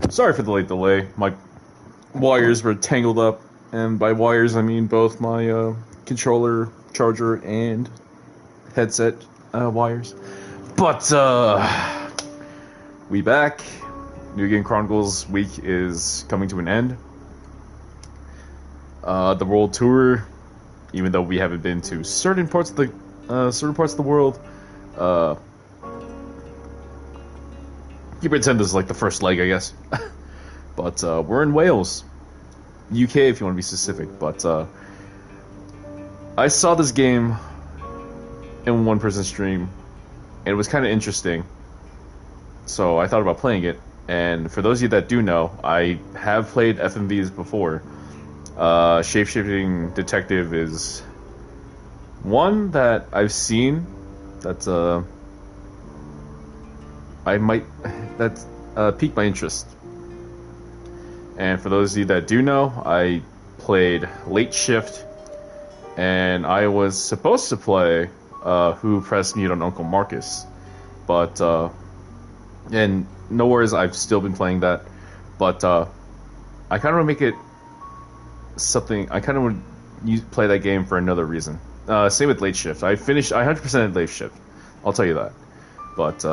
Sorry for the late delay. My wires were tangled up, and by wires I mean both my controller, charger, and headset wires. But we back. New Game Chronicles week is coming to an end. The world tour, even though we haven't been to certain parts of the world, you pretend this is like the first leg, I guess. But we're in Wales, UK if you want to be specific. But I saw this game in one person stream, and it was kind of interesting. So I thought about playing it. And for those of you that do know, I have played FMVs before. Shapeshifting Detective is one that I've seen. That's piqued my interest. And for those of you that do know, I played Late Shift, and I was supposed to play Who Pressed Mute on Uncle Marcus, but and no worries, I've still been playing that, but I kind of want to make it something. I kind of want to play that game for another reason. Same with Late Shift. I 100%ed Late Shift. I'll tell you that, but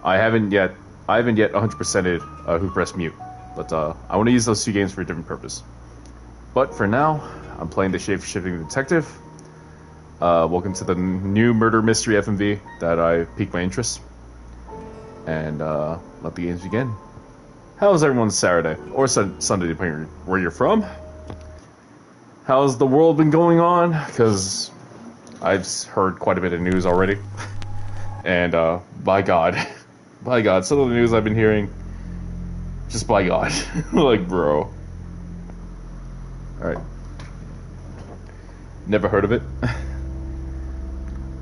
I haven't yet 100%ed Who Pressed Mute. But I want to use those two games for a different purpose. But for now, I'm playing the Shapeshifting Detective. Welcome to the new murder mystery FMV that I piqued my interest. And let the games begin. How's everyone's Saturday? Or Sunday, depending on where you're from? How's the world been going on? Because I've heard quite a bit of news already. And by God, some of the news I've been hearing, just by God. Like, bro. Alright. Never heard of it.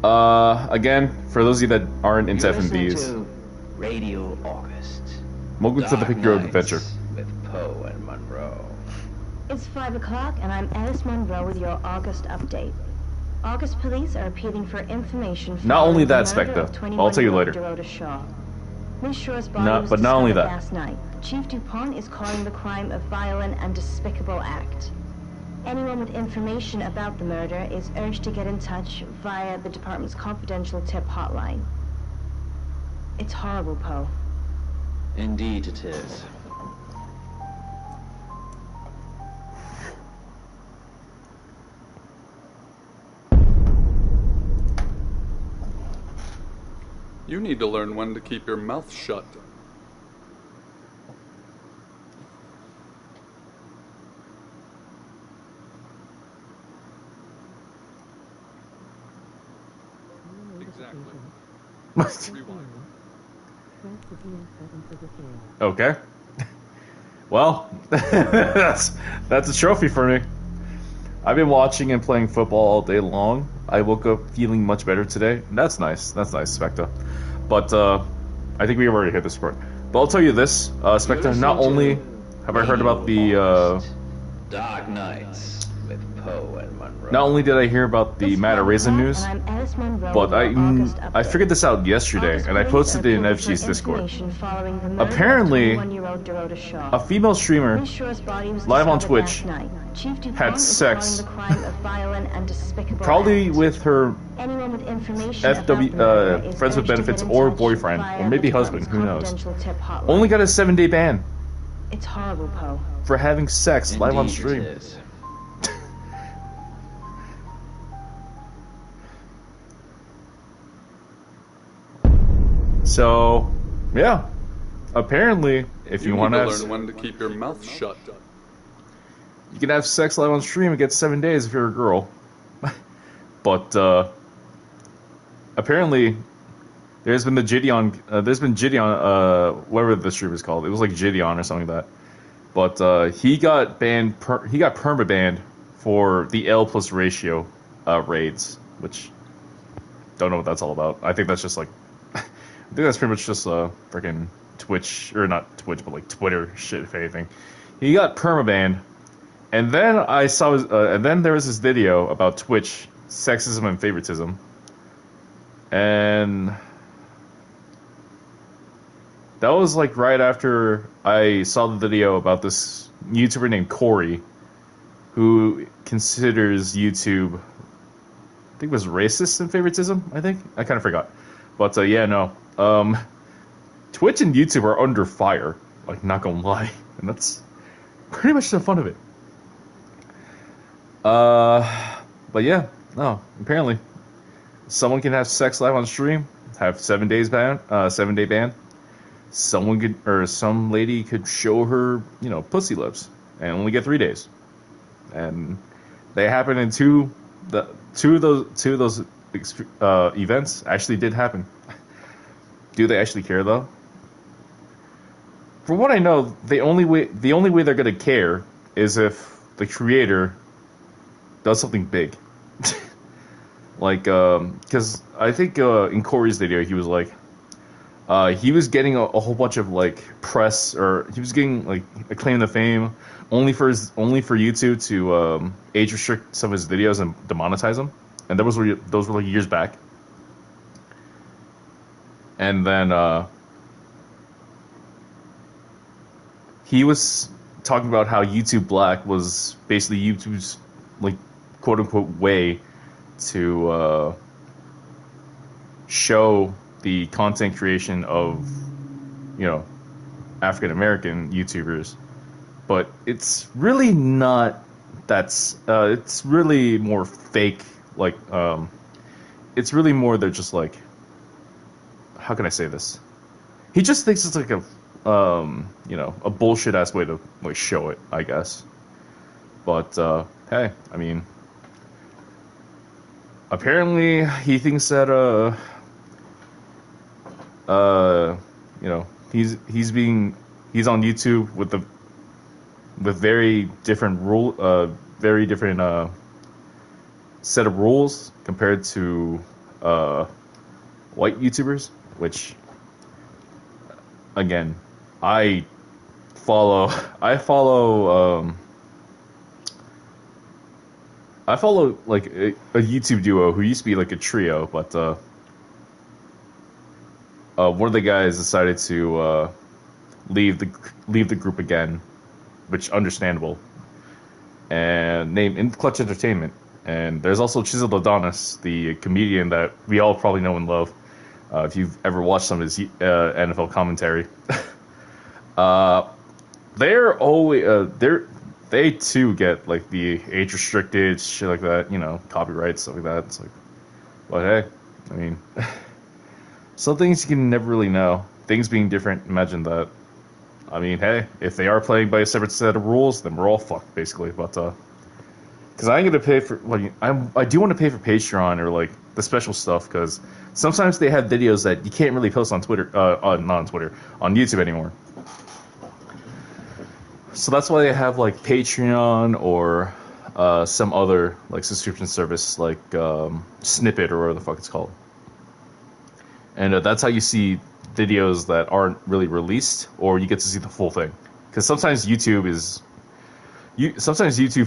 Again, for those of you that aren't into FMVs, Radio August. welcome to the Pick Your Own Adventure. With Poe and Monroe. It's 5 o'clock, and I'm Alice Monroe with your August update. August police are appealing for information. Not only that, Spectre. I'll tell you later. Miss Shore's body was but not only that. Last night. Chief Dupont is calling the crime a violent and despicable act. Anyone with information about the murder is urged to get in touch via the department's confidential tip hotline. It's horrible, Poe. Indeed it is. You need to learn when to keep your mouth shut. Exactly. Okay. Well, that's a trophy for me. I've been watching and playing football all day long. I woke up feeling much better today. That's nice. That's nice, Spectre. But I think we already hit this part. But I'll tell you this, Spectre. Not only have I heard about the Dark Nights with Poe and Monroe. Not only did I hear about the This is Matt Robert Arisen Pratt, news, and I'm Alice Monroe but with your August I update. figured this out yesterday, August and I police posted are it in looking for FG's Discord. information following the murder of Apparently, 21-year-old Dorota Shaw. a female streamer Miss Shaw's body was live on discovered Twitch last night. Chief Dupont had is sex, calling the crime a violent and despicable probably act. with her Anyone with information FW, about the murder is friends with urged to benefits get in or touch boyfriend, via or maybe the husband, who knows. confidential tip hotline. Only got a 7-day ban It's horrible, Poe. for having sex live on Indeed stream. it is. So, yeah. Apparently, if you You want need to to have, learn when to keep your mouth shut. you can have sex live on stream and get 7 days if you're a girl. But apparently, there's been Gideon, whatever the stream is called. It was like Gideon or something like that. But he got banned. He got perma banned for the L plus ratio raids, which don't know what that's all about. I think that's just like, I think that's pretty much just freaking Twitch, or not Twitch, but like Twitter shit, if anything. He got perma banned, and then I saw his, and then there was this video about Twitch sexism and favoritism, and that was like right after I saw the video about this YouTuber named Corey, who considers YouTube, I think it was racist and favoritism, I think? I kind of forgot. But yeah, no. Twitch and YouTube are under fire, like, not gonna lie. And that's pretty much the fun of it. But yeah, no, apparently. Someone can have sex live on stream, have 7 days ban, 7 day ban. Someone could, or some lady could show her, you know, pussy lips and only get 3 days. And they happen in two of those events actually did happen. Do they actually care though? From what I know, the only way they're gonna care is if the creator does something big. Like, because I think in Corey's video he was like, he was getting a whole bunch of like press, or he was getting like acclaim to fame only for YouTube to age restrict some of his videos and demonetize them, and those were like years back. And then he was talking about how YouTube Black was basically YouTube's like quote unquote way to show the content creation of, you know, African American YouTubers, but it's really not. It's really more fake. Like, it's really more. They're just like, how can I say this? He just thinks it's like a, you know, a bullshit ass way to like show it, I guess. But hey, I mean, apparently he thinks that you know, he's on YouTube with very different set of rules compared to white YouTubers, which again, I follow like a YouTube duo who used to be like a trio, but one of the guys decided to leave the group again, which understandable. And named In Clutch Entertainment. And there's also Chiseled Adonis, the comedian that we all probably know and love, if you've ever watched some of his NFL commentary. They're always they too get like the age restricted shit like that, you know, copyright stuff like that. It's like, but hey, I mean. Some things you can never really know. Things being different, imagine that. I mean, hey, if they are playing by a separate set of rules, then we're all fucked, basically. But, because I ain't gonna pay for, like, I do want to pay for Patreon or, like, the special stuff, because sometimes they have videos that you can't really post on Twitter, not on Twitter, on YouTube anymore. So that's why they have, like, Patreon or some other, like, subscription service, like, Snippet or whatever the fuck it's called. And that's how you see videos that aren't really released, or you get to see the full thing. Because sometimes YouTube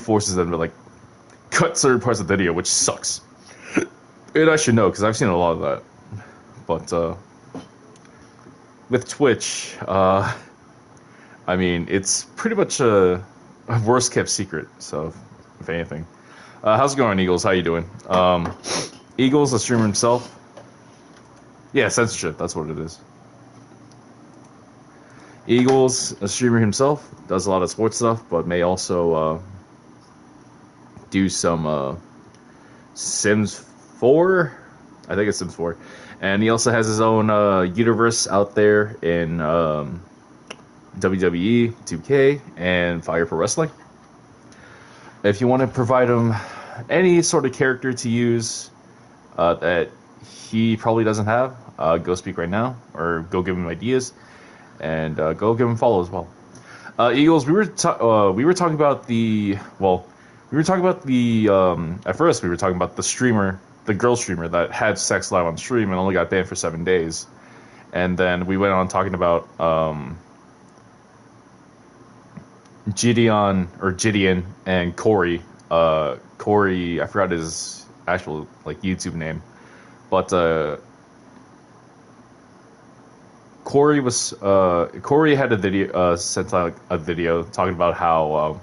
forces them to like, cut certain parts of the video, which sucks. And I should know, because I've seen a lot of that. But, with Twitch, I mean, it's pretty much a worst kept secret, so, if anything. How's it going, Eagles? How you doing? Eagles, a streamer himself. Yeah, censorship, that's what it is. Eagles, a streamer himself, does a lot of sports stuff, but may also do some Sims 4. I think it's Sims 4. And he also has his own universe out there in WWE, 2K, and Fire Pro Wrestling. If you want to provide him any sort of character to use that he probably doesn't have, go speak right now, or go give him ideas, and go give him a follow as well. Eagles, we were talking about the at first we were talking about the streamer, the girl streamer that had sex live on stream and only got banned for 7 days, and then we went on talking about Gideon and Corey. Corey, I forgot his actual YouTube name, but Corey had a video sent out a video talking about how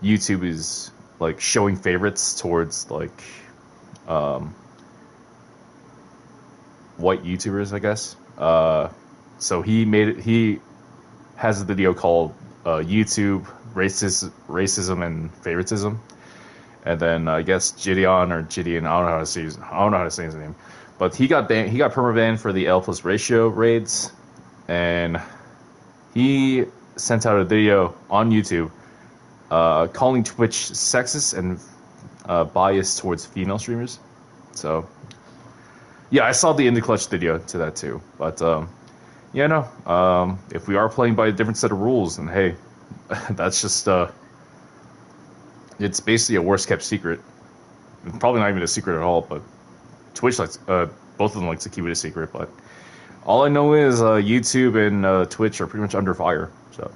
YouTube is showing favorites towards white YouTubers, I guess. So he has a video called YouTube racism and favoritism, and then I guess Gideon, I don't know how to say his name, but he got banned. He got perma-banned for the L plus ratio raids, and he sent out a video on YouTube calling Twitch sexist and biased towards female streamers. So yeah, I saw the Indie Clutch video to that too, but if we are playing by a different set of rules, then hey, that's just it's basically a worst kept secret. Probably not even a secret at all, but Twitch likes both of them like to keep it a secret. But all I know is YouTube and Twitch are pretty much under fire. So,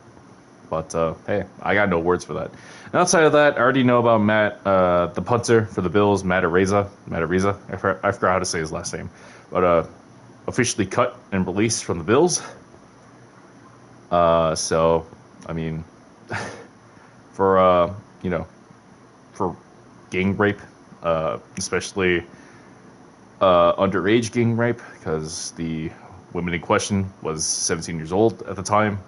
but hey, I got no words for that. And outside of that, I already know about Matt, the punter for the Bills, Matt Araiza. I forgot how to say his last name, but officially cut and released from the Bills. So, I mean, for gang rape, especially underage gang rape, because the woman in question was 17 years old at the time.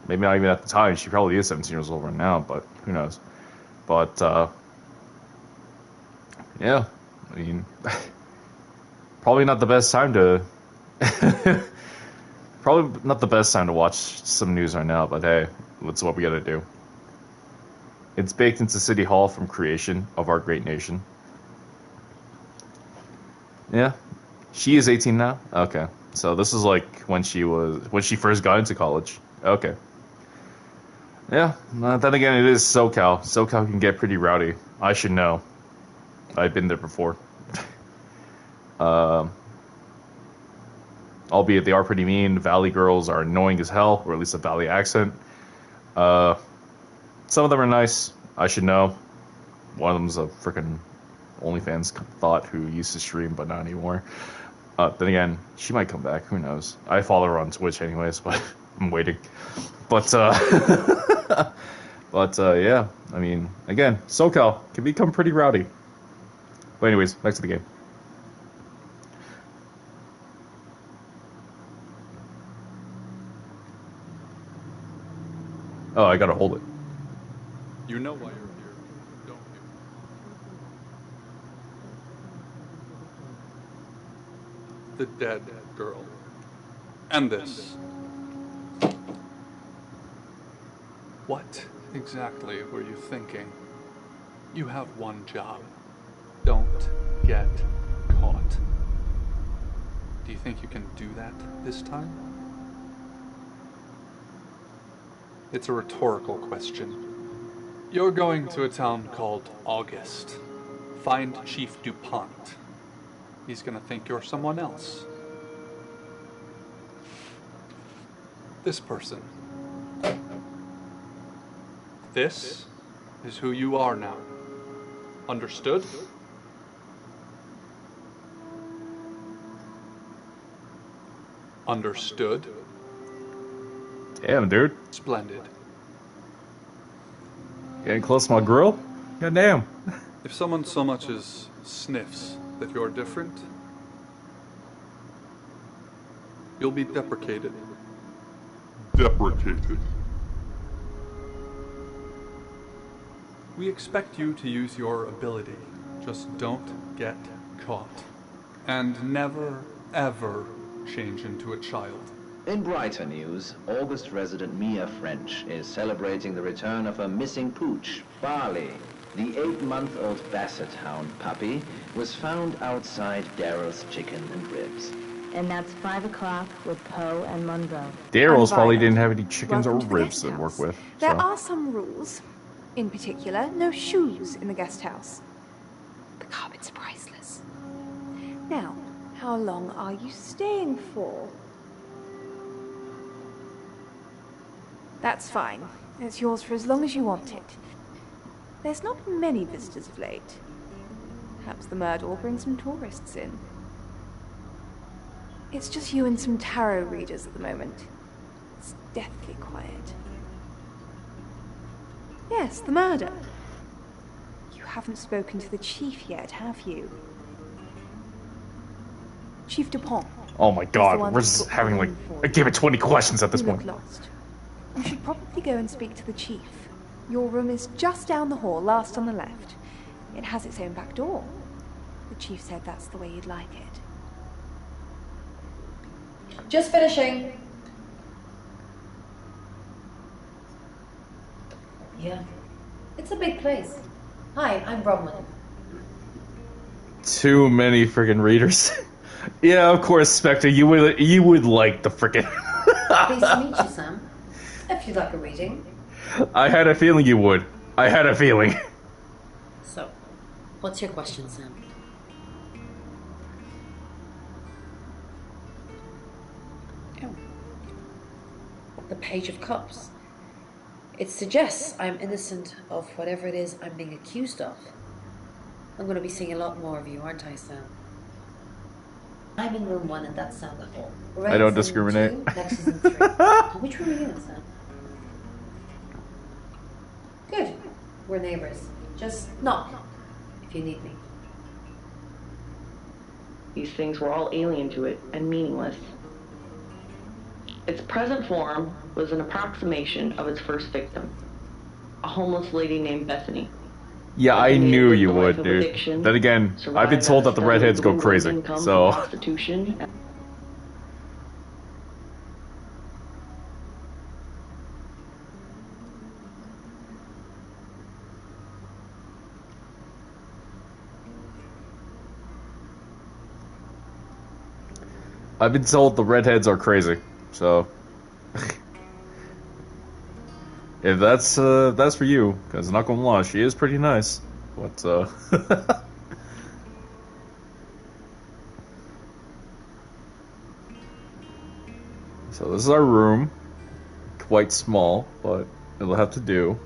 Maybe not even at the time. She probably is 17 years old right now, but who knows? But yeah, I mean, probably not the best time to watch some news right now, but hey, that's what we gotta do. It's baked into City Hall from creation of our great nation. Yeah, she is 18 now. Okay, so this is when she first got into college. Okay. Yeah, then again, it is SoCal. SoCal can get pretty rowdy. I should know. I've been there before. Albeit they are pretty mean. Valley girls are annoying as hell, or at least a Valley accent. Some of them are nice. I should know. One of them's a freaking OnlyFans thought who used to stream, but not anymore. Then again, she might come back. Who knows? I follow her on Twitch anyways, but I'm waiting. But yeah. I mean, again, SoCal can become pretty rowdy. But anyways, back to the game. Oh, I gotta hold it. You know why you're here, don't you? The dead girl. And this. What exactly were you thinking? You have one job. Don't get caught. Do you think you can do that this time? It's a rhetorical question. You're going to a town called August. Find Chief DuPont. He's gonna think you're someone else. This person. This is who you are now. Understood? Understood? Damn, dude. Splendid. Getting close to my grill? Goddamn. If someone so much as sniffs that you're different, you'll be deprecated. Deprecated. We expect you to use your ability. Just don't get caught. And never, ever change into a child. In brighter news, August resident Mia French is celebrating the return of her missing pooch, Barley. The 8-month-old Basset Hound puppy was found outside Daryl's Chicken and Ribs. And that's 5 o'clock with Poe and Monroe. Daryl's probably Violet. didn't have any chickens Welcome or to the ribs guest to work house. with. There So. are some rules. In particular, no shoes in the guest house. The carpet's priceless. Now, how long are you staying for? That's fine. It's yours for as long as you want it. There's not been many visitors of late. Perhaps the murder will bring some tourists in. It's just you and some tarot readers at the moment. It's deathly quiet. Yes, the murder. You haven't spoken to the chief yet, have you? Chief Dupont. Oh my He's the god, one we're who just put having the like warning for a game of 20 questions at this You look point. lost. You should probably go and speak to the chief. Your room is just down the hall, last on the left. It has its own back door. The chief said that's the way you'd like it. Just finishing. Yeah. It's a big place. Hi, I'm Bronwyn. Too many freaking readers. Yeah, of course, Spectre, you would like the freaking. Pleased to meet you, Sam. If you'd like a reading. I had a feeling you would. I had a feeling. So, what's your question, Sam? Oh. The Page of Cups. It suggests I'm innocent of whatever it is I'm being accused of. I'm going to be seeing a lot more of you, aren't I, Sam? I'm in room 1 and that's down the hall. I don't discriminate. Next is in 3. Oh, which room are you in, Sam? Good. We're neighbors. Just knock if you need me. These things were all alien to it and meaningless. Its present form was an approximation of its first victim, a homeless lady named Bethany. Yeah, I Bethany knew lived you the life would, of dude. addiction, Then again, I've survived been told on that the a redheads go steadily crazy, dwindling income so. from prostitution and I've been told the redheads are crazy, so. If that's for you, because not gonna lie, she is pretty nice. But so this is our room. Quite small, but it'll have to do.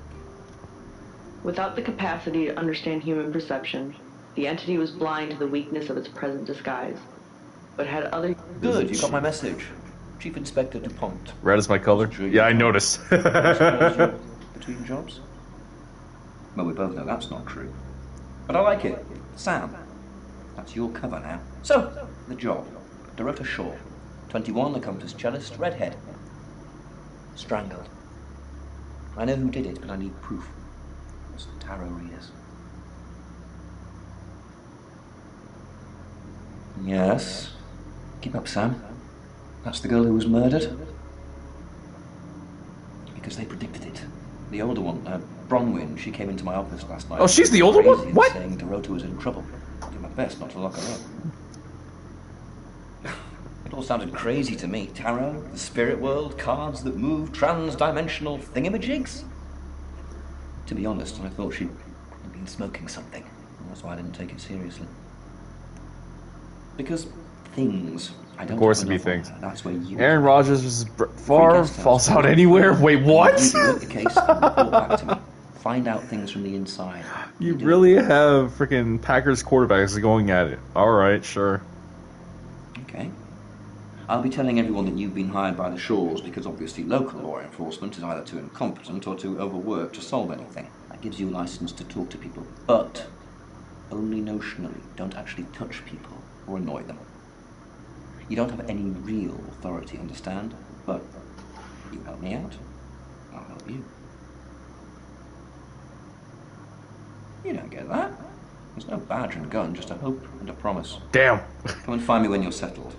without the capacity to understand human perception, the entity was blind to the weakness of its present disguise, but had other... Good, you got my message. Chief Inspector DuPont. Red is my color. Yeah, I noticed. Between jobs? Well, we both know that's not true. But I like it. Sam, that's your cover now. So, the job. Dorota Shaw. 21, accomplished cellist, redhead. Strangled. I know who did it, but I need proof. It's tarot readers. Yes. Keep up, Sam. That's the girl who was murdered. Because they predicted it. The older one, Bronwyn, she came into my office last night. Oh, she's the older one? Crazy and What? Saying Dorota was in trouble. I did my best not to lock her up. It all sounded crazy to me. Tarot, the spirit world, cards that move, trans-dimensional thingamajigs. To be honest, I thought she'd been smoking something. That's why I didn't take it seriously. Because things, I don't Of course have it'd be enough of things. her. That's where you Aaron are. Rodgers is far, Guest house. falls out anywhere. Wait, what? You work the case and report back to me. Find out things from the inside. You really have freaking Packers quarterbacks going at it. Alright, sure. Okay. I'll be telling everyone that you've been hired by the Shaws because obviously local law enforcement is either too incompetent or too overworked to solve anything. That gives you a license to talk to people, but only notionally. Don't actually touch people or annoy them. You don't have any real authority, understand? But you help me out, I'll help you. You don't get that. There's no badge and gun, just a hope and a promise. Damn. Come and find me when you're settled.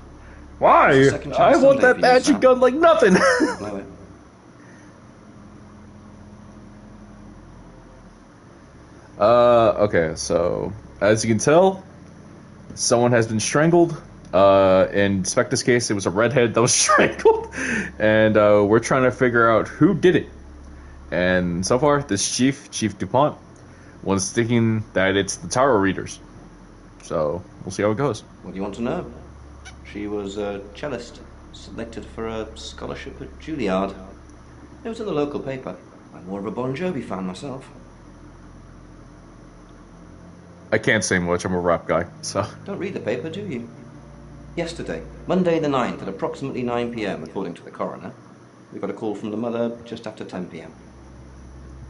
Why? I want that badge and gun like nothing. Blow it. Okay, so as you can tell, someone has been strangled. In Spectre's case, it was a redhead that was strangled, and we're trying to figure out who did it. And so far, this Chief DuPont, was thinking that it's the tarot readers. So we'll see how it goes. What do you want to know? She was a cellist, selected for a scholarship at Juilliard. It was in the local paper. I'm more of a Bon Jovi fan myself. I can't say much, I'm a rap guy, so... Don't read the paper, do you? Yesterday, Monday the 9th, at approximately 9 p.m, according to the coroner, we got a call from the mother just after 10 p.m.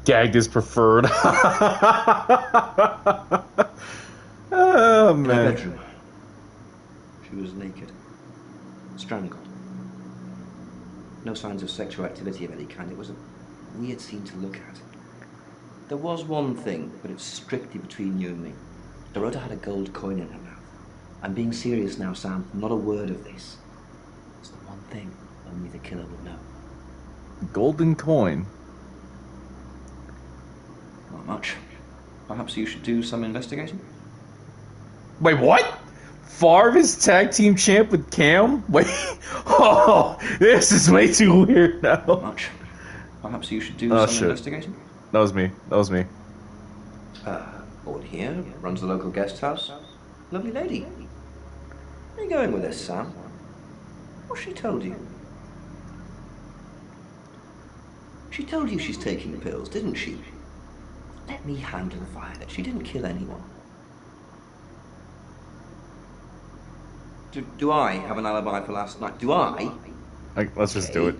Gagged is preferred. Oh, In her man. bedroom. She was naked. Strangled. No signs of sexual activity of any kind. It was a weird scene to look at. There was one thing, but it's strictly between you and me. Dorota had a gold coin in her mouth. I'm being serious now, Sam. Not a word of this. It's the one thing only the killer would know. Golden coin. Not much. Perhaps you should do some investigating? Wait, what? Favre is tag team champ with Cam? Wait. Oh, this is way too weird now. Not much. Perhaps you should do some investigating? That was me. That was me. Board here, runs the local guest house. Lovely lady. Where are you going with this, Sam? What's she told you? She told you she's taking pills, didn't she? Let me handle the violet. She didn't kill anyone. Do I have an alibi for last night? Do I? Let's just do it.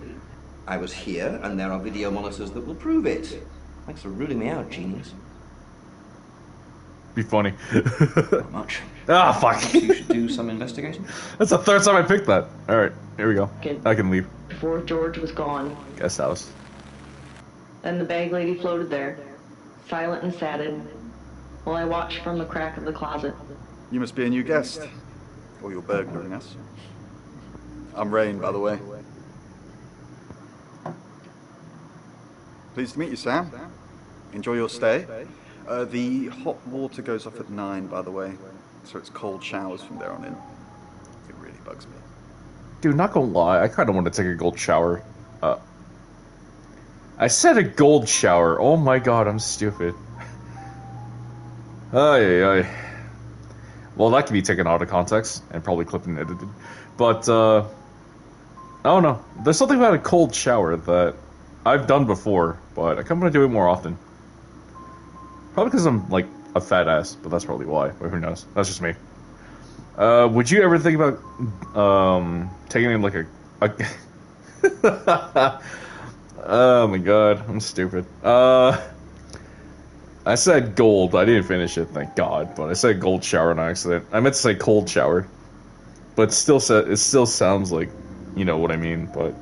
I was here, and there are video monitors that will prove it. Thanks for ruling me out, genius. Be funny. Not much. Ah, fuck. Perhaps you should do some investigating. That's the third time I picked that. Alright, here we go. Okay. I can leave. Before George was gone, Guest house. then the bag lady floated there, silent and saddened, while I watched from the crack of the closet. You must be a new guest. Or you're burglaring us. I'm Rain, by the way. Pleased to meet you, Sam. Enjoy your stay. The hot water goes off at 9, by the way, so it's cold showers from there on in. It really bugs me. Dude, not gonna lie, I kinda want to take a gold shower. I said a gold shower. Oh my god, I'm stupid. Ay. Well, that can be taken out of context and probably clipped and edited. But, I don't know. There's something about a cold shower that I've done before, but I kind of want to do it more often. Probably because I'm, like, a fat ass, but that's probably why. But who knows? That's just me. Would you ever think about, taking in, like, a oh my god, I'm stupid. I said gold. I didn't finish it, thank God. But I said gold shower on accident. I meant to say cold shower, but it still sounds like, you know what I mean. But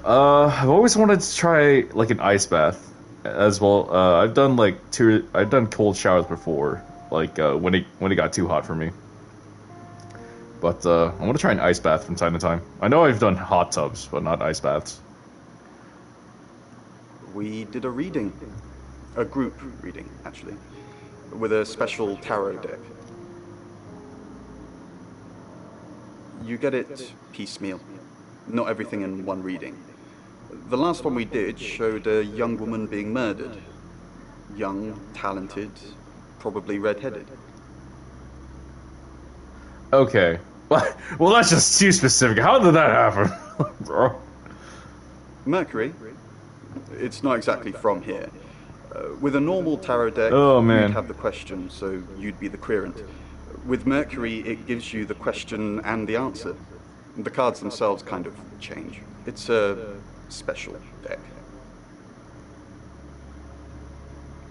I've always wanted to try like an ice bath as well. I've done cold showers before, like when it got too hot for me. But I want to try an ice bath from time to time. I know I've done hot tubs, but not ice baths. We did a reading. A group reading, actually. With a special tarot deck. You get it piecemeal. Not everything in one reading. The last one we did showed a young woman being murdered. Young, talented, probably red-headed. Okay. Well, that's just too specific. How did that happen, bro? Mercury, It's not exactly from here. With a normal tarot deck, Oh, man. you'd have the question, so you'd be the querent. With Mercury, it gives you the question and the answer. The cards themselves kind of change. It's a special deck.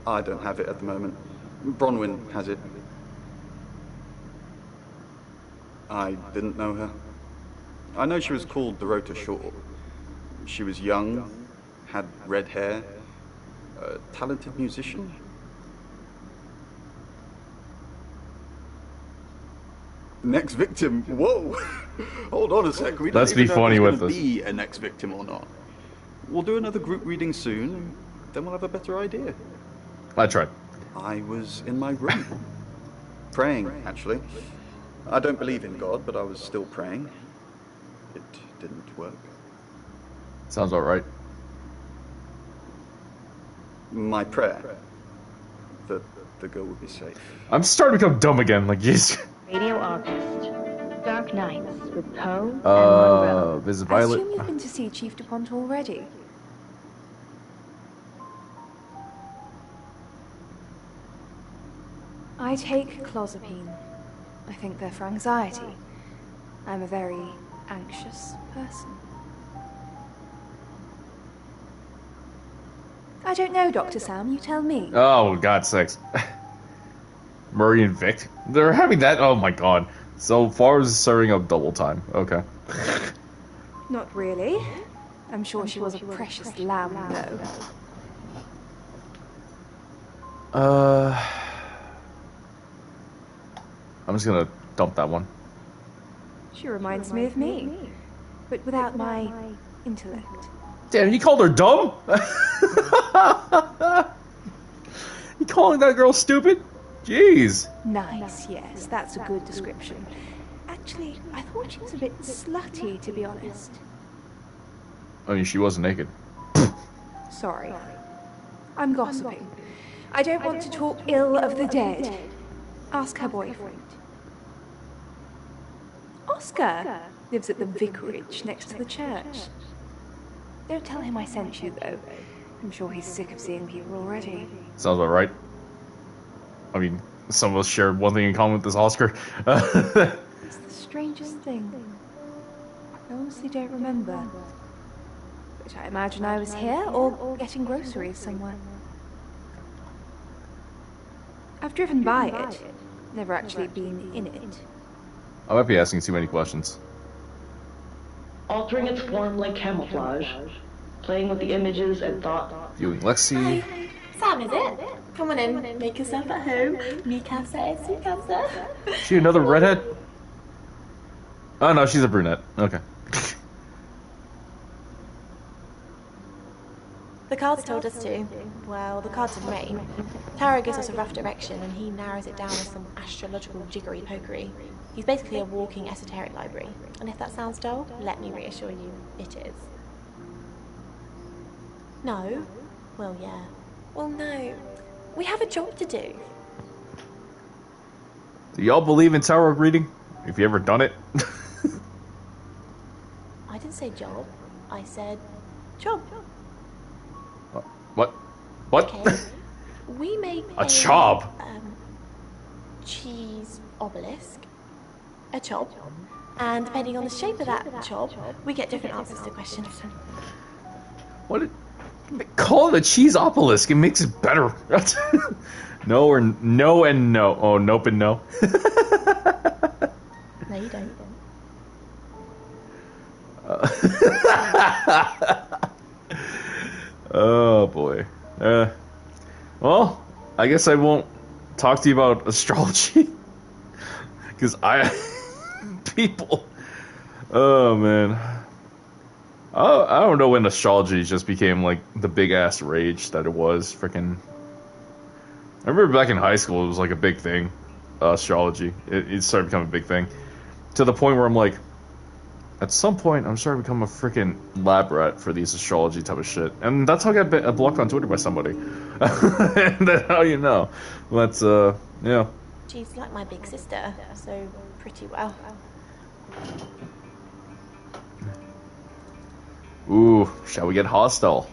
I don't have it at the moment. Bronwyn has it. I didn't know her. I know she was called Dorota Shaw. She was young, had red hair, a talented musician. Next victim? Whoa! Hold on a sec. We don't Let's be even know funny if with there's this. gonna be a next victim or not. We'll do another group reading soon, then we'll have a better idea. I tried. I was in my room. Praying, actually. I don't believe in God, but I was still praying. It didn't work. Sounds all right. My prayer that the girl would be safe. I'm starting to become dumb again. Like, jeez. Radio August. Dark Nights with Poe and Monroe. This is I Violet. assume you've been to see Chief DuPont already. I take clozapine. I think they're for anxiety. I'm a very anxious person. I don't know, Dr. Sam, you tell me. Oh, God's sakes. Murray and Vic. They're having that. Oh my God. So far as serving up double time. Okay. Not really. I'm sure she was a precious lamb, though. I'm just gonna dump that one. She reminds me of me, but without my intellect. Damn, you called her dumb? You calling that girl stupid? Jeez. Nice, yes, that's a good description. Actually, I thought she was a bit slutty, to be honest. I mean, she wasn't naked. Sorry. I'm gossiping. I don't want to talk ill of the dead. Ask her boyfriend. Oscar lives at the vicarage next to the church. Don't tell him I sent you, though. I'm sure he's sick of seeing people already. Sounds about right. I mean, some of us share one thing in common with this Oscar. It's the strangest thing. I honestly don't remember. But I imagine I was here or getting groceries somewhere. I've driven by it, never actually been in it. I might be asking too many questions. Altering its form like camouflage, playing with the images and thought. Viewing Lexi. Hi. Sam, is it? Come on in, make yourself at home. Mi casa es su casa. She another redhead? Oh no, she's a brunette. Okay. The cards told us to. Well, the cards in rain. Tarot gives us a rough direction and he narrows it down with some astrological jiggery-pokery. He's basically a walking esoteric library. And if that sounds dull, let me reassure you, it is. No? Well, yeah. Well, no. We have a job to do. Do y'all believe in tarot reading? Have you ever done it? I didn't say job. I said job. What? What? Okay. We make A chob. Cheese obelisk. A chob. And depending on the shape of that chob, we get different answers to questions. What? Call it a cheese obelisk. It makes it better. No or no and no. Oh, nope and no. No, you don't. Oh boy. Well, I guess I won't talk to you about astrology. Because people. Oh man. I don't know when astrology just became like the big ass rage that it was. Freaking. I remember back in high school, it was like a big thing. Astrology. It started becoming a big thing. To the point where I'm like, at some point, I'm starting to become a freaking lab rat for these astrology type of shit. And that's how I got blocked on Twitter by somebody. And that's how you know. But, yeah. She's like my big sister, so pretty well. Ooh, shall we get hostile?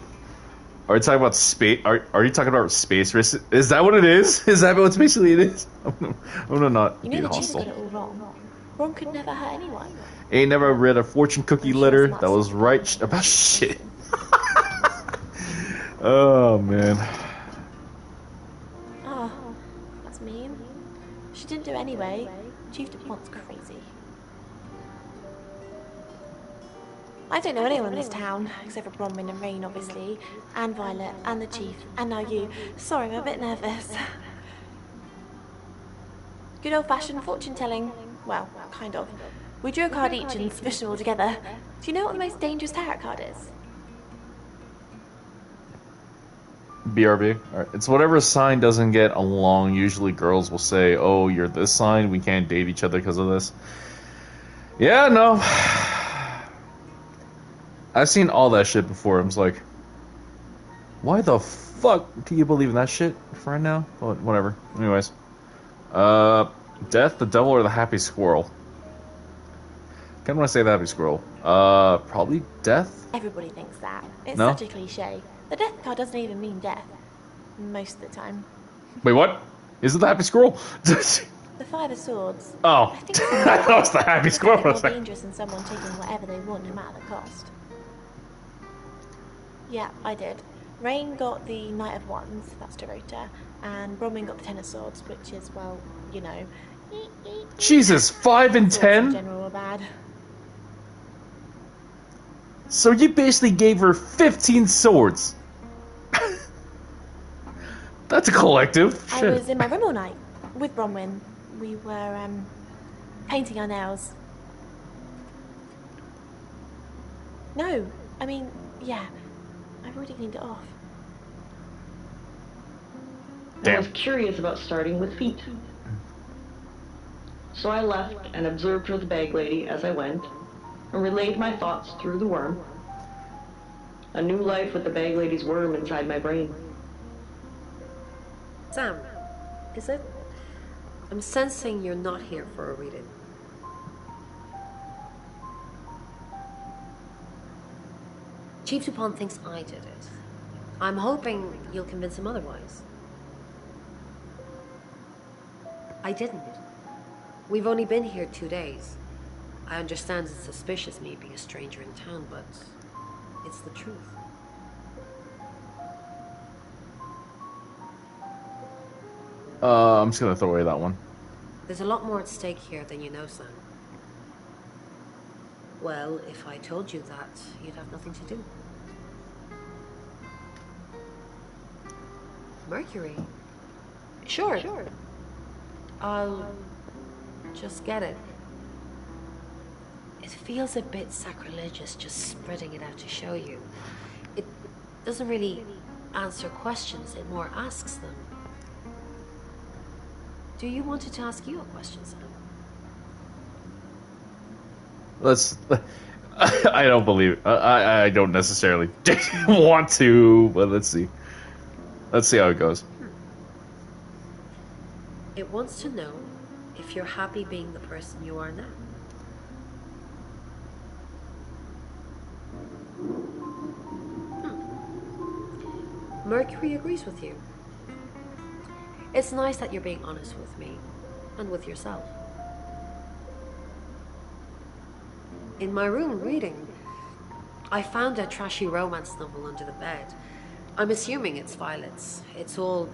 Are you talking about space? Are you talking about space race? Is that what it is? Is that what basically it is? I'm gonna not You be know the chief hostile. got it all wrong. Ron could never hurt anyone. Ain't never read a fortune cookie I'm sure letter some that was outside right people about know shit. something. Oh man. Oh, that's mean. She didn't do it anyway. Chief DuPont's crazy. I don't know anyone in this town, except for Bronwyn and Rain, obviously, and Violet, and the Chief, and now you. Sorry, I'm a bit nervous. Good old-fashioned fortune-telling. Well, kind of. We drew a card each and smushed them all together. Do you know what the most dangerous tarot card is? BRB. Alright. It's whatever sign doesn't get along. Usually girls will say, oh, you're this sign, we can't date each other because of this. Yeah, no. I've seen all that shit before. I'm just like, why the fuck do you believe in that shit right now? But whatever. Anyways. Death, the devil, or the happy squirrel? Kind of want to say the happy squirrel. Probably death? Everybody thinks that. It's No? such a cliche. The death card doesn't even mean death. Most of the time. Wait, what? Is it the happy squirrel? The Five of Swords. Oh. I think it's I thought it was the happy squirrel. more dangerous than someone taking whatever they want, no matter the cost. Yeah, I did. Rain got the Knight of Wands, that's Dorota, and Bronwyn got the Ten of Swords, which is, well, you know. Jesus, 5 and Swords in 10? general were bad. So you basically gave her 15 swords. That's a collective. I Shit. was in my room all night with Bronwyn. We were painting our nails. No, I mean, yeah, I've already cleaned it off. I was curious about starting with feet. So I left and observed her, the bag lady, as I went, and relayed my thoughts through the worm. A new life with the bag lady's worm inside my brain. Sam, is it? I'm sensing you're not here for a reading. Chief DuPont thinks I did it. I'm hoping you'll convince him otherwise. I didn't. We've only been here 2 days. I understand it's suspicious me being a stranger in town, but it's the truth. I'm just gonna throw away that one. There's a lot more at stake here than you know, Sam. Well, if I told you that, you'd have nothing to do. Mercury? Sure. I'll just get it. It feels a bit sacrilegious just spreading it out to show you. It doesn't really answer questions, it more asks them. Do you want it to ask you a question, Sam? Let's. I don't believe it. I don't necessarily want to, but let's see. Let's see how it goes. It wants to know if you're happy being the person you are now. Mercury agrees with you. It's nice that you're being honest with me and with yourself. In my room reading, I found a trashy romance novel under the bed. I'm assuming it's Violet's. It's all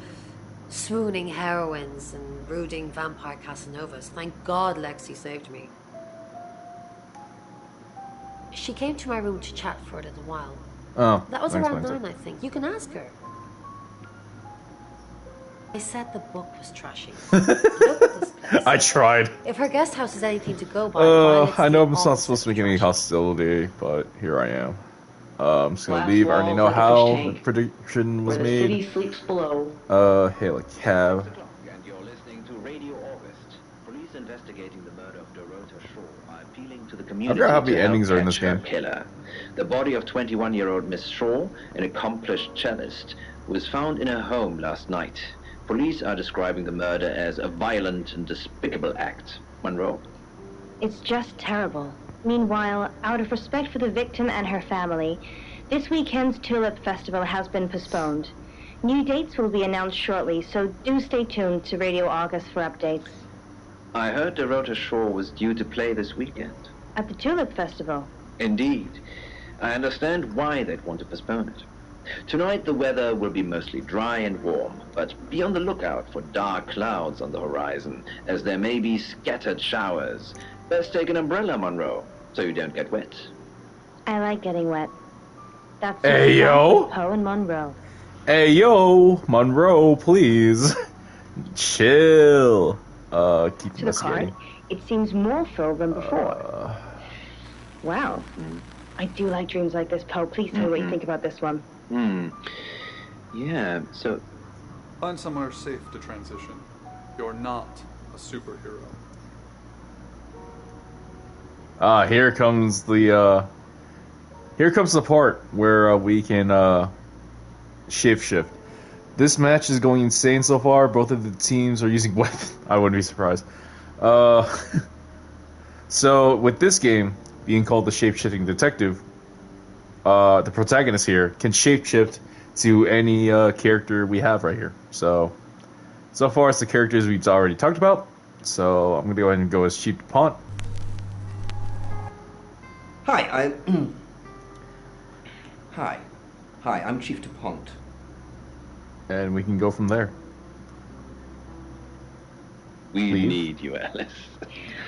swooning heroines and brooding vampire Casanovas. Thank God Lexi saved me. She came to my room to chat for a little while. Oh, That was thanks, around Spencer. 9, I think. You can ask her. I said the book was trashy. Look at this place. I tried. If her guest house is anything to go by, Violet's I know I'm the not opposite supposed to of make any trashy. hostility, but here I am. I'm just gonna Glass leave. I already walls know like a how fish the tank, prediction was where the city made. sleeps below. Hail a cab. And you're listening to Radio August. Police investigating the murder of Dorota Shaw are appealing to the community forgot how many to help endings are in this catch her game. killer. The body of 21-year-old Miss Shaw, an accomplished cellist, was found in her home last night. Police are describing the murder as a violent and despicable act. Monroe. It's just terrible. Meanwhile, out of respect for the victim and her family, This weekend's Tulip Festival has been postponed. New dates will be announced shortly, so do stay tuned to Radio August for updates. I heard Dorota Shaw was due to play this weekend. At the Tulip Festival? Indeed. I understand why they'd want to postpone it. Tonight the weather will be mostly dry and warm, but be on the lookout for dark clouds on the horizon, as there may be scattered showers. Best take an umbrella, Monroe, so you don't get wet. I like getting wet. That's Hey, yo! Poe and Monroe. Hey, yo! Monroe, please. Chill. Keep To the investigating. card, it seems more full than before. Wow. I do like dreams like this, Poe. Please tell me what you think about this one. Yeah, so... Find somewhere safe to transition. You're not a superhero. Here comes the part where we can shapeshift. This match is going insane so far. Both of the teams are using weapons. I wouldn't be surprised. So with this game being called the Shapeshifting Detective, the protagonist here can shapeshift to any character we have right here. So far it's the characters we've already talked about. So I'm gonna go ahead and go as Chief DuPont. Hi, I'm Chief DuPont. And we can go from there. We Leave. need you, Alice.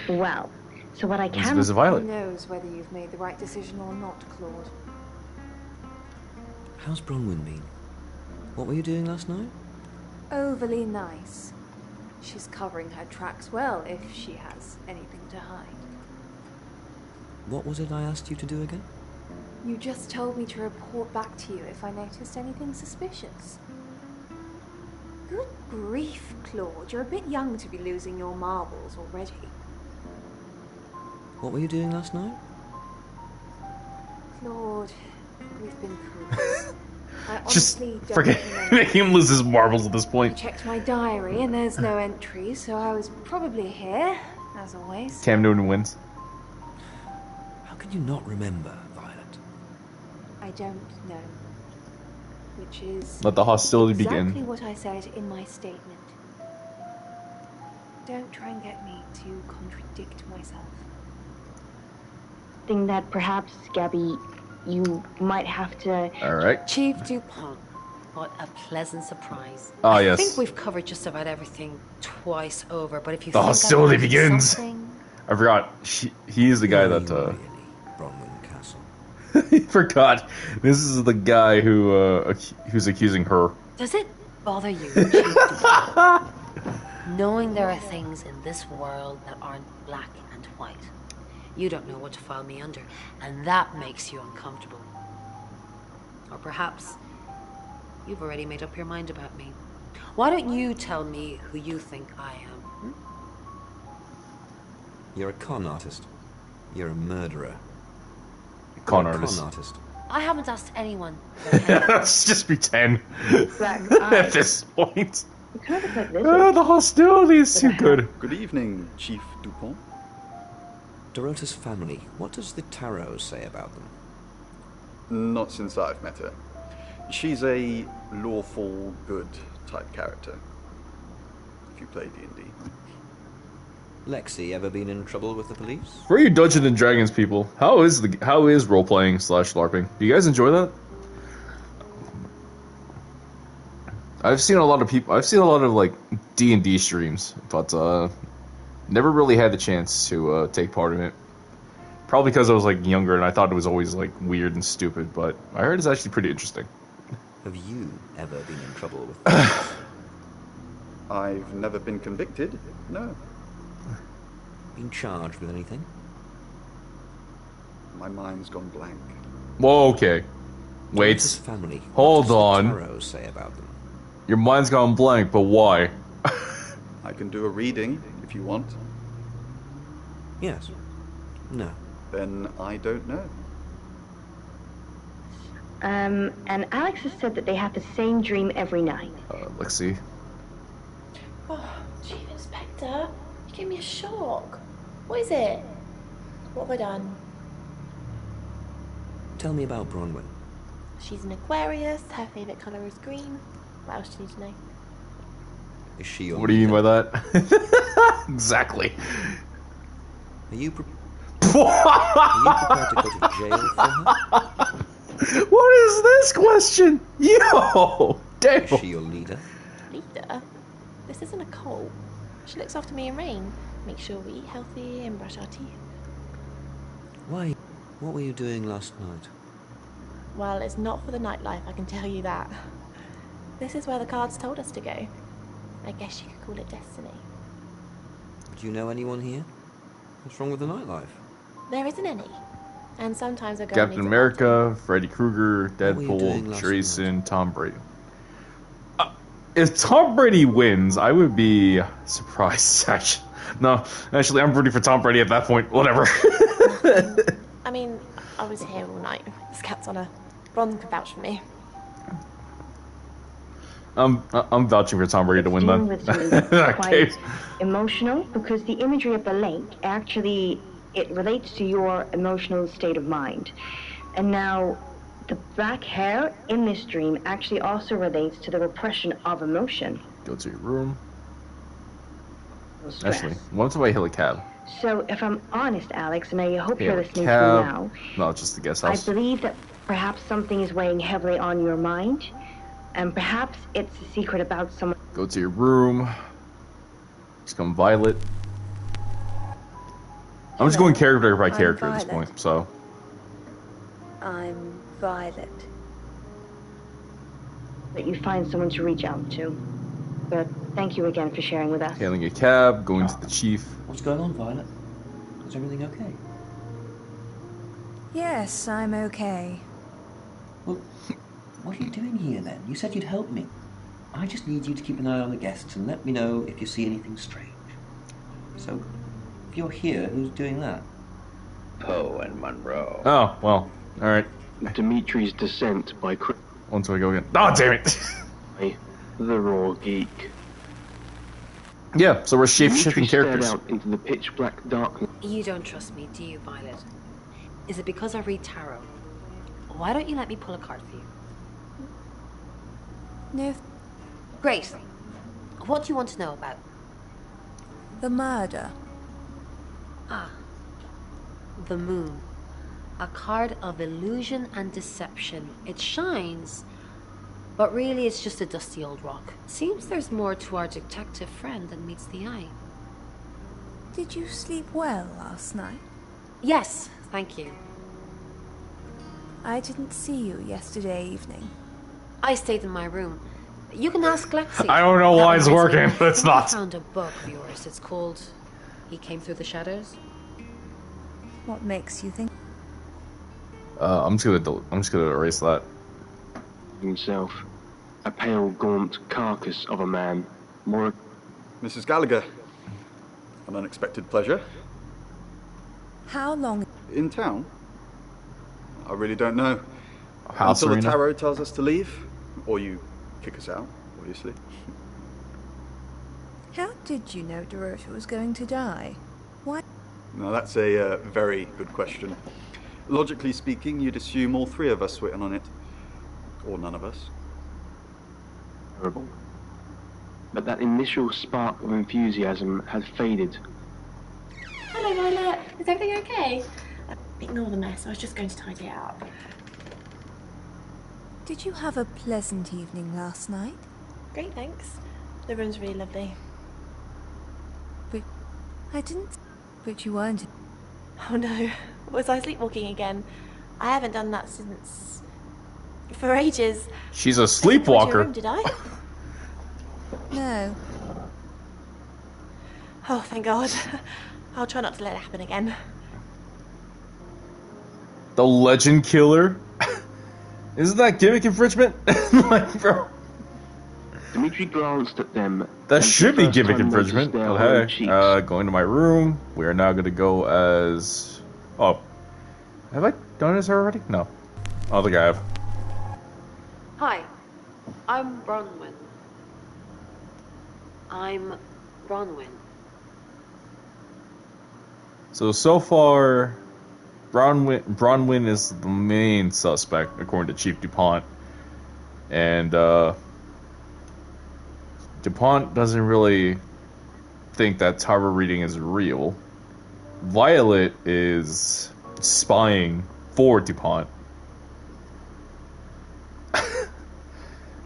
Well, so what I Let's can... visit Who Violet. knows whether you've made the right decision or not, Claude? How's Bronwyn been? What were you doing last night? Overly nice. She's covering her tracks well, if she has anything to hide. What was it I asked you to do again? You just told me to report back to you if I noticed anything suspicious. Good grief, Claude. You're a bit young to be losing your marbles already. What were you doing last night? Claude, we've been through this. I Just honestly don't forget remember. making him lose his marbles at this I point. checked my diary and there's no entry, so I was probably here, as always. Cam Newton wins. How can you not remember, Violet? I don't know. Which is Let the hostility exactly begin. what I said in my statement. Don't try and get me to contradict myself. Think that perhaps, Gabby, you might have to... Alright. Chief DuPont, what a pleasant surprise. Ah, I yes. think we've covered just about everything twice over, but if you The think hostility I'm missing begins. something- I forgot. He is the guy that, Really, Bronwyn Castle. he forgot. This is the guy who's accusing her. Does it bother you, Chief DuPont, knowing there are things in this world that aren't black and white? You don't know what to file me under, and that makes you uncomfortable. Or perhaps you've already made up your mind about me. Why don't you tell me who you think I am? You're a con artist. You're a murderer. Con You're a artist. Con artist. I haven't asked anyone. for help. Let's just pretend Black at eyes. this point. You kind of look like this. The hostility is too good. Good evening, Chief DuPont. Dorota's family. What does the tarot say about them? Not since I've met her. She's a lawful good type character. If you play D&D. Lexi ever been in trouble with the police? For you Dungeons and Dragons people, how is role playing / LARPing? Do you guys enjoy that? I've seen a lot of like D&D streams, but never really had the chance to take part in it. Probably because I was like younger and I thought it was always like weird and stupid, but I heard it's actually pretty interesting. Have you ever been in trouble with the police? I've never been convicted, no. Been charged with anything? My mind's gone blank. Whoa, okay. Dorota's Wait. family. Hold what on. does the tarot say about them? Your mind's gone blank, but why? I can do a reading if you want. Yes. No. Then I don't know. And Alex has said that they have the same dream every night. Let's see. Oh, Chief Inspector, you gave me a shock. What is it? What have I done? Tell me about Bronwyn. She's an Aquarius, her favourite colour is green. What else do you need to know? Is she your What do you mean by leader? that? Exactly. Are you prepared to go to jail for her? What is this question? Yo! Damn! Is she your leader? Leader? This isn't a cult. She looks after me and Rain. Make sure we eat healthy and brush our teeth. Why? What were you doing last night? Well, it's not for the nightlife, I can tell you that. This is where the cards told us to go. I guess you could call it destiny. Do you know anyone here? What's wrong with the nightlife? There isn't any. And sometimes a girl Captain needs a America, Freddy Krueger, What were you doing Deadpool, last Jason, Tom Brady. If Tom Brady wins, I would be surprised, actually. No, actually, I'm rooting for Tom Brady at that point. Whatever. I mean, I was here all night. This cat's on a... Ron can vouch for me. I'm vouching for Tom Brady to win Dealing then. with something In that quite case. emotional, because the imagery of the lake actually, it relates to your emotional state of mind. And now the black hair in this dream actually also relates to the repression of emotion. Go to your room. Stress. Actually, what if I hail a cab? So if I'm honest, Alex, and I hope Hail you're a listening cab. to me now, No, it's just the guest I house. believe that perhaps something is weighing heavily on your mind, and perhaps it's a secret about someone. Go to your room. Become Violet. I'm just going character by character at this Violet. point, so. I'm Violet. That you find someone to reach out to. But thank you again for sharing with us. Hailing a cab, going to the chief. What's going on, Violet? Is everything okay? Yes, I'm okay. Well, what are you doing here then? You said you'd help me. I just need you to keep an eye on the guests and let me know if you see anything strange. So, if you're here, who's doing that? Poe and Monroe. Oh, well, alright. Dimitri's Descent by Once I go again. Oh, damn it! The Raw Geek. Yeah, so we're shape-shifting Dimitri stared characters. out into the pitch black darkness. You don't trust me, do you, Violet? Is it because I read tarot? Why don't you let me pull a card for you? No, Great. What do you want to know about? the murder. Ah. The moon. A card of illusion and deception. It shines, but really it's just a dusty old rock. Seems there's more to our detective friend than meets the eye. Did you sleep well last night? Yes, thank you. I didn't see you yesterday evening. I stayed in my room. You can ask Lexi. I don't know That why it's reminds me, working, but it's I think not. I found a book of yours. It's called He Came Through the Shadows. What makes you think? I'm just gonna erase that. Himself. A pale, gaunt carcass of a man. More. Mrs. Gallagher, an unexpected pleasure. How long? In town? I really don't know. House Until arena? the tarot tells us to leave, or you kick us out, obviously. How did you know Dorota was going to die? Why? Now that's a very good question. Logically speaking, you'd assume all three of us were in on it. Or none of us. Terrible. But that initial spark of enthusiasm had faded. Hello, Violet. Is everything okay? Ignore the mess. I was just going to tidy it up. Did you have a pleasant evening last night? Great, thanks. The room's really lovely. But I didn't. But you weren't. Oh no. Was I sleepwalking again? I haven't done that since... for ages. She's a I didn't go to your sleepwalker. room, did I? No. Oh, thank God. I'll try not to let it happen again. The Legend Killer? Isn't that gimmick infringement? Like, bro. Dimitri glanced at them. That and should for the be first gimmick time infringement. noticed their Oh, hollow hey. cheeks. Going to my room. We are now going to go as... Oh. Have I done this already? No. I don't think I have. Hi, I'm Bronwyn. I'm Bronwyn. So far... Bronwyn is the main suspect, according to Chief DuPont. And, DuPont doesn't really think that tarot reading is real. Violet is spying for DuPont.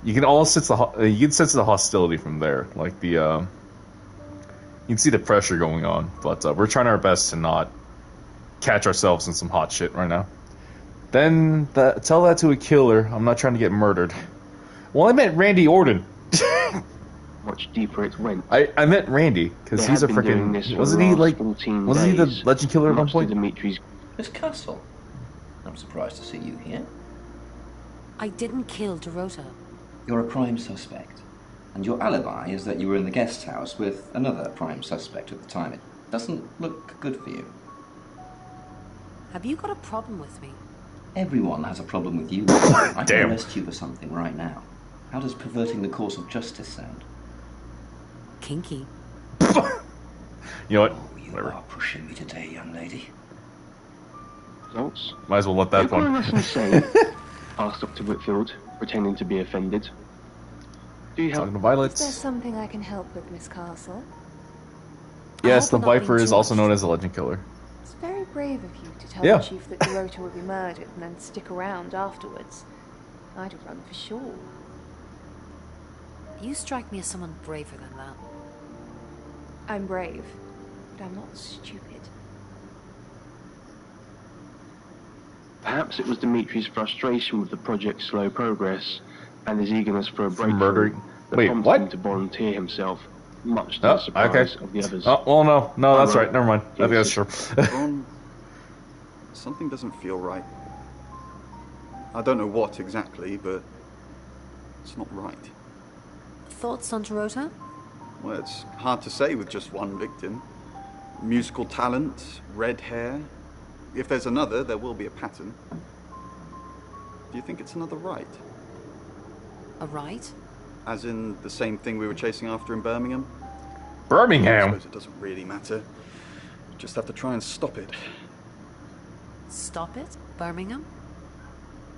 You can sense the hostility from there, like the you can see the pressure going on. But we're trying our best to not catch ourselves in some hot shit right now. Then tell that to a killer. I'm not trying to get murdered. Well, I meant Randy Orton. Much deeper it went. I meant Randy because he's a freaking. Wasn't he the legend killer at one point? Dimitri's. Miss Castle, I'm surprised to see you here. I didn't kill Dorota. You're a prime suspect, and your alibi is that you were in the guest house with another prime suspect at the time. It doesn't look good for you. Have you got a problem with me? Everyone has a problem with you. I can Damn. arrest you for something right now. How does perverting the course of justice sound? Kinky. You know what? Oh, you are pushing me today, young lady. Results. Might as well let that one. Asked Dr. Whitfield, pretending to be offended. Do you have... Talking to Is Violet. there something I can help with, Miss Castle? Yes, the I hope we're not Viper being is also judged. known as a legend killer. It's very brave of you to tell Yeah. the chief that Dorota would be murdered and then stick around afterwards. I'd have run for sure. You strike me as someone braver than that. I'm brave, but I'm not stupid. Perhaps it was Dimitri's frustration with the project's slow progress and his eagerness for a breakthrough murdering. that Wait, prompted what? him to volunteer himself, much to the surprise of the others. Oh, well, no, that's right. Never mind. I think that's true. Ron, something doesn't feel right. I don't know what exactly, but it's not right. Thoughts on Dorota? Well, it's hard to say with just one victim. Musical talent, red hair. If there's another, there will be a pattern. Do you think it's another right? A right? As in the same thing we were chasing after in Birmingham? I Birmingham? suppose it doesn't really matter. Just have to try and stop it. Stop it? Birmingham?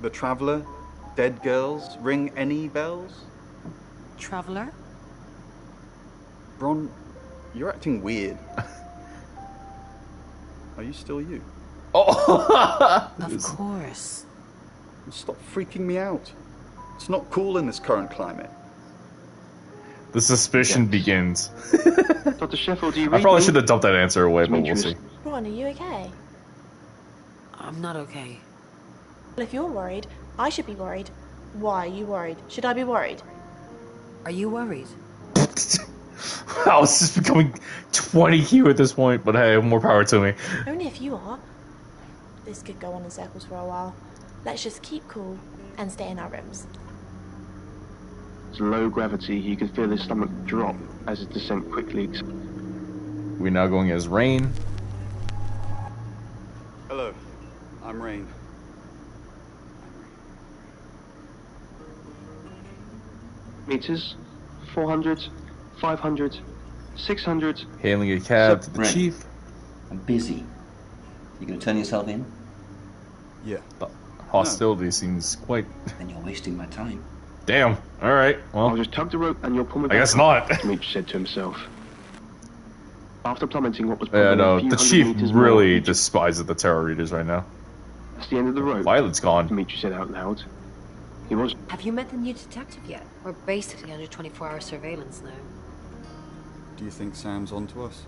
The Traveller? Dead girls? Ring any bells? Traveller? Ron, you're acting weird. Are you still you? Oh! Of course. Stop freaking me out. It's not cool in this current climate. The suspicion begins. Dr. Sheffield, do you I read probably me? should have dumped that answer away, but we'll Demetrius. see. Ron, are you okay? I'm not okay. Well, if you're worried, I should be worried. Why are you worried? Should I be worried? Are you worried? Wow, this is becoming 20Q at this point, but hey, more power to me. Only if you are. This could go on in circles for a while. Let's just keep cool and stay in our rooms. It's low gravity. He could feel his stomach drop as his descent quickly. We're now going as Rain. Hello, I'm Rain. Meters, 400, 500, 600. Hailing a cab to the Rain. chief. I'm busy. You gonna turn yourself in? Yeah. The hostility seems quite... Then you're wasting my time. Damn. Alright, I'll well, just tug the rope and you'll pull me I back guess up, not. Demetrius said to himself. After plummeting what was Yeah, probably no, a few the hundred chief meters really more, despises the tarot readers right now. that's the end of the rope. Violet's gone. Demetrius said out loud. He was. Have you met the new detective yet? We're basically under 24-hour surveillance now. Do you think Sam's onto us?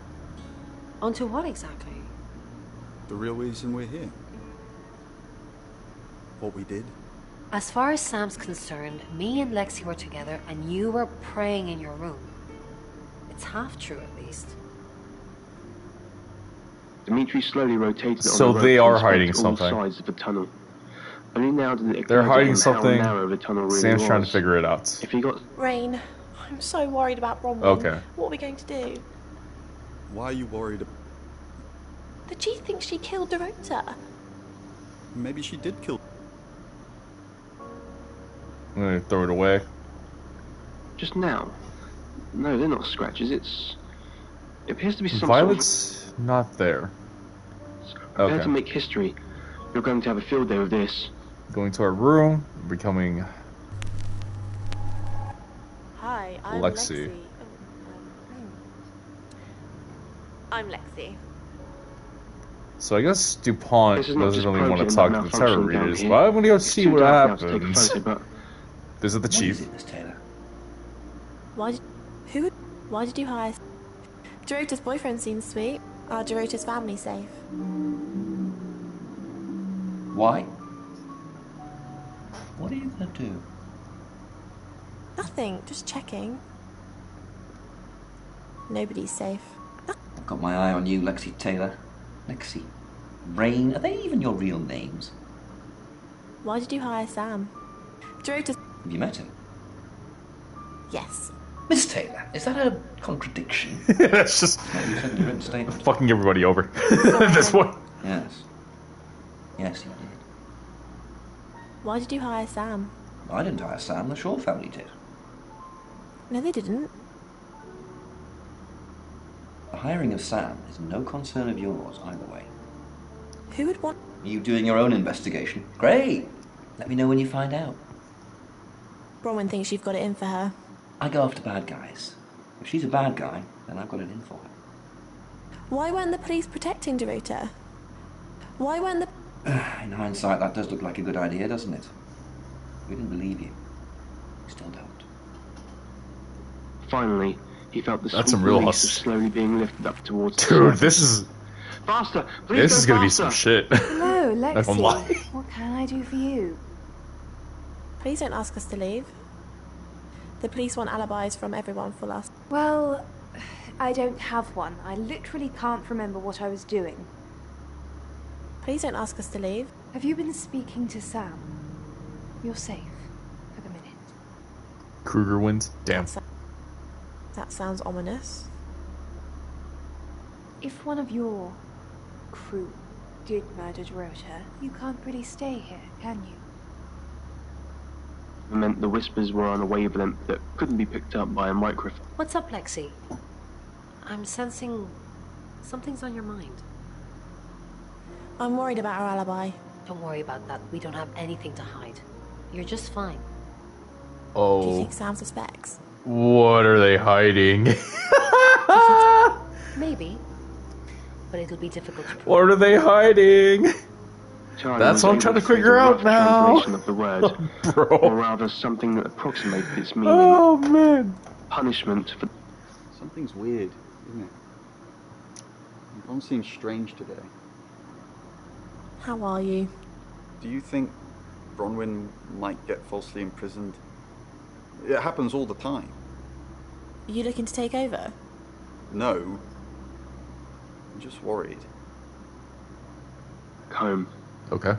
Onto what exactly? The real reason we're here? What we did? As far as Sam's concerned, me and Lexi were together and you were praying in your room. It's half true at least. Dimitri slowly rotated So on the rope they to are inspect hiding all something. sides of the tunnel. Only now did it They're occur to hiding him something. how narrow the tunnel really Sam's was. trying to figure it out. If he got Rain, I'm so worried about Bronwyn. Okay. What are we going to do? Why are you worried? The chief thinks she killed Dorota. Maybe she did kill. I'm gonna throw it away. just now, no, they're not scratches. It appears to be some Violet's not there. prepare Okay. to make history You're going to have a field day with this. Going to our room, becoming Hi, I'm Lexi. Lexi. I'm Lexi. So I guess DuPont This is not doesn't just really want to protein talk to the malfunctioning tarot down readers, here. but I'm gonna go It's see too what dark now to take a happens. photo, but Visit the What chief. is it, Miss Taylor? Why did you hire? Dorota's boyfriend seems sweet. Are Dorota's family safe? Why? What are you gonna do? Nothing, just checking. Nobody's safe. I've got my eye on you, Lexi Taylor. Lexi. Rain, are they even your real names? Why did you hire Sam? Dorota's... Have you met him? Yes. Miss Taylor, is that a contradiction? It's just What you said in your written statement. fucking everybody over at this point. Yes. Yes, you did. Why did you hire Sam? I didn't hire Sam, the Shaw family did. No, they didn't. The hiring of Sam is no concern of yours either way. Who would want... Are you doing your own investigation? Great! Let me know when you find out. Bronwyn thinks you've got it in for her. I go after bad guys. If she's a bad guy, then I've got it in for her. Why weren't the police protecting Dorota? Why weren't the... In hindsight, that does look like a good idea, doesn't it? We didn't believe you. We still don't. finally, he felt the That's sweet some real release of hustle. slowly being lifted up towards the Dude, surface. this is Faster! Please this go is gonna be faster. some shit. Hello, Not gonna Lexi. lie. What can I do for you? Please don't ask us to leave. The police want alibis from everyone for us. Well, I don't have one. I literally can't remember what I was doing. Please don't ask us to leave. Have you been speaking to Sam? You're safe for the minute. Kruger wins. Damn. That sounds ominous. If one of your crew did murder Dorota, you can't really stay here, can you? It meant the whispers were on a wavelength that couldn't be picked up by a microphone. What's up, Lexi? I'm sensing something's on your mind. I'm worried about our alibi. Don't worry about that. We don't have anything to hide. You're just fine. Do you Oh, think Sam suspects? what are they hiding? Maybe. But it'll be difficult to prove. What are they hiding? Charlie That's was what I'm able trying to state figure a out rough now. translation of the word, Bro. or rather something that approximated its meaning. Oh man. Punishment for Something's weird, isn't it? Everyone seems strange today. How are you? Do you think Bronwyn might get falsely imprisoned? It happens all the time. Are you looking to take over? No. I'm just worried. home. Okay.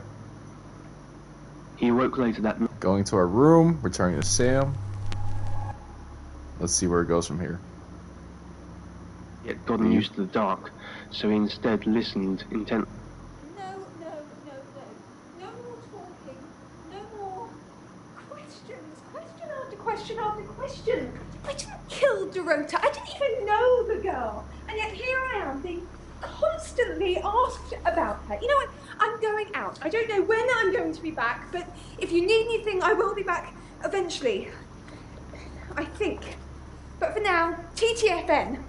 He awoke later that night. Going to our room, returning to Sam. Let's see where it goes from here. He had gotten used to the dark, so he instead listened intently. No more talking. No more questions. Question after question after question. I didn't kill Dorota. I didn't even know the girl. And yet here I am being constantly asked about her. You know what? I'm going out. I don't know when I'm going to be back, but if you need anything, I will be back eventually. I think. But for now, TTFN.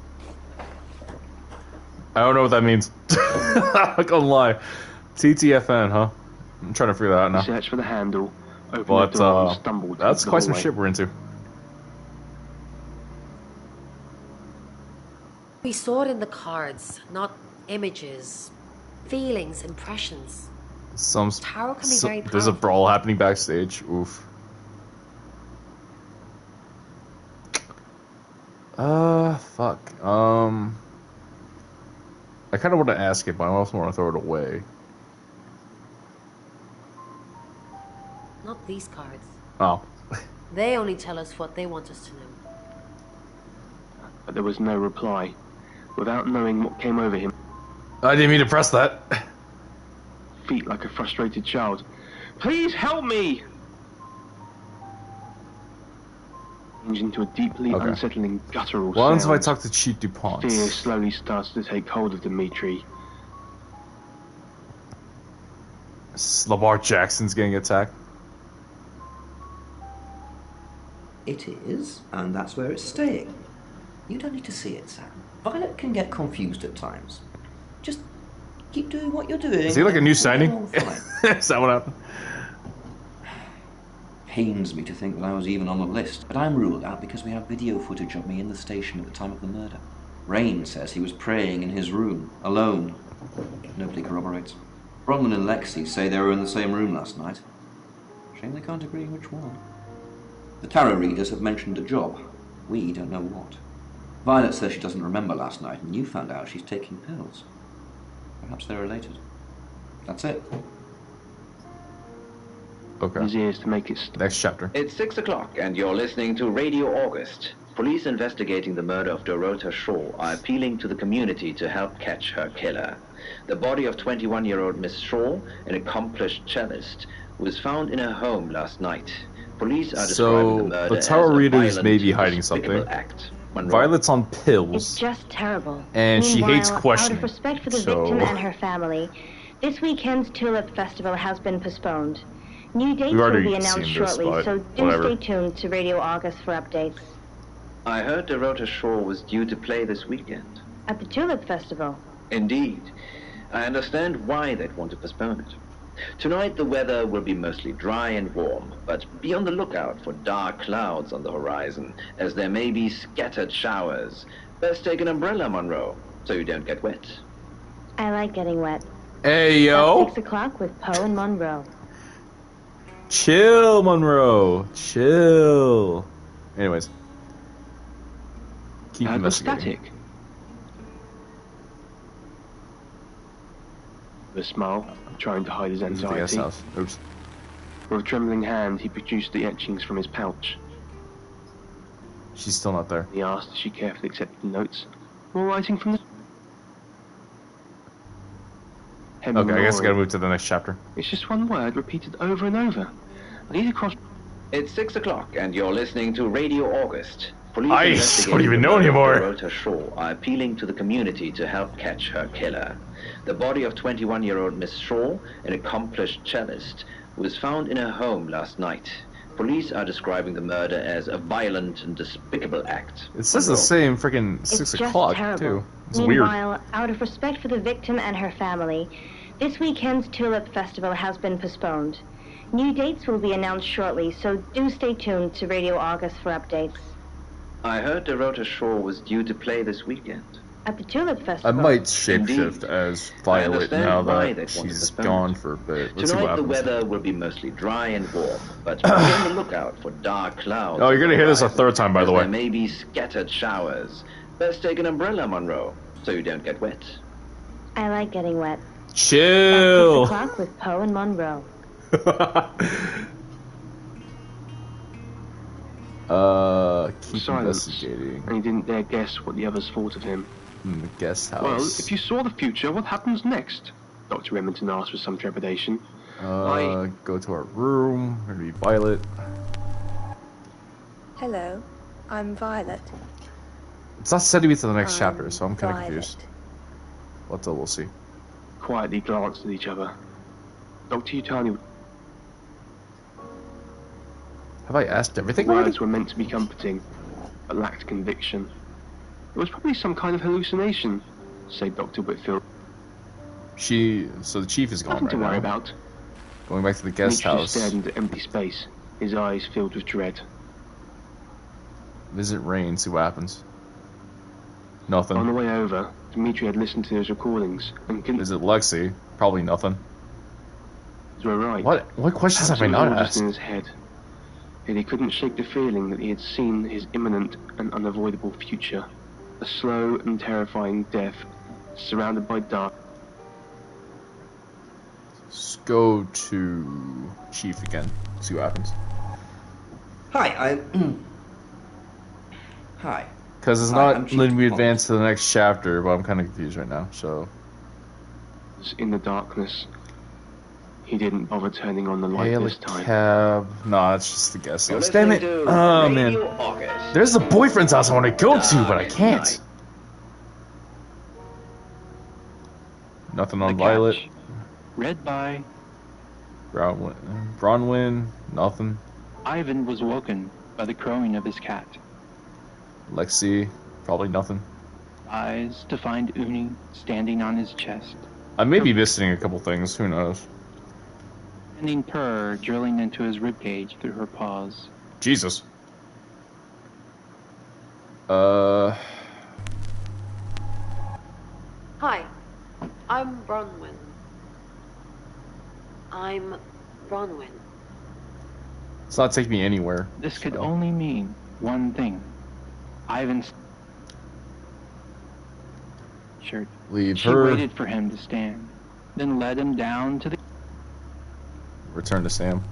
I don't know what that means. I'm not gonna lie. TTFN, huh? I'm trying to figure that out He now. searched for the handle, opened But the door, and stumbled. that's into the quite some hallway. shit we're into. We saw it in the cards, not images. Feelings, impressions. Tarot can be very There's a powerful. brawl happening backstage. Oof. Fuck. I kind of want to ask it, but I also want to throw it away. Not these cards. Oh. They only tell us what they want us to know. But there was no reply. Without knowing what came over him, I didn't mean to press that. feet like a frustrated child. Please help me! Changed into a deeply Okay. unsettling guttural Once if I sound. talk to Chief DuPont. Fear slowly started to take hold of Dimitri. Lamar Jackson's getting attacked. It is, and that's where it's staying. You don't need to see it, Sam. Violet can get confused at times. Just keep doing what you're doing. Is he like a new signing? Is that what happened? Pains me to think that I was even on the list, but I'm ruled out because we have video footage of me in the station at the time of the murder. Rain says he was praying in his room, alone. Nobody corroborates. Bronwyn and Lexi say they were in the same room last night. Shame they can't agree which one. The tarot readers have mentioned a job. We don't know what. Violet says she doesn't remember last night, and you found out she's taking pills. Perhaps they're related. That's it. Okay. His ears to make it Next chapter. It's 6 o'clock, and you're listening to Radio August. Police investigating the murder of Dorota Shaw are appealing to the community to help catch her killer. The body of 21-year-old Miss Shaw, an accomplished cellist, was found in her home last night. Police are describing the murder as a tarot readers violent may be and hiding despicable something. act. Violet's on pills. It's just terrible. And she hates Meanwhile, questioning. Out of respect for the victim and her family, this weekend's Tulip Festival has been postponed. New dates will be announced shortly, so do stay tuned to Radio August for updates. I heard Dorota Shaw was due to play this weekend. At the Tulip Festival? Indeed. I understand why they'd want to postpone it. Tonight the weather will be mostly dry and warm, but be on the lookout for dark clouds on the horizon, as there may be scattered showers. Best take an umbrella, Monroe, so you don't get wet. I like getting wet. Hey, yo! At 6 o'clock with Poe and Monroe. Chill, Monroe. Chill. Anyways. Keep investigating. Static. With a smile, trying to hide his anxiety. Oops. With a trembling hand, he produced the etchings from his pouch. She's still not there. He asked as she carefully accepted the notes. More writing from the... Okay, I guess I gotta move to the next chapter. It's just one word repeated over and over. I need to cross... It's 6 o'clock, and you're listening to Radio August. I don't even know anymore. Dorota Shaw are appealing to the community to help catch her killer. The body of 21-year-old Miss Shaw, an accomplished cellist, was found in her home last night. Police are describing the murder as a violent and despicable act. It says the same freaking 6 o'clock, too. It's weird. Meanwhile, out of respect for the victim and her family, this weekend's Tulip Festival has been postponed. New dates will be announced shortly, so do stay tuned to Radio August for updates. I heard Dorota Shaw was due to play this weekend. At the Tulip I Festival? might shapeshift as Violet now that she's gone for a bit. Let's see what Tonight the happens. weather will be mostly dry and warm, but be on the lookout for dark clouds. Oh, you're gonna hear this a third time, by the way. There may be scattered showers. Best take an umbrella, Monroe, so you don't get wet. I like getting wet. Chill. At 6 o'clock with Poe and Monroe. Keep Silence. investigating. And he didn't dare guess what the others thought of him. The guest house. Well, if you saw the future, what happens next? Dr. Remington asked with some trepidation. Go to our room. We're gonna be Violet. Hello, I'm Violet. It's not said to be to the next chapter, so I'm kind of confused. But we'll see. Quietly glanced at each other. Dr. Yutani... Have I asked everything already? Words were meant to be comforting, but lacked conviction. It was probably some kind of hallucination, said Dr. Whitfield. So the chief is gone Nothing right to worry now. about. Going back to the guest Demetrius house. stared into empty space, his eyes filled with dread. Visit Rain, see what happens. Nothing. On the way over, Dimitri had listened to his recordings and couldn't... Visit Lexi, probably nothing. You were right. What questions have I Perhaps it was not all just asked? in his head. Yet he couldn't shake the feeling that he had seen his imminent and unavoidable future. A slow and terrifying death, surrounded by dark. Let's go to Chief again, see what happens. Hi, Hi. Because it's Hi, not letting me advance to the next chapter, but I'm kind of confused right now, so... In the darkness, he didn't bother turning on the light this time. Cab... No, it's just the guest house. Damn it! Oh, man. There's the boyfriend's house I want to go to, but I can't. Nothing on Violet. Read by Bronwyn, nothing. Ivan was woken by the crowing of his cat. Lexi, probably nothing. Eyes to find Uni standing on his chest. I may be missing a couple things, who knows. Ending purr drilling into his ribcage through her paws. Jesus. Hi, I'm Bronwyn. I'm Bronwyn. It's not taking me anywhere. This could only mean one thing. Ivan's shirt. Leave She her. waited for him to stand, then led him down to the... Return to Sam.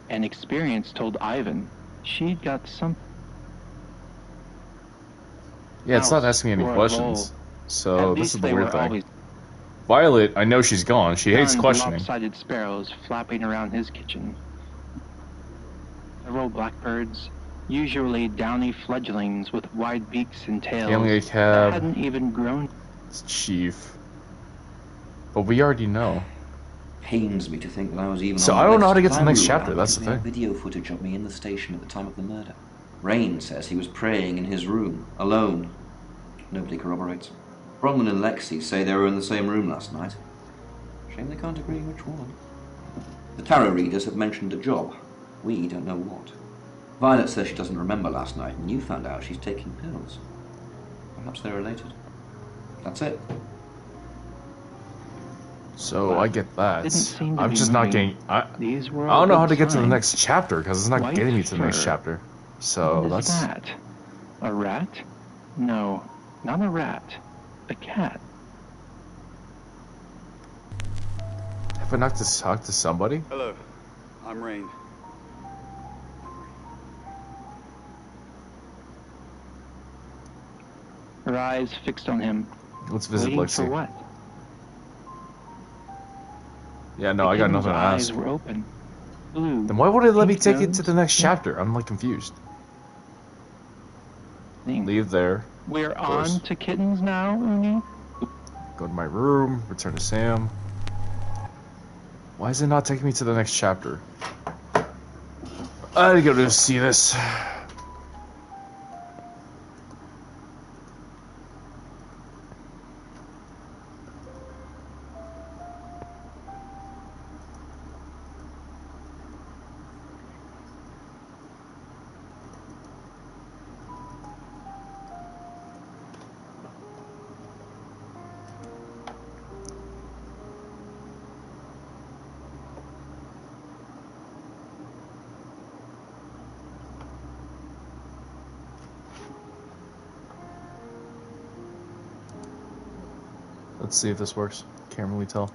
And experience told Ivan she'd got some... Yeah, it's not asking me any or a questions. vole. So At this least is the they weird were thing. always Violet, I know she's gone. She hates stunned questioning. lopsided sparrows flapping around his kitchen. Several blackbirds, usually downy fledglings with wide beaks and tails Family that cab. hadn't even grown. It's Chief. But we already know. Pains me to think that I was even So on I the don't know how list, to get but to the I'm next ruled chapter, out that's because the we have thing. video footage of me in the station at the time of the murder. Rain says he was praying in his room, alone. Nobody corroborates. Bronwyn and Lexi say they were in the same room last night. Shame they can't agree which one. The tarot readers have mentioned a job. We don't know what. Violet says she doesn't remember last night, and you found out she's taking pills. Perhaps they're related. That's it. So I get that. Didn't seem to I'm be just not moving. getting. I These were don't all know how good to get to the signs. next chapter because it's not White getting me to the next fur. chapter. So What is that's. that? A rat? No, not a rat. A cat. Have I not to talk to somebody? Hello, I'm Rain. Her eyes fixed on him. Let's visit Waiting Lexi. for what? Yeah, no, The I got kitten's nothing to eyes ask. were open. Blue. Then why would it let me pink take it nose, to the next chapter? I'm like confused. thing. Leave there. We're Of course. on to kittens now, Uni? Go to my room. Return to Sam. Why is it not taking me to the next chapter? I gotta go to see this. Let's see if this works. Can't really tell.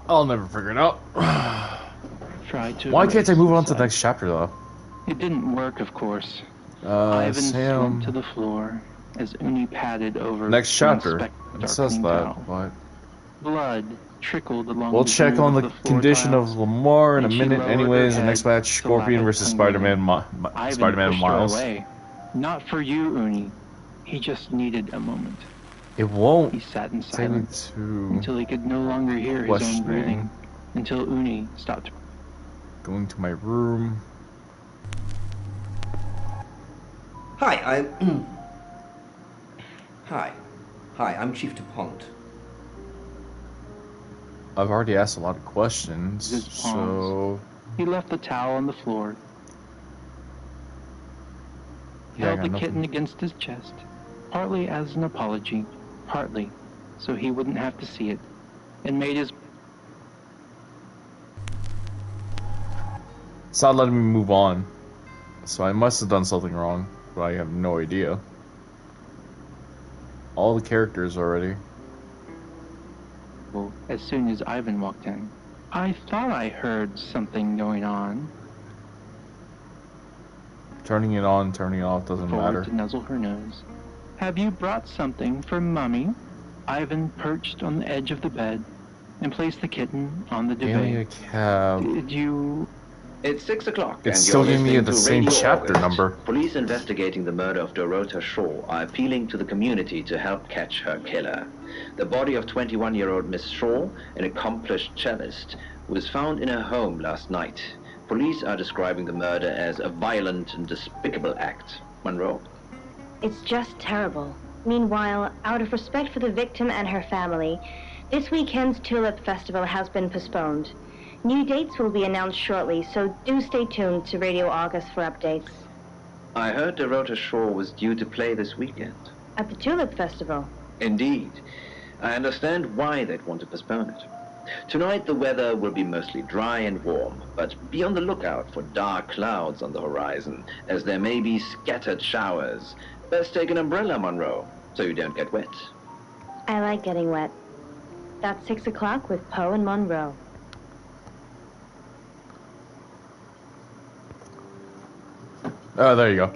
I'll never figure it out. Try to Why can't I erase move on to the inside. next chapter though? It didn't work, of course. Ivan Sam. slumped to the floor as Uni padded over Next to chapter. inspect the It says darkening that, towel. but Blood trickled along we'll the check groove on of the floor condition tiles, of Lamar in a and she minute. lowered Anyways, her the next head match: to Scorpion lap it versus hungrily. Spider-Man. Ivan Spider-Man pushed Miles. her away. Not for you, Uni. He just needed a moment. It won't He sat in take me silence to until he could no longer hear his own questioning. breathing. Until Uni stopped. Going to my room. Hi, Hi. Hi, I'm Chief DuPont. I've already asked a lot of questions, His so palms. He left the towel on the floor. yeah, I Held got the nothing. kitten against his chest, partly as an apology, partly so he wouldn't have to see it, and made his... It's not letting me move on, so I must have done something wrong, but I have no idea. All the characters already. as soon as Ivan walked in. I thought I heard something going on. Turning it on, turning it off, doesn't forward matter. to nuzzle her nose. Have you brought something for Mummy? Ivan perched on the edge of the bed and placed the kitten on the Alien divan. cab. Did you... It's 6 o'clock, It's and still you're giving me listening the to same Radio chapter August. number. Police investigating the murder of Dorota Shaw are appealing to the community to help catch her killer. The body of 21-year-old Miss Shaw, an accomplished cellist, was found in her home last night. Police are describing the murder as a violent and despicable act. Monroe. It's just terrible. Meanwhile, out of respect for the victim and her family, this weekend's Tulip Festival has been postponed. New dates will be announced shortly, so do stay tuned to Radio August for updates. I heard Dorota Shaw was due to play this weekend. At the Tulip Festival? Indeed. I understand why they'd want to postpone it. Tonight the weather will be mostly dry and warm, but be on the lookout for dark clouds on the horizon, as there may be scattered showers. Best take an umbrella, Monroe, so you don't get wet. I like getting wet. That's 6 o'clock with Poe and Monroe. Oh, there you go.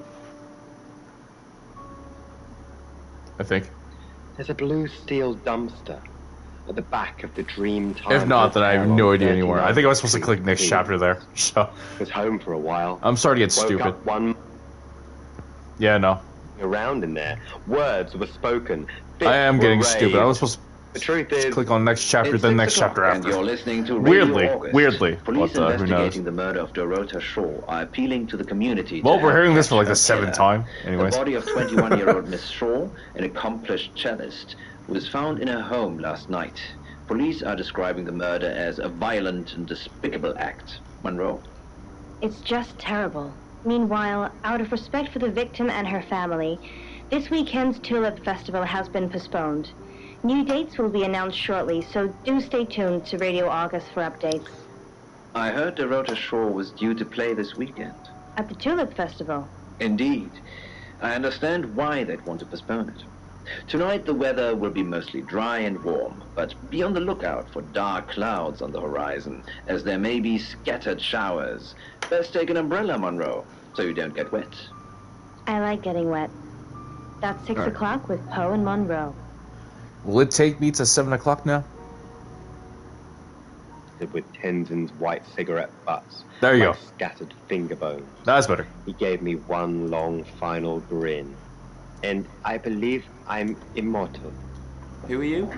I think. There's a blue steel dumpster at the back of the Dream Time. If not, then I have Hotel no on idea anymore. I think I was supposed to 39th click next Street. chapter there. So Was home for a while. I'm sorry to get Woke stupid. up one Yeah, no. around in there. Words were spoken. I am Fists getting were stupid. I was raised. supposed The truth to is, click on next chapter, It's then 6 next o'clock, chapter and after. you're listening to Radio August. Weirdly. Police But, who knows? investigating the murder of Dorota Shaw are appealing to the community. Well, to we're help hearing this for catch like her the seventh killer. time. Anyways. The body of 21-year-old Miss Shaw, an accomplished cellist, was found in her home last night. Police are describing the murder as a violent and despicable act. Monroe. It's just terrible. Meanwhile, out of respect for the victim and her family, this weekend's Tulip Festival has been postponed. New dates will be announced shortly, so do stay tuned to Radio August for updates. I heard Dorota Shaw was due to play this weekend. At the Tulip Festival? Indeed. I understand why they'd want to postpone it. Tonight the weather will be mostly dry and warm, but be on the lookout for dark clouds on the horizon, as there may be scattered showers. Best take an umbrella, Monroe, so you don't get wet. I like getting wet. That's 6 Alright. o'clock with Poe and Monroe. Will it take me to 7 o'clock now? with Tenzin's white cigarette butts. There you like go. Scattered finger bones. That's better. He gave me one long final grin. And I believe I'm immortal. Who are you?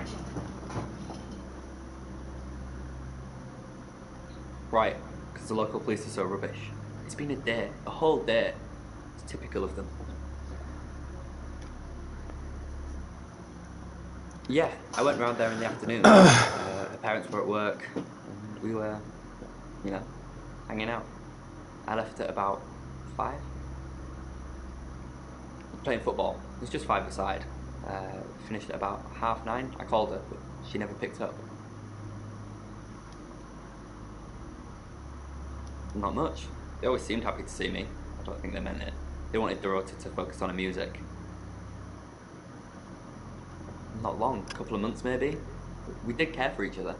Right, because the local police are so rubbish. It's been a day, a whole day. It's typical of them. Yeah, I went round there in the afternoon. Her parents were at work, and we were, hanging out. I left at about 5. Playing football. It was just 5-a-side. Finished at about 9:30. I called her, but she never picked up. Not much. They always seemed happy to see me. I don't think they meant it. They wanted Dorota to focus on her music. Not long, a couple of months maybe. We did care for each other.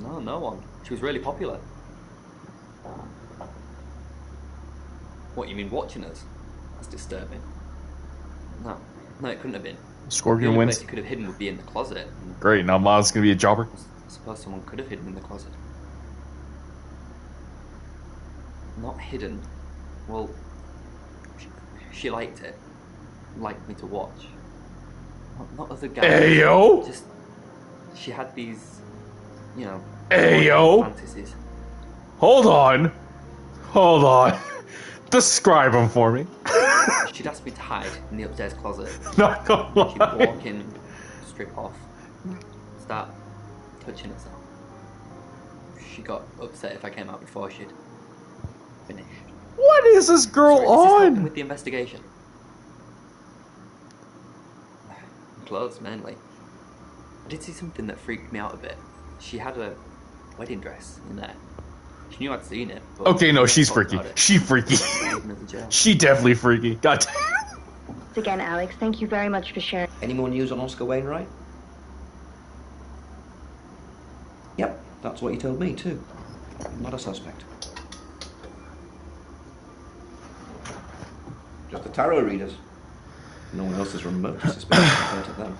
No one. She was really popular. What, you mean watching us? That's disturbing. No, it couldn't have been. Scorpion the only wins. place you could have hidden would be in the closet. Great, now Miles is gonna be a jobber. I suppose someone could have hidden in the closet. Not hidden. Well, she liked it. Liked me to watch. Not other guys. Ayo! Just, she had these, Ayo! fantasies. Hold on. Describe them for me. She'd ask me to hide in the upstairs closet. Not gonna lie. She'd walk in, strip off, start touching herself. She got upset if I came out before she'd finished. What is this girl Sorry, is this helping on? with the investigation? Clothes, mainly. I did see something that freaked me out a bit. She had a wedding dress in there. She knew I'd seen it. But Okay, no, we she's talked freaky. about it. She freaky. Even as a joke. She definitely freaky. God damn. Once again, Alex, thank you very much for sharing. Any more news on Oscar Wainwright? Yep, that's what he told me too. Not a suspect. Just the tarot readers. No one else is remotely suspicious compared to them.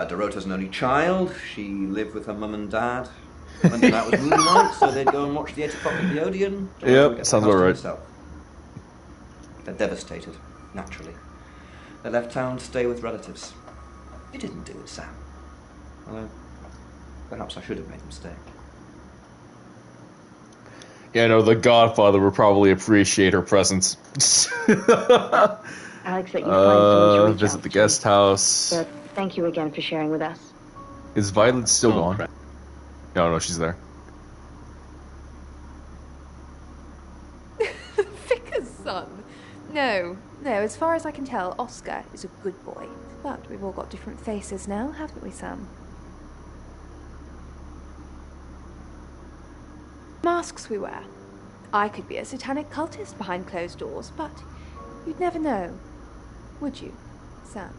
Dorota's an only child. She lived with her mum and dad. Monday night was movie night, so they'd go and watch the 8 o'clock at the Odeon. Yep, sounds about right. They're devastated, naturally. They left town to stay with relatives. You didn't do it, Sam. Although, perhaps I should have made them stay. Yeah, no, the Godfather would probably appreciate her presence. Alex, that you find someone to reach visit out the to. guest house. But thank you again for sharing with us. Is Violet still gone? No, she's there. Vicar's son. No, as far as I can tell, Oscar is a good boy. But we've all got different faces now, haven't we, Sam? Masks we wear. I could be a satanic cultist behind closed doors, but you'd never know, would you, Sam?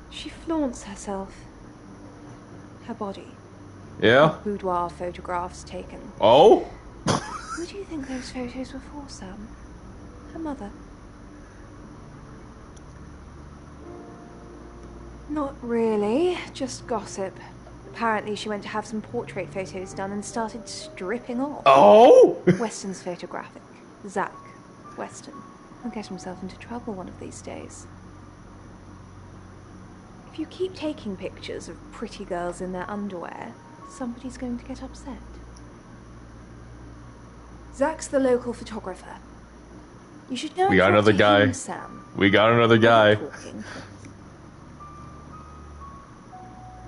She flaunts herself. Her body. Yeah? Boudoir photographs taken. Oh? Who do you think those photos were for, Sam? Her mother? Not really, just gossip. Apparently she went to have some portrait photos done and started stripping off. Oh! Weston's photographic. Zach Weston. He'll get himself into trouble one of these days. If you keep taking pictures of pretty girls in their underwear, somebody's going to get upset. Zach's the local photographer. You should know. We got another guy. Sam. We got another guy.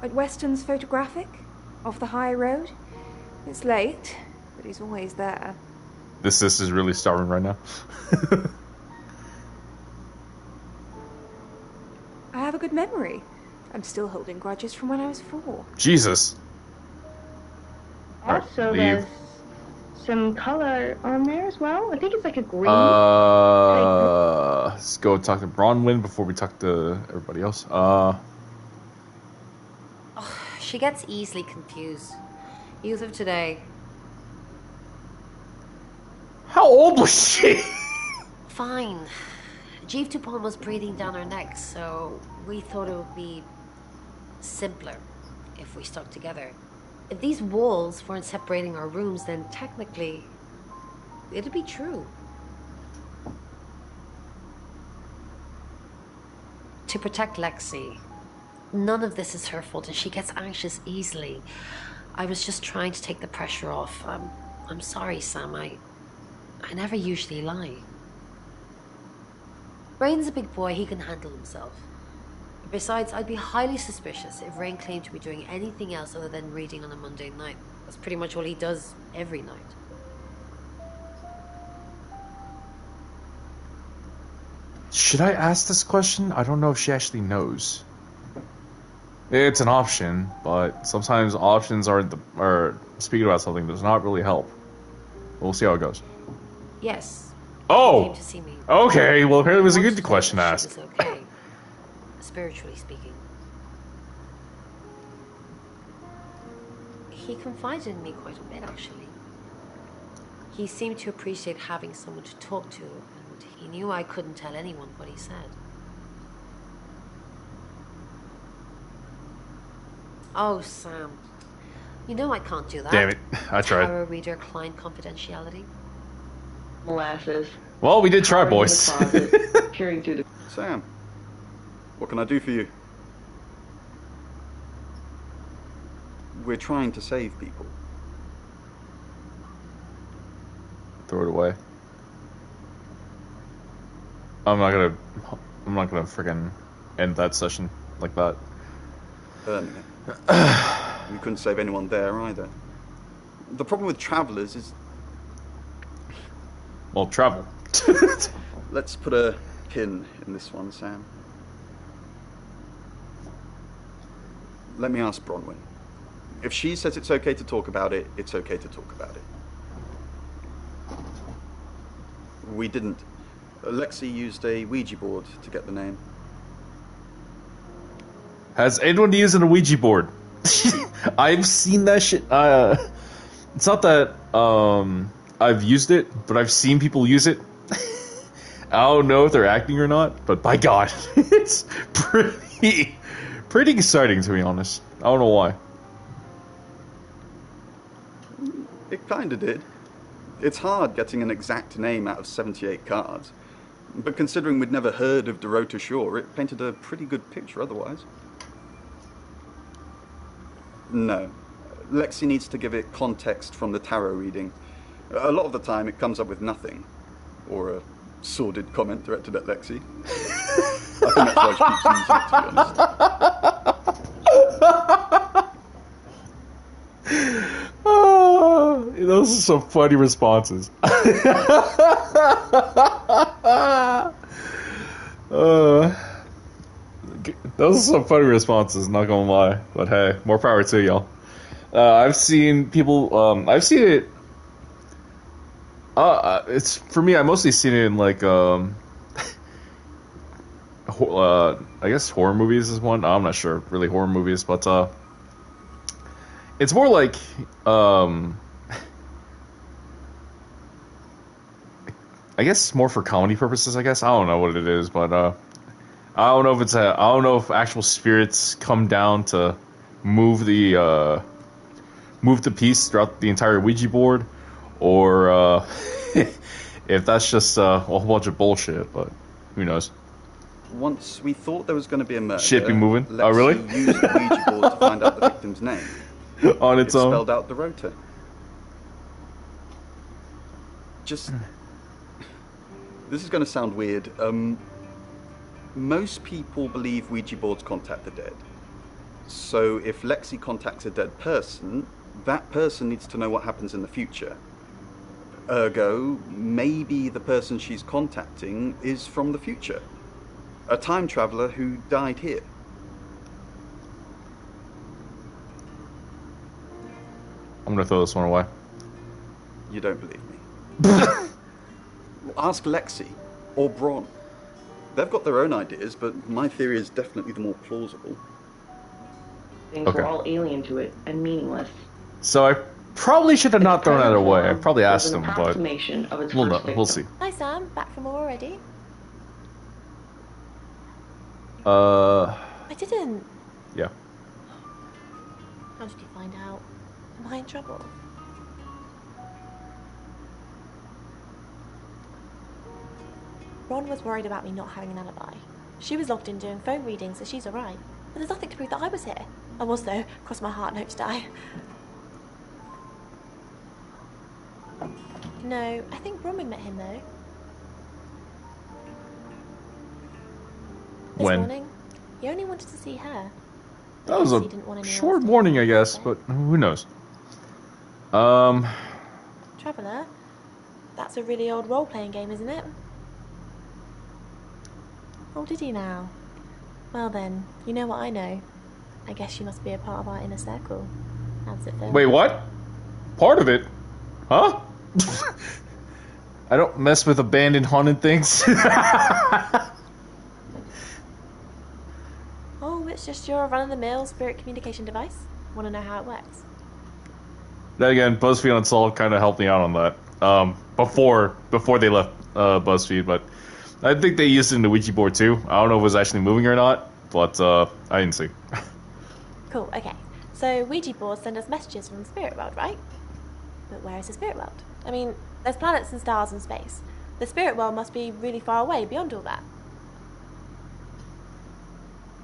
At Weston's photographic, off the high road. It's late, but he's always there. This is really starving right now. I have a good memory. I'm still holding grudges from when I was 4. Jesus. Also, there's some color on there as well. I think it's like a green. Let's go talk to Bronwyn before we talk to everybody else. She gets easily confused. Youth of today. How old was she? Fine. Jeeve-2-Pon was breathing down her neck, so we thought it would be simpler if we stuck together. If these walls weren't separating our rooms, then technically it'd be true. To protect Lexi. None of this is her fault, and she gets anxious easily. I was just trying to take the pressure off. I'm sorry, Sam. I never usually lie. Rain's a big boy. He can handle himself. Besides, I'd be highly suspicious if Rain claimed to be doing anything else other than reading on a Monday night. That's pretty much all he does every night. Should I ask this question? I don't know if she actually knows. It's an option, but sometimes options are speaking about something does not really help. We'll see how it goes. Yes. Oh! He came to see me. Okay, well apparently it was a good question to ask. She was okay, spiritually speaking. He confided in me quite a bit, actually. He seemed to appreciate having someone to talk to, and he knew I couldn't tell anyone what he said. Oh, Sam. You know I can't do that. Damn it. I tried. Tarot reader client confidentiality. Molasses. Well, we did try, boys. Peering through the... Sam, what can I do for you? We're trying to save people. Throw it away. I'm not gonna freaking end that session like that. We couldn't save anyone there either. The problem with travelers is... Well, travel. Let's put a pin in this one, Sam. Let me ask Bronwyn. If she says it's okay to talk about it, it's okay to talk about it. We didn't. Lexi used a Ouija board to get the name. Has anyone used a Ouija board? I've seen that shit. It's not that I've used it, but I've seen people use it. I don't know if they're acting or not, but by God, it's pretty exciting, to be honest. I don't know why. It kinda did. It's hard getting an exact name out of 78 cards, but considering we'd never heard of Dorota Shaw, it painted a pretty good picture otherwise. No. Lexi needs to give it context from the tarot reading. A lot of the time it comes up with nothing. Or a sordid comment directed at Lexi. I think that's why she keeps using it, to be honest. Oh, those are some funny responses. Those are some funny responses, not gonna lie. But hey, more power to y'all. I've seen people. I've seen it. It's for me. I mostly seen it in like I guess horror movies is one. I'm not sure, really horror movies, but it's more like I guess more for comedy purposes. I guess I don't know what it is, but I don't know if it's I don't know if actual spirits come down to move the piece throughout the entire Ouija board, or if that's just a whole bunch of bullshit. But who knows? Once we thought there was going to be a murder, shit be moving. Lexi Oh really? used the Ouija board to find out the victim's name. On its own. It spelled out Dorota. Just. This is going to sound weird. Most people believe Ouija boards contact the dead. So if Lexi contacts a dead person, that person needs to know what happens in the future. Ergo, maybe the person she's contacting is from the future. A time traveler who died here. I'm gonna throw this one away. You don't believe me. Ask Lexi or Bron. They've got their own ideas, but my theory is definitely the more plausible. Things were all alien to it and meaningless. So I probably should have not thrown that away. I probably asked them, but approximation of its we'll know. first victim. We'll see. Hi Sam, back from war already? I didn't. Yeah. How did you find out? Am I in trouble? Ron was worried about me not having an alibi. She was logged in doing phone readings, so she's alright. But there's nothing to prove that I was here. I was though, cross my heart and hope to die. No, I think Bronwyn met him though. This When? morning, he only wanted to see her. That was He a didn't want anyone short else to morning, I guess, but who knows? Traveller? That's a really old role-playing game, isn't it? Oh, did he now? Well then, you know what I know. I guess you must be a part of our inner circle. How does it feel? Wait, what? Part of it? Huh? I don't mess with abandoned haunted things. Oh, it's just your run-of-the-mill spirit communication device? Want to know how it works? Then again, BuzzFeed Unsolved kind of helped me out on that. Before they left BuzzFeed, but I think they used it in the Ouija board too. I don't know if it was actually moving or not, but I didn't see. Cool, okay. So Ouija boards send us messages from the spirit world, right? But where is the spirit world? I mean, there's planets and stars in space. The spirit world must be really far away beyond all that.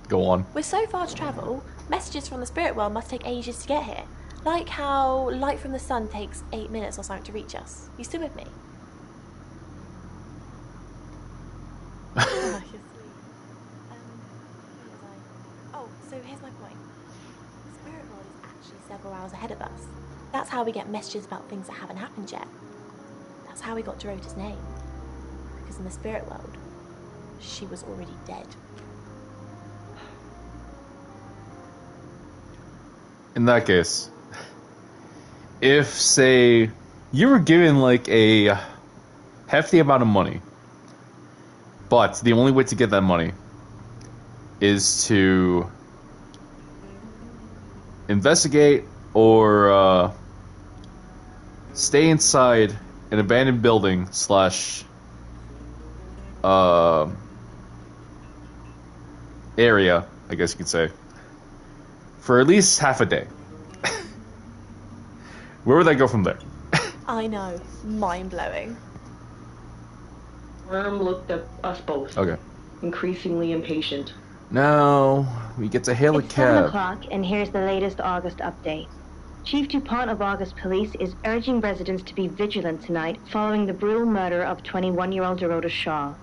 Go on. We're so far to travel, messages from the spirit world must take ages to get here. Like how light from the sun takes 8 minutes or something to reach us. You still with me? Oh, so here's my point. The spirit world is actually several hours ahead of us. That's how we get messages about things that haven't happened yet. That's how we got Dorota's name. Because in the spirit world, she was already dead. In that case, if, say, you were given like a hefty amount of money, but the only way to get that money is to investigate or stay inside an abandoned building slash area, I guess you could say, for at least half a day. Where would I go from there? I know. Mind-blowing. Worm looked at us both. Okay. Increasingly impatient. Now we get to hail a It's 7 cab. o'clock, and here's the latest August update. Chief DuPont of August Police is urging residents to be vigilant tonight following the brutal murder of 21-year-old Dorota Shaw.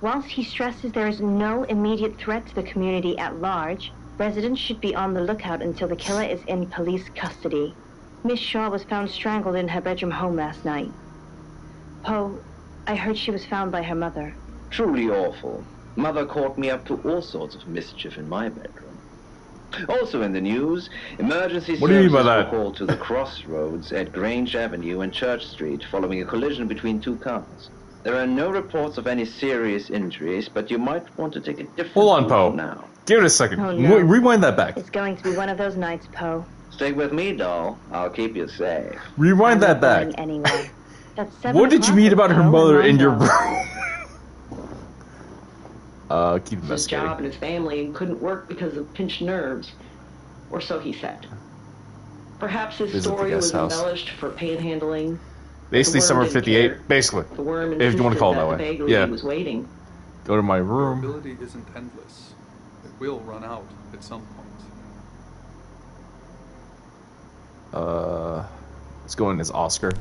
Whilst he stresses there is no immediate threat to the community at large, residents should be on the lookout until the killer is in police custody. Miss Shaw was found strangled in her bedroom home last night. Poe, I heard she was found by her mother. Truly awful. Mother caught me up to all sorts of mischief in my bedroom. Also in the news, emergency What do you mean by services that? were called to the crossroads at Grange Avenue and Church Street following a collision between two cars. There are no reports of any serious injuries, but you might want to take a different Hold on, route Poe. now. Give it a second. Oh, no. Rewind that back. It's going to be one of those nights, Poe. Stay with me, doll. I'll keep you safe. Rewind that I'm back. going anyway. That's 7 What did you o'clock, mean about her Poe, mother and in your Mondo. room? Keep His investigating. job and his family and couldn't work because of pinched nerves. Or so he said. Perhaps his Visit the story guest was house. embellished for panhandling. Basically, The worm summer didn't 58. care. Basically. The worm If you want to call it that insisted way. the bag lady Yeah. was waiting. Go to my Your room. ability isn't endless. It will run out at some point. Let's go in as Oscar.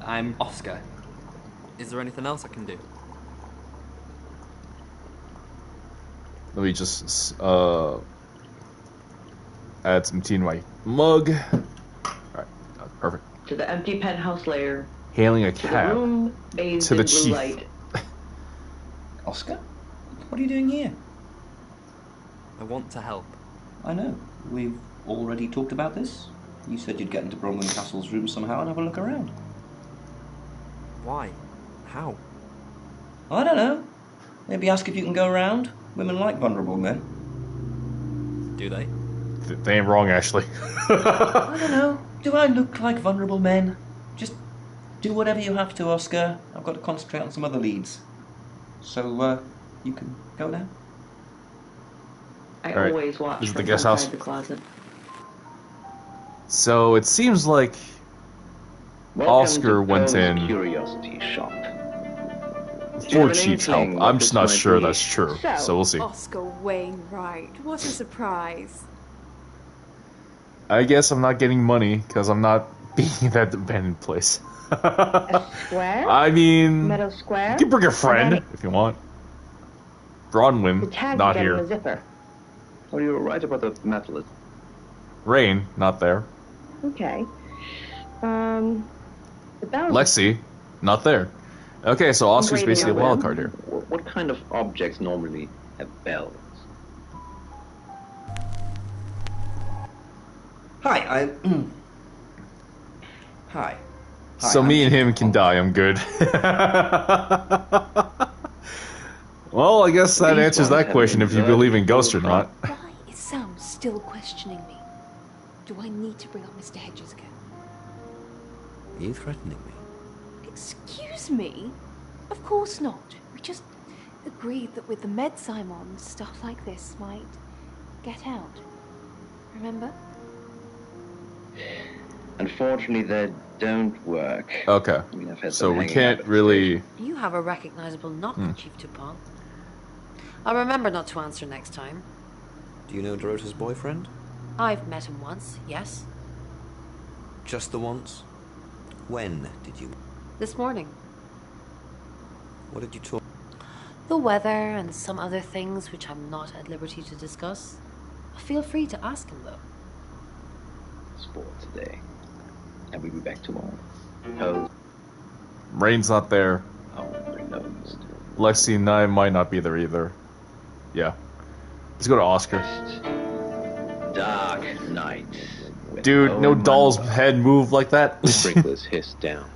I'm Oscar. Is there anything else I can do? Let me just add some tea in my mug. Alright, perfect. To the empty penthouse lair. Hailing a To the cab room bathed to the in blue chief. light. Oscar? What are you doing here? I want to help. I know. We've already talked about this. You said you'd get into Bronwyn Castle's room somehow and have a look around. Why? How? I don't know. Maybe ask if you can go around. Women like vulnerable men. Do they? They ain't wrong, actually. I don't know. Do I look like vulnerable men? Just do whatever you have to, Oscar. I've got to concentrate on some other leads. So, you can go now. I Alright, always watch this is from the guest outside house. the closet. So it seems like Welcome Oscar to went Poe's in Curiosity Shop. for Chief's help. I'm just not sure that's true. So we'll see. Oscar Wainwright, what a surprise. I guess I'm not getting money because I'm not being in that abandoned place. Square? I mean, Meadow Square? you can bring a friend And then if you want. the Bronwyn, tag not you get in here. the zipper. Oh, you were right about the metal. Rain, not there. Okay. The balance. Lexi, not there. Okay, so Oscar's Engraving basically a your wild web. card here. What kind of objects normally have bells? Hi, Hi. So me and him can die, I'm good. Well, I guess that These answers ones that have question if you believe in ghosts or not. Why is Sam still questioning me? Do I need to bring up Mr. Hedges again? Are you threatening me? Excuse me? Of course not. We just agreed that with the meds I'm on, stuff like this might get out. Remember? Unfortunately, they don't work. Okay, I mean, I've had so them we hanging can't out at really... You have a recognizable knock, Chief DuPont. I'll remember not to answer next time. Do you know Dorota's boyfriend? I've met him once, yes. Just the once? When did you? This morning. What did you talk? The weather and some other things which I'm not at liberty to discuss. Feel free to ask him, though. sport today. And we'll be back tomorrow. Poe. Rain's not there. Oh, unbeknownst. Lexi and I might not be there either. Yeah. Let's go to Oscar. Dark night. Dude, no doll's head move like that. Sprinklers hiss down.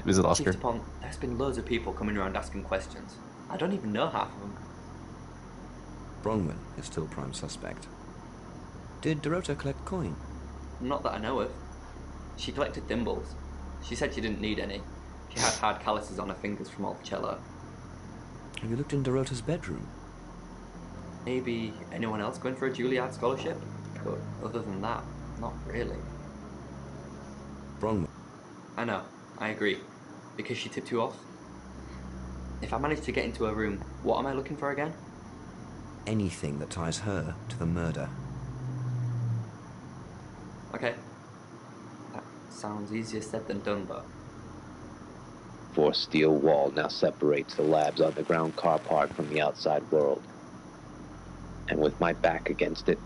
Visit Oscar. Chief DuPont, there's been loads of people coming around asking questions. I don't even know half of them. Bronwyn is still prime suspect. Did Dorota collect coin? Not that I know of. She collected thimbles. She said she didn't need any. She had hard calluses on her fingers from all the cello. Have you looked in Dorota's bedroom? Maybe anyone else going for a Juilliard scholarship? But other than that, not really. Bronwyn. I know, I agree. Because she tipped you off. If I manage to get into her room, what am I looking for again? Anything that ties her to the murder. Okay. That sounds easier said than done, though. Forced steel wall now separates the lab's underground car park from the outside world. And with my back against it,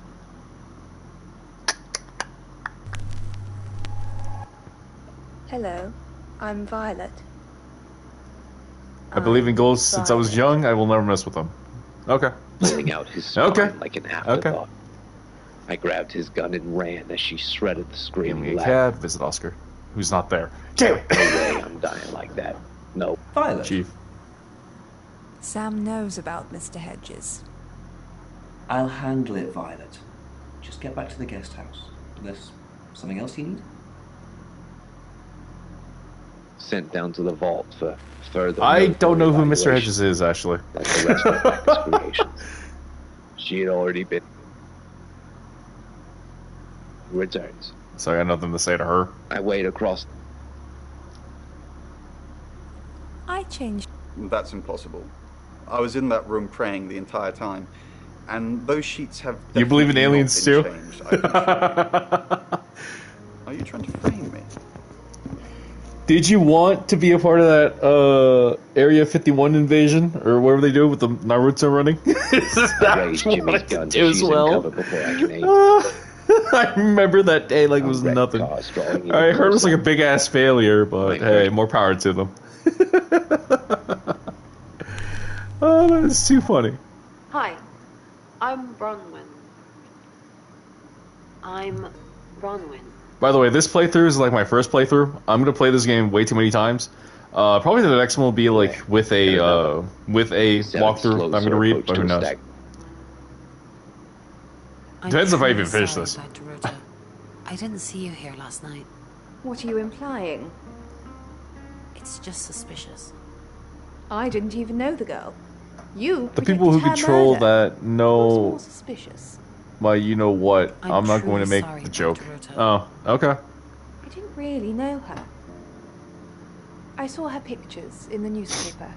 Hello, I'm Violet. I believe in ghosts since I was young. I will never mess with them. Okay. pulling out his spine like an afterthought. I grabbed his gun and ran as she shredded the screaming Give me a lad. cab, visit Oscar, who's not there. Damn it! No way I'm dying like that. No. Violet. Chief. Sam knows about Mr. Hedges. I'll handle it, Violet. Just get back to the guest house. There's something else you need? Sent down to the vault for further. I don't know who Mr. evaluation, Hedges is, actually. Like the rest of Rebecca's creations. She had already been. Returns. So I got nothing to say to her. I wade across. I changed. That's impossible. I was in that room praying the entire time, and those sheets have. You believe in definitely aliens not too? been changed, I can assure you. Are you trying to frame me? Did you want to be a part of that Area 51 invasion, or whatever they do with the Naruto running? I raised Jimmy's gun to as she's in well. cover before I can aim. I remember that day like it was nothing. I heard it was like a big ass failure, but hey, more power to them. Oh, that is too funny. Hi, I'm Bronwyn. By the way, this playthrough is like my first playthrough. I'm gonna play this game way too many times. Probably the next one will be like with a walkthrough I'm gonna read, but who knows? Depends if I even finish this. I didn't see you here last night. What are you implying? It's just suspicious. I didn't even know the girl. You The people who predicted her control murder. that What's know. more suspicious? Well, you know what? I'm not going to truly make sorry, the joke. Dr. Oh, okay. I didn't really know her. I saw her pictures in the newspaper.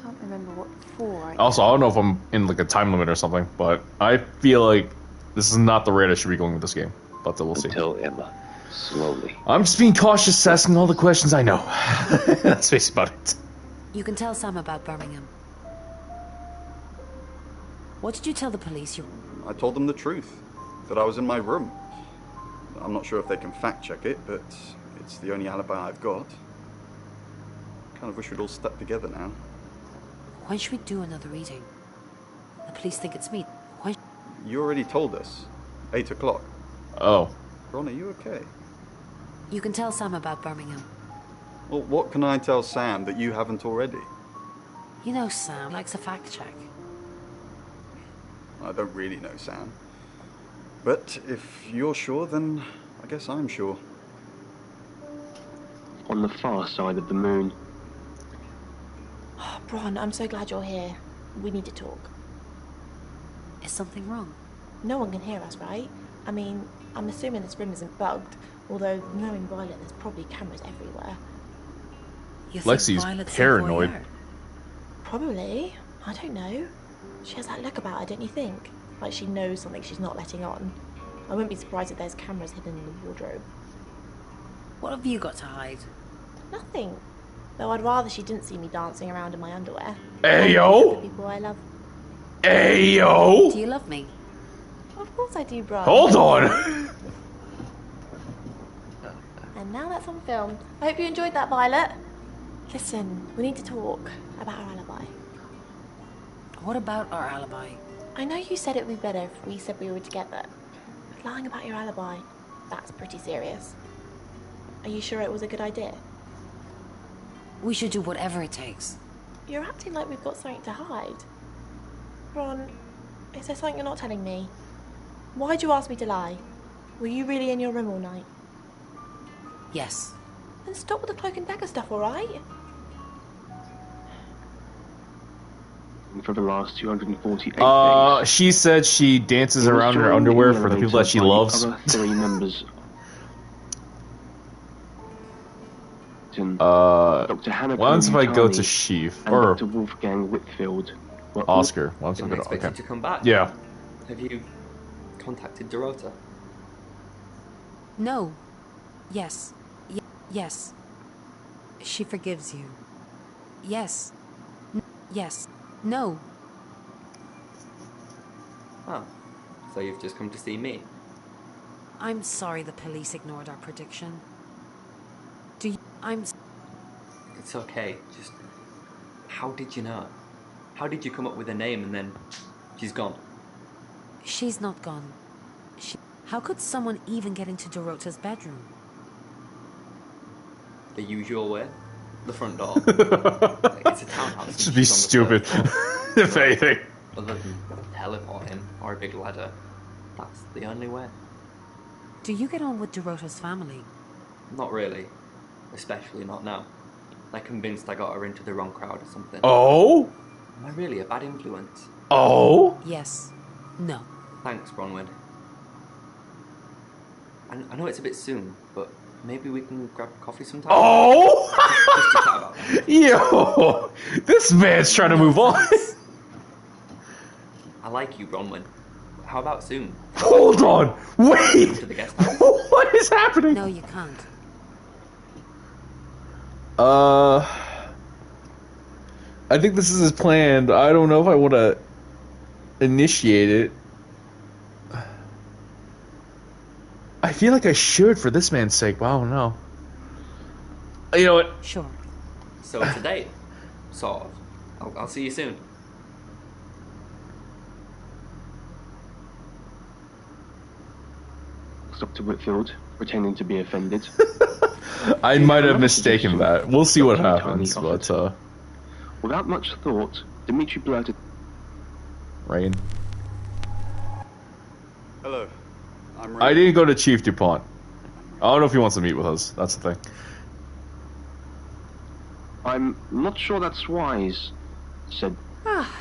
Can't remember what for. Also, I don't know if I'm in like a time limit or something, but I feel like this is not the rate I should be going with this game. But we'll see. Until Emma, slowly. I'm just being cautious, asking all the questions I know. That's basically about it. You can tell Sam about Birmingham. What did you tell the police? I told them the truth, that I was in my room. I'm not sure if they can fact check it, but it's the only alibi I've got. Kind of wish we'd all stuck together now. When should we do another reading? The police think it's me. When... You already told us. 8 o'clock. Oh. Ron, are you okay? You can tell Sam about Birmingham. Well, what can I tell Sam that you haven't already? You know Sam likes a fact check. I don't really know Sam. But if you're sure, then I guess I'm sure. On the far side of the moon. Oh, Bron, I'm so glad you're here. We need to talk. Is something wrong? No one can hear us, right? I mean, I'm assuming this room isn't bugged, although knowing Violet, there's probably cameras everywhere. You Lexi's paranoid. Probably. I don't know. She has that look about her, don't you think? Like she knows something she's not letting on. I wouldn't be surprised if there's cameras hidden in the wardrobe. What have you got to hide? Nothing. Though I'd rather she didn't see me dancing around in my underwear. Ayo! The people I love. Ayo! Do you love me? Of course I do, Bron. Hold on! And now that's on film. I hope you enjoyed that, Violet. Listen, we need to talk about our alibi. What about our alibi? I know you said it would be better if we said we were together. But lying about your alibi, that's pretty serious. Are you sure it was a good idea? We should do whatever it takes. You're acting like we've got something to hide. Ron, Is there something you're not telling me? Why'd you ask me to lie? Were you really in your room all night? Yes. Then stop with the cloak and dagger stuff, alright? For the last 248 days. She said she dances He was around in her joined underwear in the for the people that she elevator by loves. the other 3 members. Dr. Hannah What happens if I go to Komitani Sheaf? and Or Dr. Wolfgang Whitfield were Oscar? What happens if Didn't I go to... expect Okay. you to come back. Yeah. Have you contacted Dorota? No. Yes. Yes. She forgives you. Yes. Yes. No. Oh, so you've just come to see me? I'm sorry the police ignored our prediction. It's okay, just... How did you know? How did you come up with a name and then... she's gone? She's not gone. How could someone even get into Dorota's bedroom? The usual way? The front door? It's a townhouse. Just be stupid, if anything. Other than teleporting or a big ladder, that's the only way. Do you get on with Dorota's family? Not really. Especially not now. I'm convinced I got her into the wrong crowd or something. Oh? Am I really a bad influence? Oh? Yes. No. Thanks, Bronwyn. I know it's a bit soon, but maybe we can grab coffee sometime? Oh! Just to chat about it. Yo! This man's trying to move on. I like you, Bronwyn. How about soon? Hold on! Wait! To the guest house? What is happening? No, you can't. I think this is planned. I don't know if I want to initiate it. I feel like I should for this man's sake, but I don't know. You know what? Sure. So it's a date? Sort of. I'll see you soon. Dr. Whitfield, pretending to be offended. I might have mistaken that. We'll see what happens, but Without much thought, Dimitri blurted... Rain. Hello. I'm Rain. I didn't go to Chief DuPont. I don't know if he wants to meet with us. That's the thing. I'm not sure that's wise, said... Ah,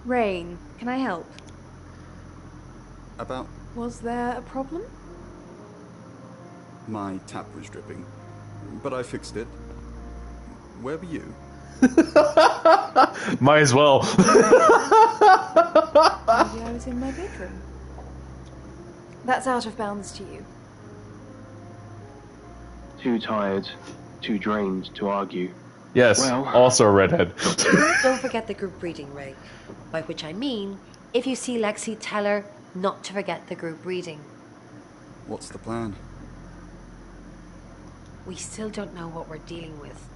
Rain, can I help? About Was there a problem? my tap was dripping, but I fixed it. Where were you? Might as well. Maybe I was in my bedroom. That's out of bounds to you. Too tired, too drained to argue. Yes, Well, also a redhead. Don't forget the group reading, Ray. By which I mean, if you see Lexi, tell her not to forget the group reading. What's the plan? We still don't know what we're dealing with.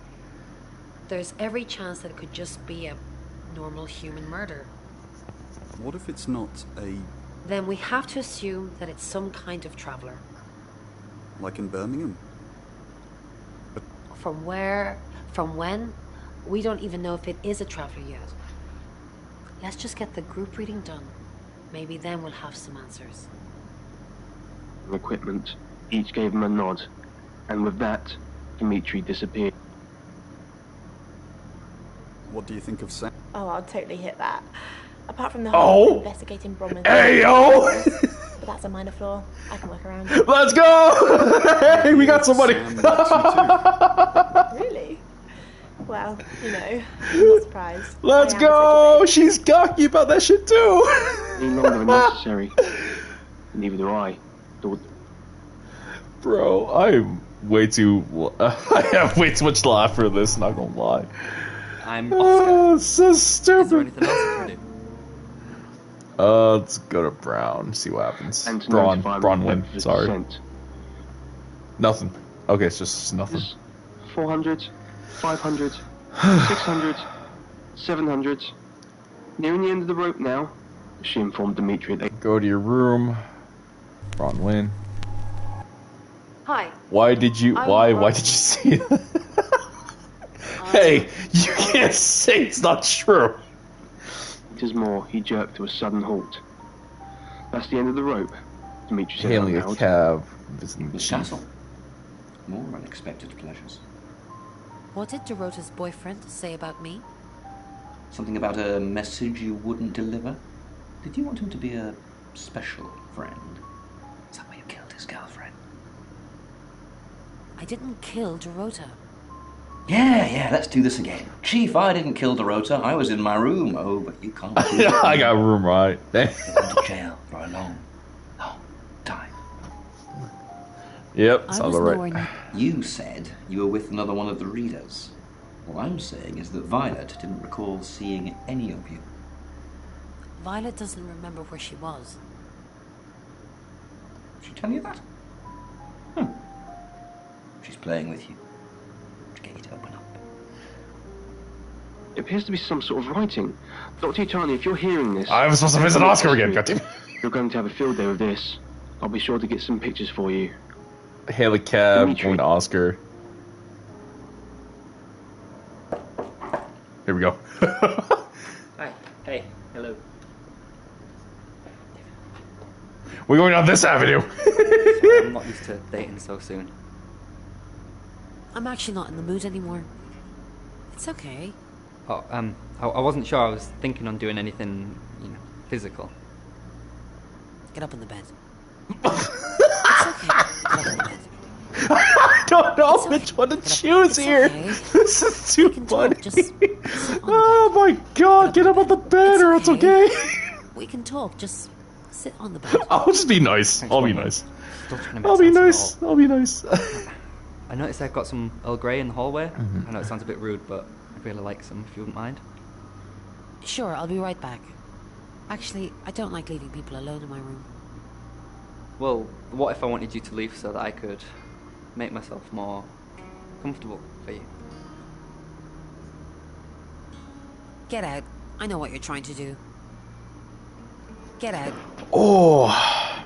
There's every chance that it could just be a normal human murder. What if it's not a... Then we have to assume that it's some kind of traveler. like in Birmingham? From where, from when, we don't even know if it is a traveler yet. Let's just get the group reading done. Maybe then we'll have some answers. Equipment. Each gave him a nod, and with that, Dimitri disappeared. What do you think of Sam? Oh, I'll totally hit that. Apart from the whole investigating Bromman. Hey, yo! But that's a minor flaw. I can work around. Let's go! Hey, we got somebody! Really? Well, you know, I'm not surprised. Let's go! She's cocky about that shit too! Any longer than necessary. Neither do I. Bro, I'm way too... I have way too much to laugh for this, not gonna lie. I'm Oscar. So stupid. Is there anything else I can do? Let's go to Brown, see what happens. And to Braun notify win, the sorry. descent. Nothing. Okay, it's just nothing. 400, 500, 600, 700. Nearing the end of the rope now, she informed Dimitri. Go to your room. Braun win. Hi. Why did you see that? Hey, you can't say it's not true. meters more, he jerked to a sudden halt. That's the end of the rope, Dimitri said out Hailing a loud. cab, visiting the The chief. castle. More unexpected pleasures. What did Dorota's boyfriend say about me? Something about a message you wouldn't deliver? Did you want him to be a special friend? Is that why you killed his girlfriend? I didn't kill Dorota. Yeah, let's do this again. Chief, I didn't kill Dorota. I was in my room. Oh, but you can't prove it. I got room right. You're going to jail for a long, long time. Yep, sounds alright. You said you were with another one of the readers. All I'm saying is that Violet didn't recall seeing any of you. Violet doesn't remember where she was. Did she tell you that? She's playing with you to get you to open up. It appears to be some sort of writing. Dr. Utani, if you're hearing this... I was supposed to visit Oscar again, goddamn. You're going to have a field day with this. I'll be sure to get some pictures for you. Hail a cab, Dimitri. going to Oscar. Here we go. Hi. Hey. Hello. We're going on this avenue. Sorry, I'm not used to dating so soon. I'm actually not in the mood anymore. It's okay. Oh, I wasn't sure I was thinking on doing anything, physical. Get up in the bed. It's okay. Get up in the bed. I don't know which one to choose here. This is too funny. Oh my god, get up on the bed or it's okay. We can talk, just sit on the bed. I'll just be nice. I'll be nice. Still trying to make I'll be sense of it nice. all. I'll be nice. I noticed I've got some Earl Grey in the hallway. I know it sounds a bit rude, but I'd really like some if you wouldn't mind. Sure, I'll be right back. Actually, I don't like leaving people alone in my room. Well, what if I wanted you to leave so that I could make myself more comfortable for you? Get out. I know what you're trying to do. Get out. Oh,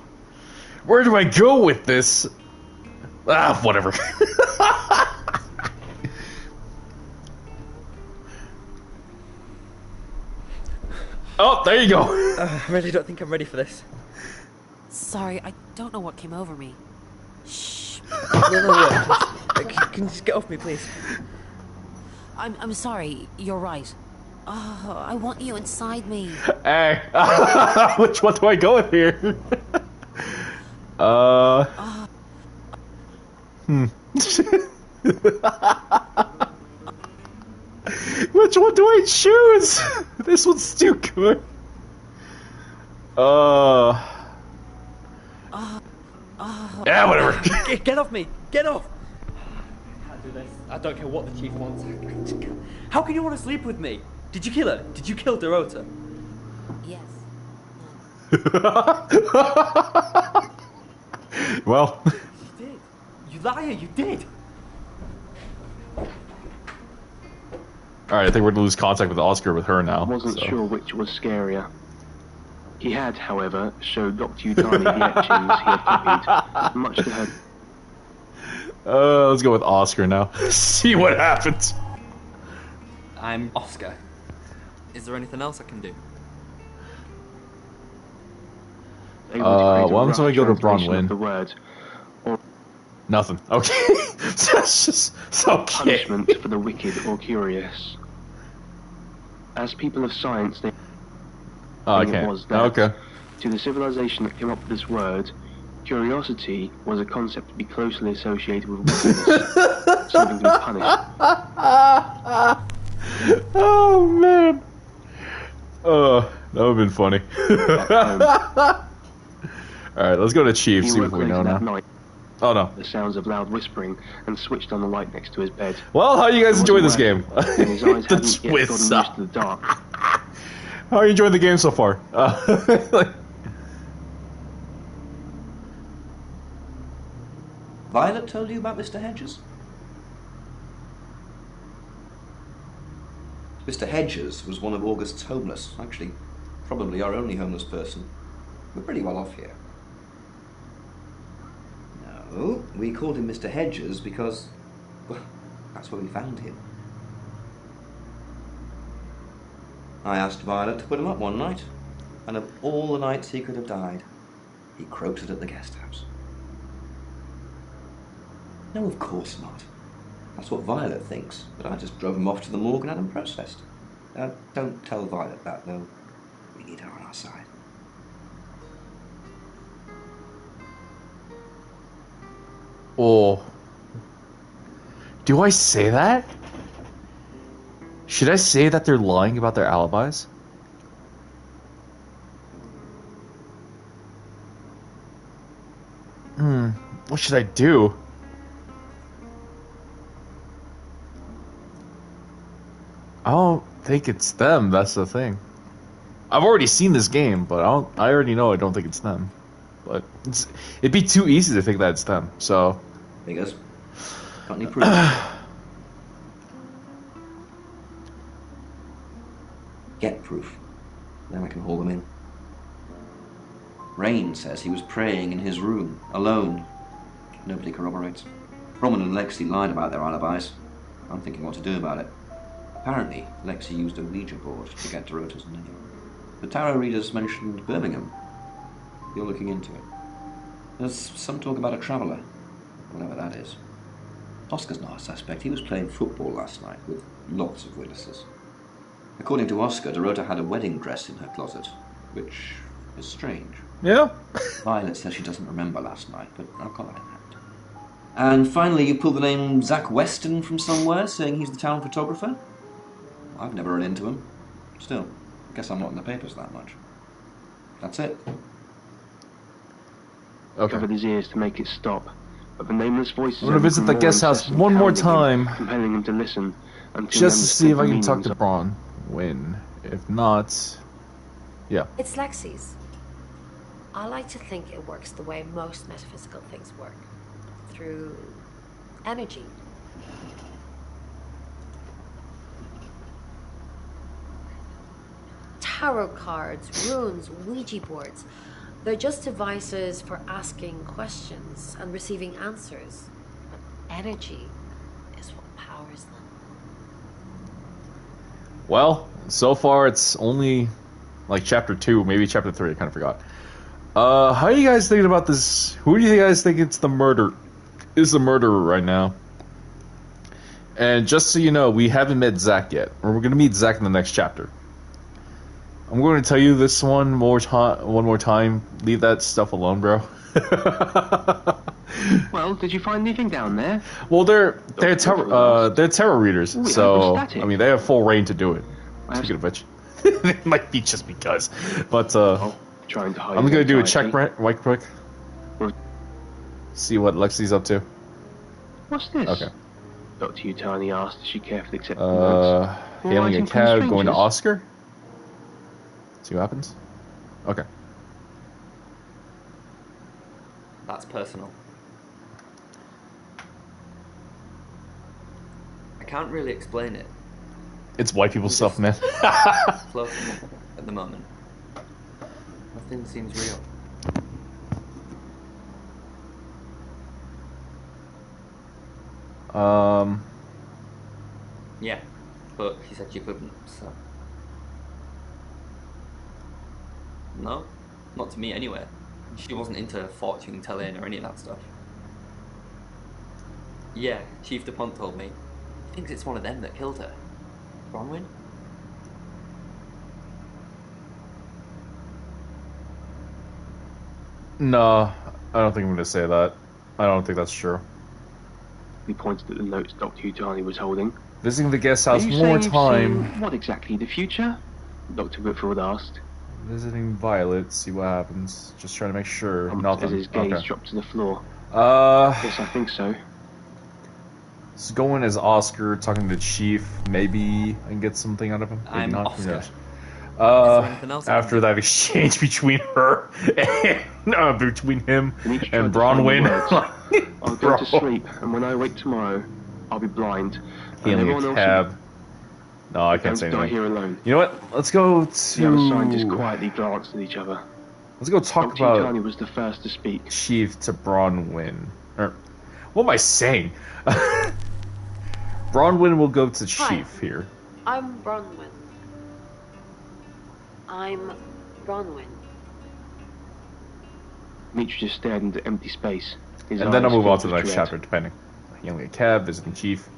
where do I go with this? Ah, whatever. Oh, there you go. I really don't think I'm ready for this. Sorry, I don't know what came over me. Shh. No, can you just get off me, please? I'm sorry. You're right. Oh, I want you inside me. Hey, which one do I go with here? Which one do I choose? This one's too good. Yeah, whatever. Get off me! Get off! I can't do this. I don't care what the chief wants. How can you want to sleep with me? Did you kill her? Did you kill Dorota? Yes. Well. You did. You liar, you did. Alright, I think we're gonna lose contact with Oscar with her now. I wasn't so. sure which was scarier. He had, however, showed Dr. Utani the etchings he had copied, much to her... Let's go with Oscar now. See what happens. I'm Oscar. Is there anything else I can do? Why don't I go to Bronwyn? The word, or nothing. Okay. That's just okay. punishment for the wicked or curious. As people of science, they think it was that. Okay. To the civilization that came up with this word, curiosity was a concept to be closely associated with wickedness, something to be punished. Oh man. That would have been funny. Alright, let's go to Chief, He see woke what we late know that now. night, Oh no. the sounds of loud whispering, and switched on the light next to his bed. Well, how you guys enjoying this game? And his eyes The hadn't yet twist. gotten used to the dark. How are you enjoying the game so far? Violet told you about Mr. Hedges? Mr. Hedges was one of August's homeless, actually, probably our only homeless person. We're pretty well off here. No, we called him Mr. Hedges because, well, that's where we found him. I asked Violet to put him up one night, and of all the nights he could have died, he croaked it at the guest house. No, of course not. That's what Violet thinks, but I just drove him off to the morgue and had him processed. Don't tell Violet that, though. We need her on our side. Oh. Do I say that? Should I say that they're lying about their alibis? What should I do? I don't think it's them, that's the thing. I've already seen this game, but I already know I don't think it's them. But it'd be too easy to think that it's them, so... Figures. Got any proof? Get proof. Then I can haul them in. Rain says he was praying in his room, alone. Nobody corroborates. Roman and Lexi lied about their alibis. I'm thinking what to do about it. Apparently, Lexi used a Ouija board to get Dorota's name. The tarot readers mentioned Birmingham. You're looking into it. There's some talk about a traveller, whatever that is. Oscar's not a suspect. He was playing football last night with lots of witnesses. According to Oscar, Dorota had a wedding dress in her closet, which is strange. Yeah. Violet says she doesn't remember last night, but I've got that in hand. And finally, you pulled the name Zach Weston from somewhere, saying he's the town photographer? I've never run into him. Still, I guess I'm not in the papers that much. That's it. Okay. Covered his ears to make it stop, but the nameless voices. I'm gonna visit the guest house one more time, compelling him to listen, just to see if I can talk to Bronwyn. If not, yeah. It's Lexi's. I like to think it works the way most metaphysical things work, through energy. Tarot cards, runes, Ouija boards. They're just devices for asking questions and receiving answers. But energy is what powers them. Well, so far it's only like chapter 2, maybe chapter 3, I kind of forgot. How are you guys thinking about this? Who do you guys think is the murderer right now? And just so you know, we haven't met Zach yet. Or we're going to meet Zach in the next chapter. I'm going to tell you this one more time. Leave that stuff alone, bro. Well, did you find anything down there? Well, they're tarot readers, Ooh, so I mean they have full reign to do it. Speaking of which, it might be just because, but trying to hide I'm gonna do a check right quick. See what Lexi's up to. What's this? Okay. Dr. Utani asked as she carefully accepted the notes. Hailing a Writing from cab, going to strangers. Oscar. See what happens. Okay. That's personal. I can't really explain it. It's white people stuff, man. Floating at the moment. Nothing seems real. Yeah, but she said she couldn't, so... No, not to me anyway. She wasn't into fortune telling or any of that stuff. Yeah, Chief DuPont told me. He thinks it's one of them that killed her. Bronwyn? No, I don't think I'm gonna say that. I don't think that's true. He pointed at the notes Dr. Utani was holding. Visiting the guest house Are you one more saying you've time. seen what exactly? The future? Dr. Whitfield asked. Visiting Violet, see what happens. Just trying to make sure. As Nothing. his gaze Okay. dropped to the floor. Yes, I think so. Let's go in as Oscar, talking to Chief. Maybe I can get something out of him. Maybe I'm not. Oscar. Who knows? Is there anything else I can After do? that exchange between her and between him and Bronwyn, I'll go to sleep, and when I wake tomorrow, I'll be blind. And hailing everyone a else cab. No, I can't will say die anything. here alone. You know what? Let's go The other scientists to. quietly glanced at each other. Let's go talk Dr. about Utani was the first to speak. Chief to Bronwyn. Or, what am I saying? Bronwyn will go to Hi. Chief here. I'm Bronwyn. I'm Bronwyn. Mitch just stared into empty space. His And then I'll eyes move on filled to the with next dread. chapter, depending. Young lady cab, visiting chief.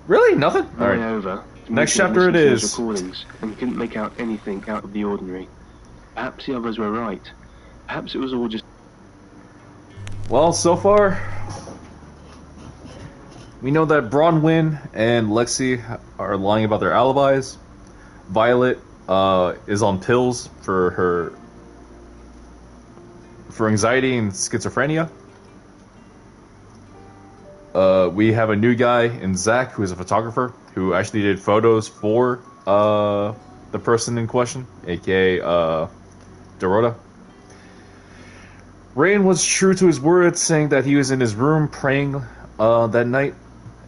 Really? Nothing? Alright. Moreover, Next Demetrius chapter it listened to those is. recordings and couldn't make out anything out of the ordinary. Perhaps the others were right. Perhaps it was all just... Well, so far, we know that Bronwyn and Lexi are lying about their alibis. Violet is on pills for anxiety and schizophrenia. We have a new guy in Zach, who is a photographer, who actually did photos for the person in question, aka Dorota. Rain was true to his word, saying that he was in his room praying that night,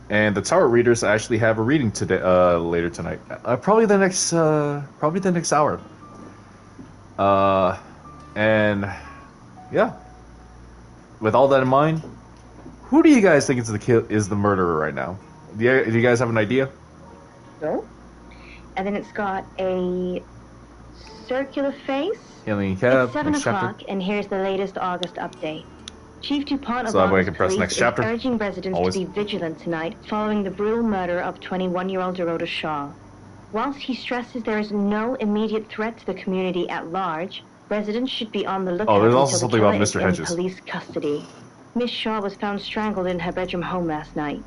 and the Tower Readers actually have a reading today, later tonight, probably the next hour. And yeah, with all that in mind, who do you guys think is the murderer right now? Do you guys have an idea? No. And then it's got a circular face. Alien cab. It's 7 next o'clock, chapter. and here's the latest August update. Chief DuPont of So that way I August can press Police next is chapter. urging residents Always. to be vigilant tonight following the brutal murder of 21-year-old Dorota Shaw. Whilst he stresses there is no immediate threat to the community at large, residents should be on the lookout there's also until something the about killer is Mr. in Hedges. police custody. Miss Shaw was found strangled in her bedroom home last night.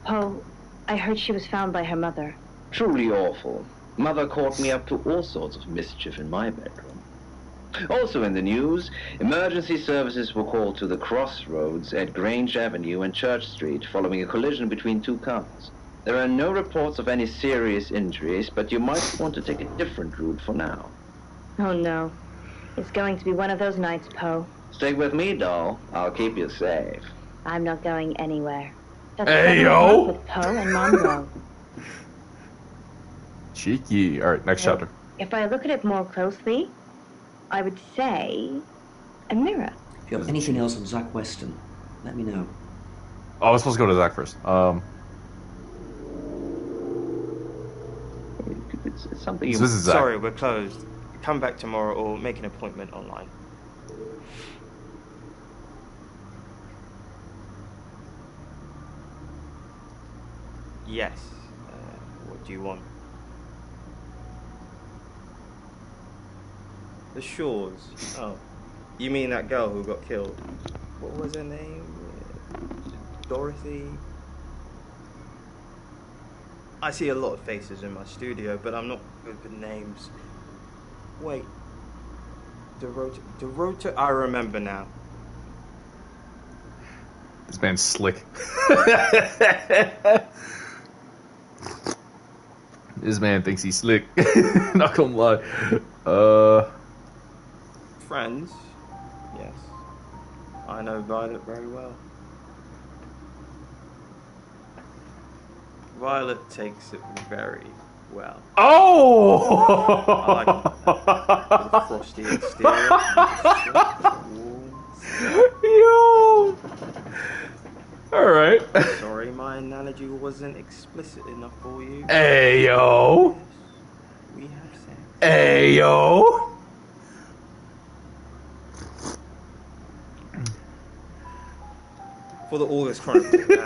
Poe, I heard she was found by her mother. Truly awful. Mother caught me up to all sorts of mischief in my bedroom. Also in the news, emergency services were called to the crossroads at Grange Avenue and Church Street following a collision between two cars. There are no reports of any serious injuries, but you might want to take a different route for now. Oh no. It's going to be one of those nights, Poe. Stay with me, doll. I'll keep you safe. I'm not going anywhere. That's Hey, 7 yo! o'clock with Poe and Monroe. Cheeky. Alright, next chapter. If I look at it more closely, I would say a mirror. If you have anything else on Zach Weston, let me know. Oh, I was supposed to go to Zach first. It's something So this is Zach. Sorry, we're closed. Come back tomorrow or make an appointment online. Yes. What do you want? The Shores. Oh. You mean that girl who got killed? What was her name? Dorothy? I see a lot of faces in my studio, but I'm not good with names. Wait. Dorota? I remember now. This man's slick. This man thinks he's slick. Not gonna lie. Friends? Yes. I know Violet very well. Violet takes it very well. Oh! I like the frosty exterior. Yo! Alright. Sorry, my analogy wasn't explicit enough for you. Ayo! We have sex. Ayo! For the August Chronicles, she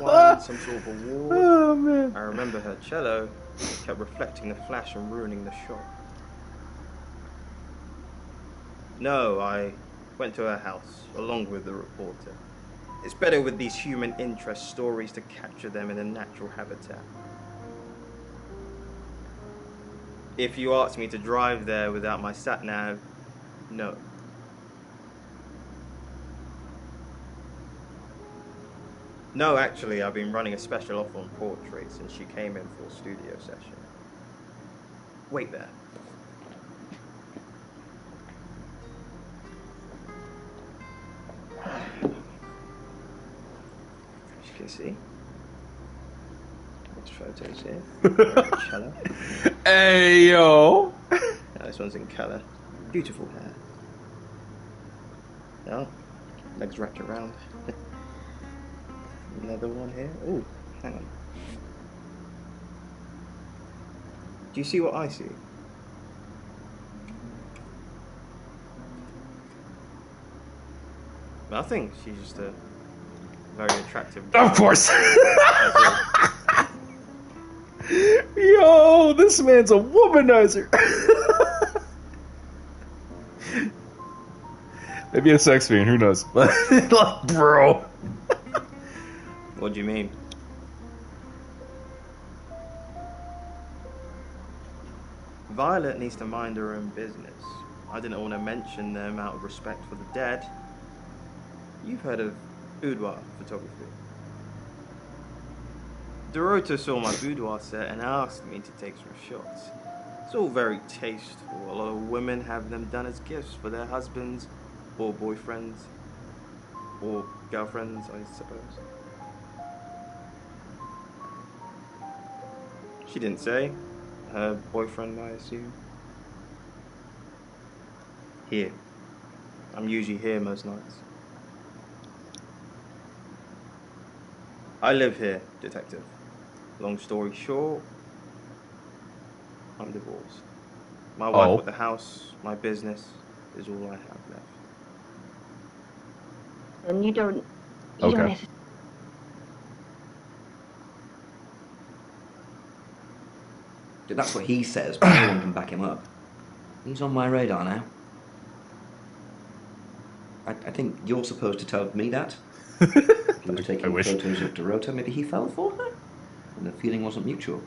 won some sort of award. Oh, man. I remember her cello kept reflecting the flash and ruining the shot. No, I went to her house, along with the reporter. It's better with these human interest stories to capture them in a natural habitat. If you asked me to drive there without my sat-nav, no. No, actually, I've been running a special offer on portraits since she came in for a studio session. Wait there. As you can see, there's photos here. Cello. Hey, yo! Now this one's in colour. Beautiful hair. Now, legs wrapped around. Another one here. Ooh, hang on. you see what I see? I think she's just a very attractive girl. Of course! Yo, this man's a womanizer! Maybe a sex fiend, who knows? Like, bro. What do you mean? Violet needs to mind her own business. I didn't want to mention them out of respect for the dead. You've heard of boudoir photography. Dorota saw my boudoir set and asked me to take some shots. It's all very tasteful. A lot of women have them done as gifts for their husbands or boyfriends or girlfriends, I suppose. She didn't say. Her boyfriend, I assume. Here. I'm usually here most nights. I live here, detective. Long story short, I'm divorced. My wife with the house, my business, is all I have left. And you don't... Okay. That's what he says, but no one can back him up. He's on my radar now. I think you're supposed to tell me that. He was taking photos of Dorota. Maybe he fell for her? And the feeling wasn't mutual.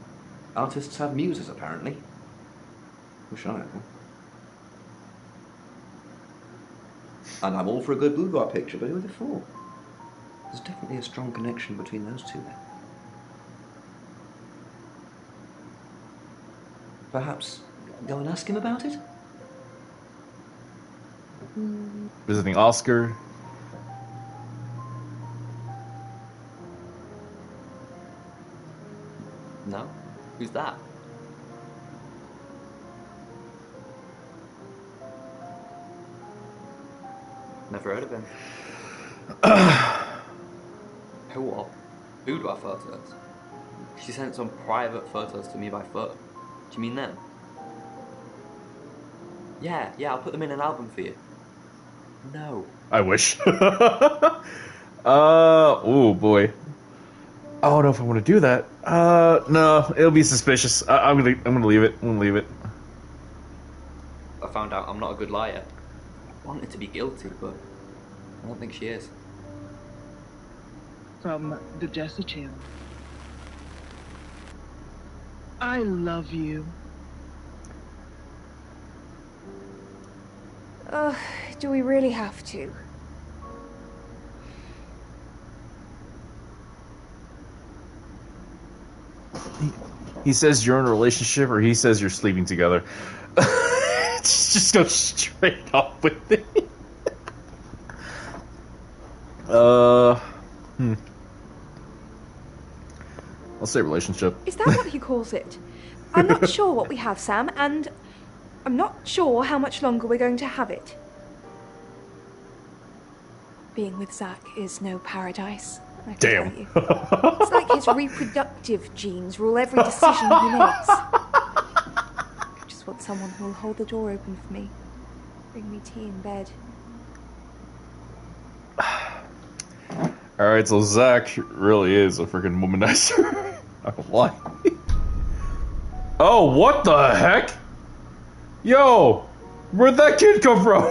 Artists have muses, apparently. Wish I had one. And I'm all for a good boudoir picture, but who are they for? There's definitely a strong connection between those two there. Perhaps go and ask him about it? Visiting Oscar. No? Who's that? Never heard of him. Who what? Boudoir photos? She sent some private photos to me by foot. Do you mean them? Yeah, I'll put them in an album for you. No. I wish. Oh boy. I don't know if I want to do that. No, it'll be suspicious. I'm gonna leave it. I'm gonna leave it. I found out I'm not a good liar. I wanted to be guilty, but I don't think she is. From the Jesse channel. I love you. Do we really have to? He says you're in a relationship, or he says you're sleeping together. Just go straight up with it. I'll say relationship. Is that what he calls it? I'm not sure what we have, Sam, and I'm not sure how much longer we're going to have it. Being with Zach is no paradise. I can tell you. It's like his reproductive genes rule every decision he makes. I just want someone who will hold the door open for me, bring me tea in bed. Alright, so Zach really is a freaking womanizer. I don't lie. Oh, what the heck? Yo! Where'd that kid come from?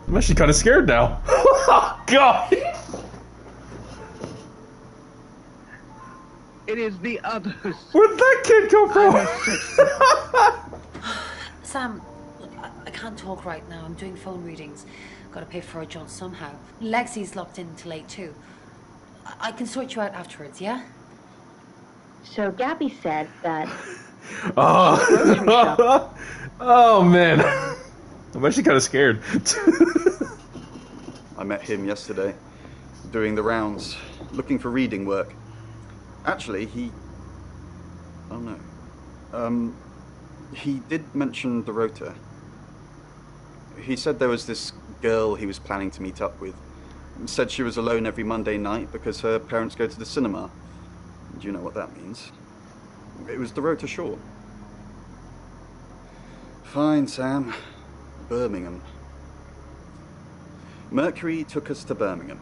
I'm actually kind of scared now. Oh, God! It is the others. Where'd that kid come from? Sam, look, I can't talk right now. I'm doing phone readings. Gotta pay for a job somehow. Lexi's locked in till 8 too. I can sort you out afterwards, yeah? So Gabby said that... Oh, oh man. I'm actually kind of scared. I met him yesterday, doing the rounds, looking for reading work. Actually, oh no. He did mention Dorota. He said there was this girl he was planning to meet up with. Said she was alone every Monday night because her parents go to the cinema. Do you know what that means? It was Dorota Shaw. Fine, Sam. Birmingham. Mercury took us to Birmingham.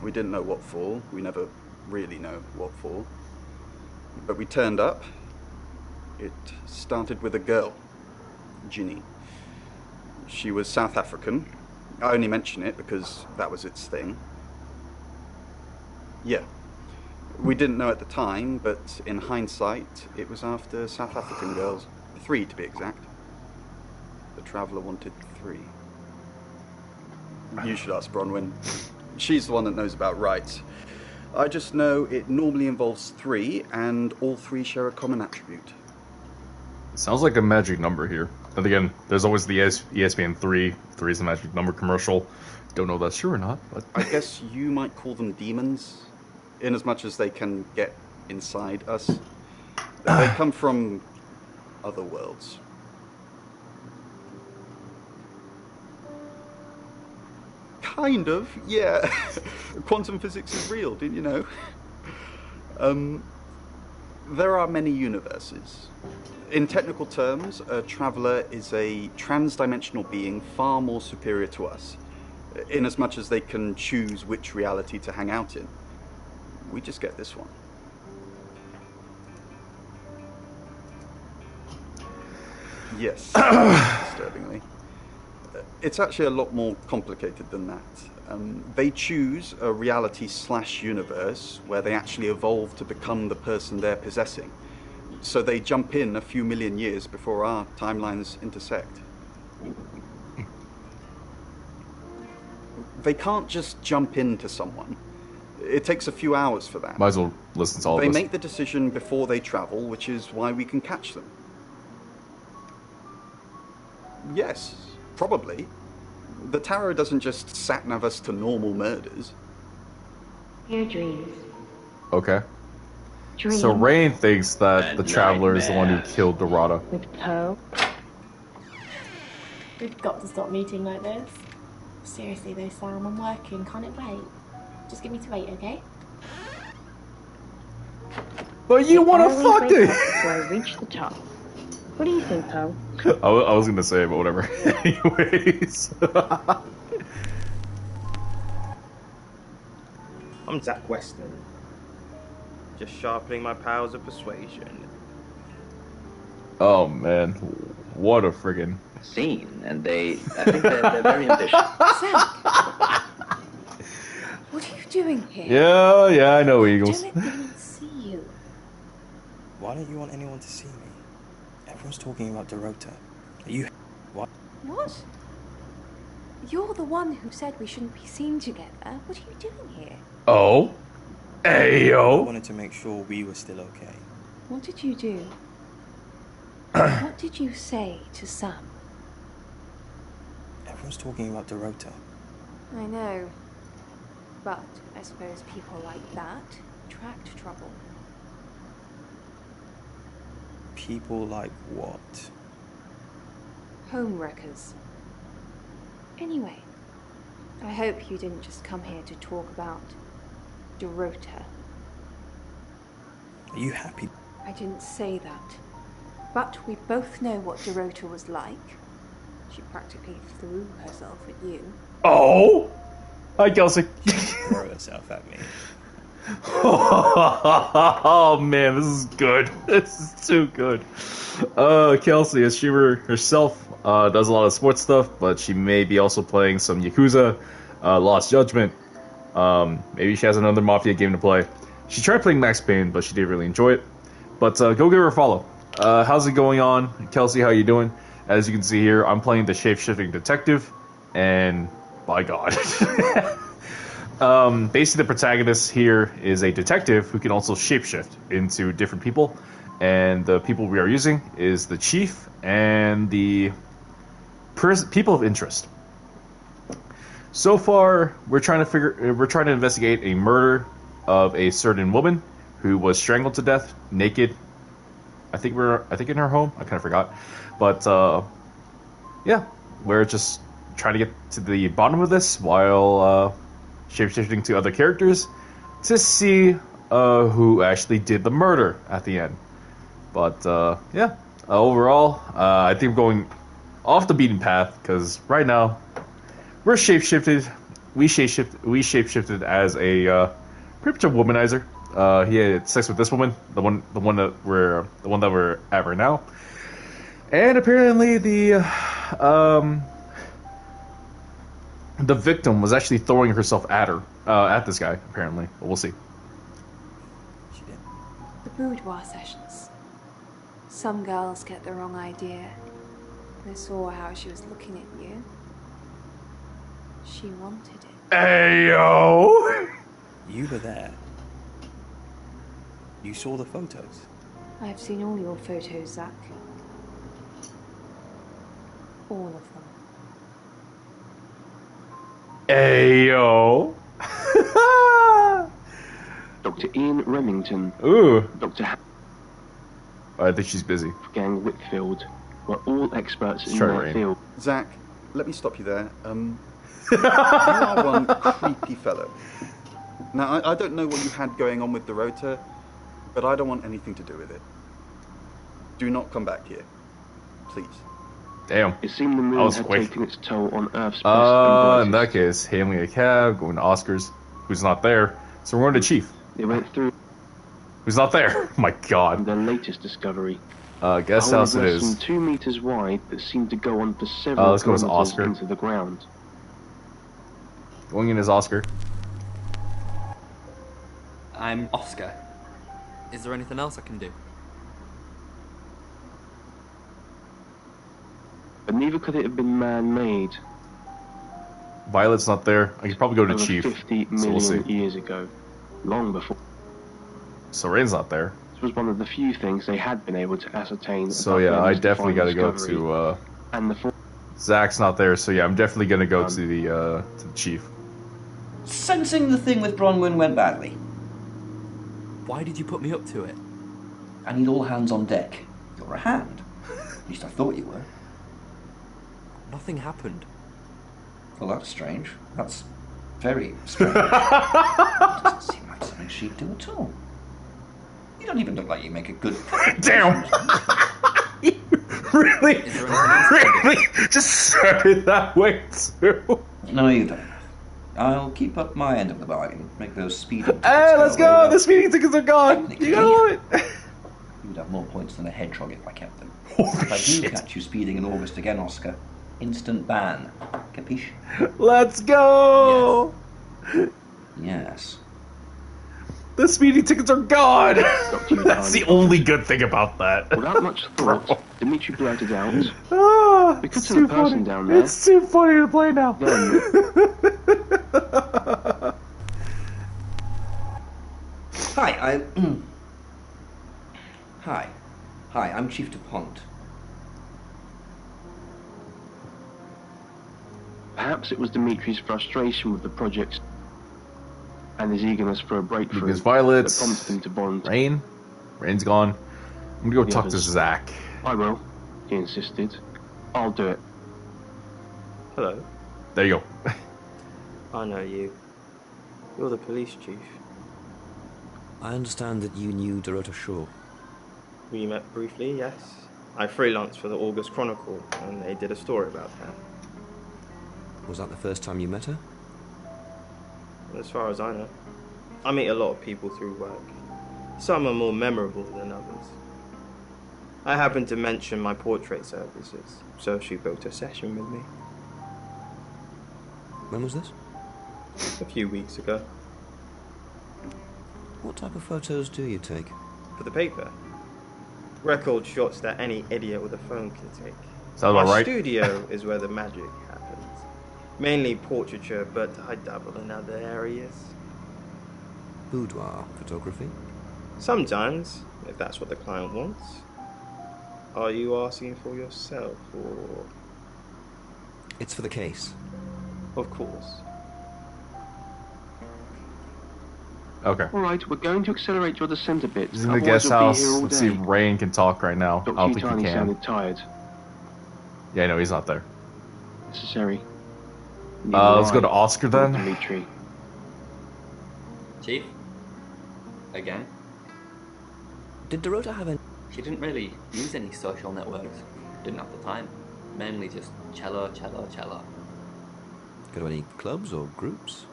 We didn't know what for. We never really know what for. But we turned up. It started with a girl, Ginny. She was South African. I only mention it because that was its thing. Yeah. We didn't know at the time, but in hindsight, it was after South African girls. 3 to be exact. The Traveller wanted 3. You should ask Bronwyn. She's the one that knows about rights. I just know it normally involves 3, and all 3 share a common attribute. Sounds like a magic number here. And again, there's always the ESPN 3. 3 is a magic number commercial. Don't know if that's true or not, but... I guess you might call them demons, in as much as they can get inside us. They come from other worlds. Kind of, yeah. Quantum physics is real, didn't you know? There are many universes. In technical terms, a traveller is a trans-dimensional being far more superior to us, in as much as they can choose which reality to hang out in. We just get this one. Yes, disturbingly. It's actually a lot more complicated than that. They choose a reality/universe where they actually evolve to become the person they're possessing. So they jump in a few million years before our timelines intersect. They can't just jump into someone. It takes a few hours for that. Might as well listen to all They of this. make the decision before they travel, which is why we can catch them. Yes, probably. The tarot doesn't just sat-nav us to normal murders. Your dreams. Okay. Dream. So Rain thinks that the And Traveler is the one who nightmares. killed Dorada. With Poe. We've got to stop meeting like this. Seriously though, Sam, I'm working. Can't it wait? Just give me to 8, okay? But you want to Always fuck wake it! up before I reach the top. What do you think, Poe? I was gonna say, but whatever. Anyways. I'm Zach Weston. Just sharpening my powers of persuasion. Oh man, what a friggin' Scene, and I think they're very ambitious. Zach! What are you doing here? Yeah, I know Eagles. Don't let anyone see you. Why don't you want anyone to see me? Everyone's talking about Dorota. Are you... What? What? You're the one who said we shouldn't be seen together. What are you doing here? Oh? I Ayo! wanted to make sure we were still okay. What did you do? What did you say to Sam? Everyone's talking about Dorota. I know. But I suppose people like that attract trouble. People like what? Homewreckers. Anyway, I hope you didn't just come here to talk about Dorota. Are you happy? I didn't say that. But we both know what Dorota was like. She practically threw herself at you. Oh! Hi, Kelsey. Throw herself at me. Oh man, this is good. This is too good. Kelsey, as she herself does a lot of sports stuff, but she may be also playing some Yakuza, Lost Judgment. Maybe she has another Mafia game to play. She tried playing Max Payne, but she didn't really enjoy it. But go give her a follow. How's it going on? Kelsey, how you doing? As you can see here, I'm playing the Shapeshifting Detective, and by God. Basically, the protagonist here is a detective who can also shapeshift into different people, and the people we are using is the chief and the people of interest. So far, we're trying to investigate a murder of a certain woman who was strangled to death, naked. I think in her home. I kind of forgot, but yeah, we're just trying to get to the bottom of this while shapeshifting to other characters to see who actually did the murder at the end. But yeah, overall, I think we're going off the beaten path because right now we're shapeshifted. We shapeshifted as a pretty much a womanizer. He had sex with this woman, the one that we're at right now, and apparently the victim was actually throwing herself at her, at this guy. Apparently, but we'll see. The boudoir sessions. Some girls get the wrong idea. They saw how she was looking at you. She wanted it. Ayo! You were there. You saw the photos. I've seen all your photos, Zach. All of them. Ayo! Dr. Ian Remington. Ooh. Dr. I think she's busy. Gang Whitfield were all experts in Sure, their Rain. field. Zach, let me stop you there. You are one creepy fellow. Now, I don't know what you had going on with Dorota, but I don't want anything to do with it. Do not come back here. Please. Damn. It seemed the That moon was had quick. taken its toll on Earth's best and brightest. In that case, hailing a cab, going to Oscars, who's not there. So we're going to Chief. They went through Who's not there? My God. their latest discovery. Guest a hole house it less is. than 2 meters wide that seemed to go on for several Let's go with kilometers Oscar. into the ground. Going in as Oscar. I'm Oscar. Is there anything else I can do? But neither could it have been man-made. Violet's not there. I could probably go to over Chief. 50 So we'll see. million years ago, long before. So Rain's not there. This was one of the few things they had been able to ascertain. So about yeah, their I definitely got to go discovery. to. And the Zach's not there, so yeah, I'm definitely gonna go to the Chief. Sensing the thing with Bronwyn went badly. Why did you put me up to it? I need all hands on deck. You're a hand. At least I thought you were. Nothing happened. Well, that's strange. That's very strange. Doesn't seem like something she'd do at all. You don't even look like you make a good... Damn! Really? Really? Just started that way too. No, you don't. I'll keep up my end of the bargain. Make those speeding tickets. Hey, let's go! The speeding tickets are gone! You gotta love it! You'd have more points than a hedgehog if I kept them. Holy if I do shit. catch you speeding in August again, Oscar, instant ban. Capiche? Let's go! Yes. The speeding tickets are gone! That's the only good thing about that. Without much thought, Dimitri blurted out, Ah, "We could it's see a too person funny. down there." It's too funny to play now. Hi, Hi. Hi, I'm Chief DuPont. Perhaps it was Dimitri's frustration with the project and his eagerness for a breakthrough Because Violet's that prompted him to bond. Rain's gone. I'm gonna go The talk to others. Zach. I will, he insisted. I'll do it. Hello. There you go. I know you. You're the police chief. I understand that you knew Dorota Shaw. We met briefly, yes. I freelanced for the August Chronicle, and they did a story about her. Was that the first time you met her? As far as I know. I meet a lot of people through work. Some are more memorable than others. I happened to mention my portrait services, so she booked a session with me. When was this? A few weeks ago. What type of photos do you take? For the paper. Record shots that any idiot with a phone can take. Sounds about My right. studio is where the magic happens. Mainly portraiture, but I dabble in other areas. Boudoir photography? Sometimes, if that's what the client wants. Are you asking for yourself, or...? It's for the case. Of course. Okay. Alright, we're going to accelerate your descent a bit. He's in the otherwise guest we'll be house. here all Let's see day. if Rain can talk right now. I Dr. don't think he Utani can. sounded tired. Yeah, no, he's not there. Necessary. Let's go to Oscar then. Dimitri. Chief? Again? Did Dorota have any... She didn't really use any social networks. Didn't have the time. Mainly just cello. Go to any clubs or groups?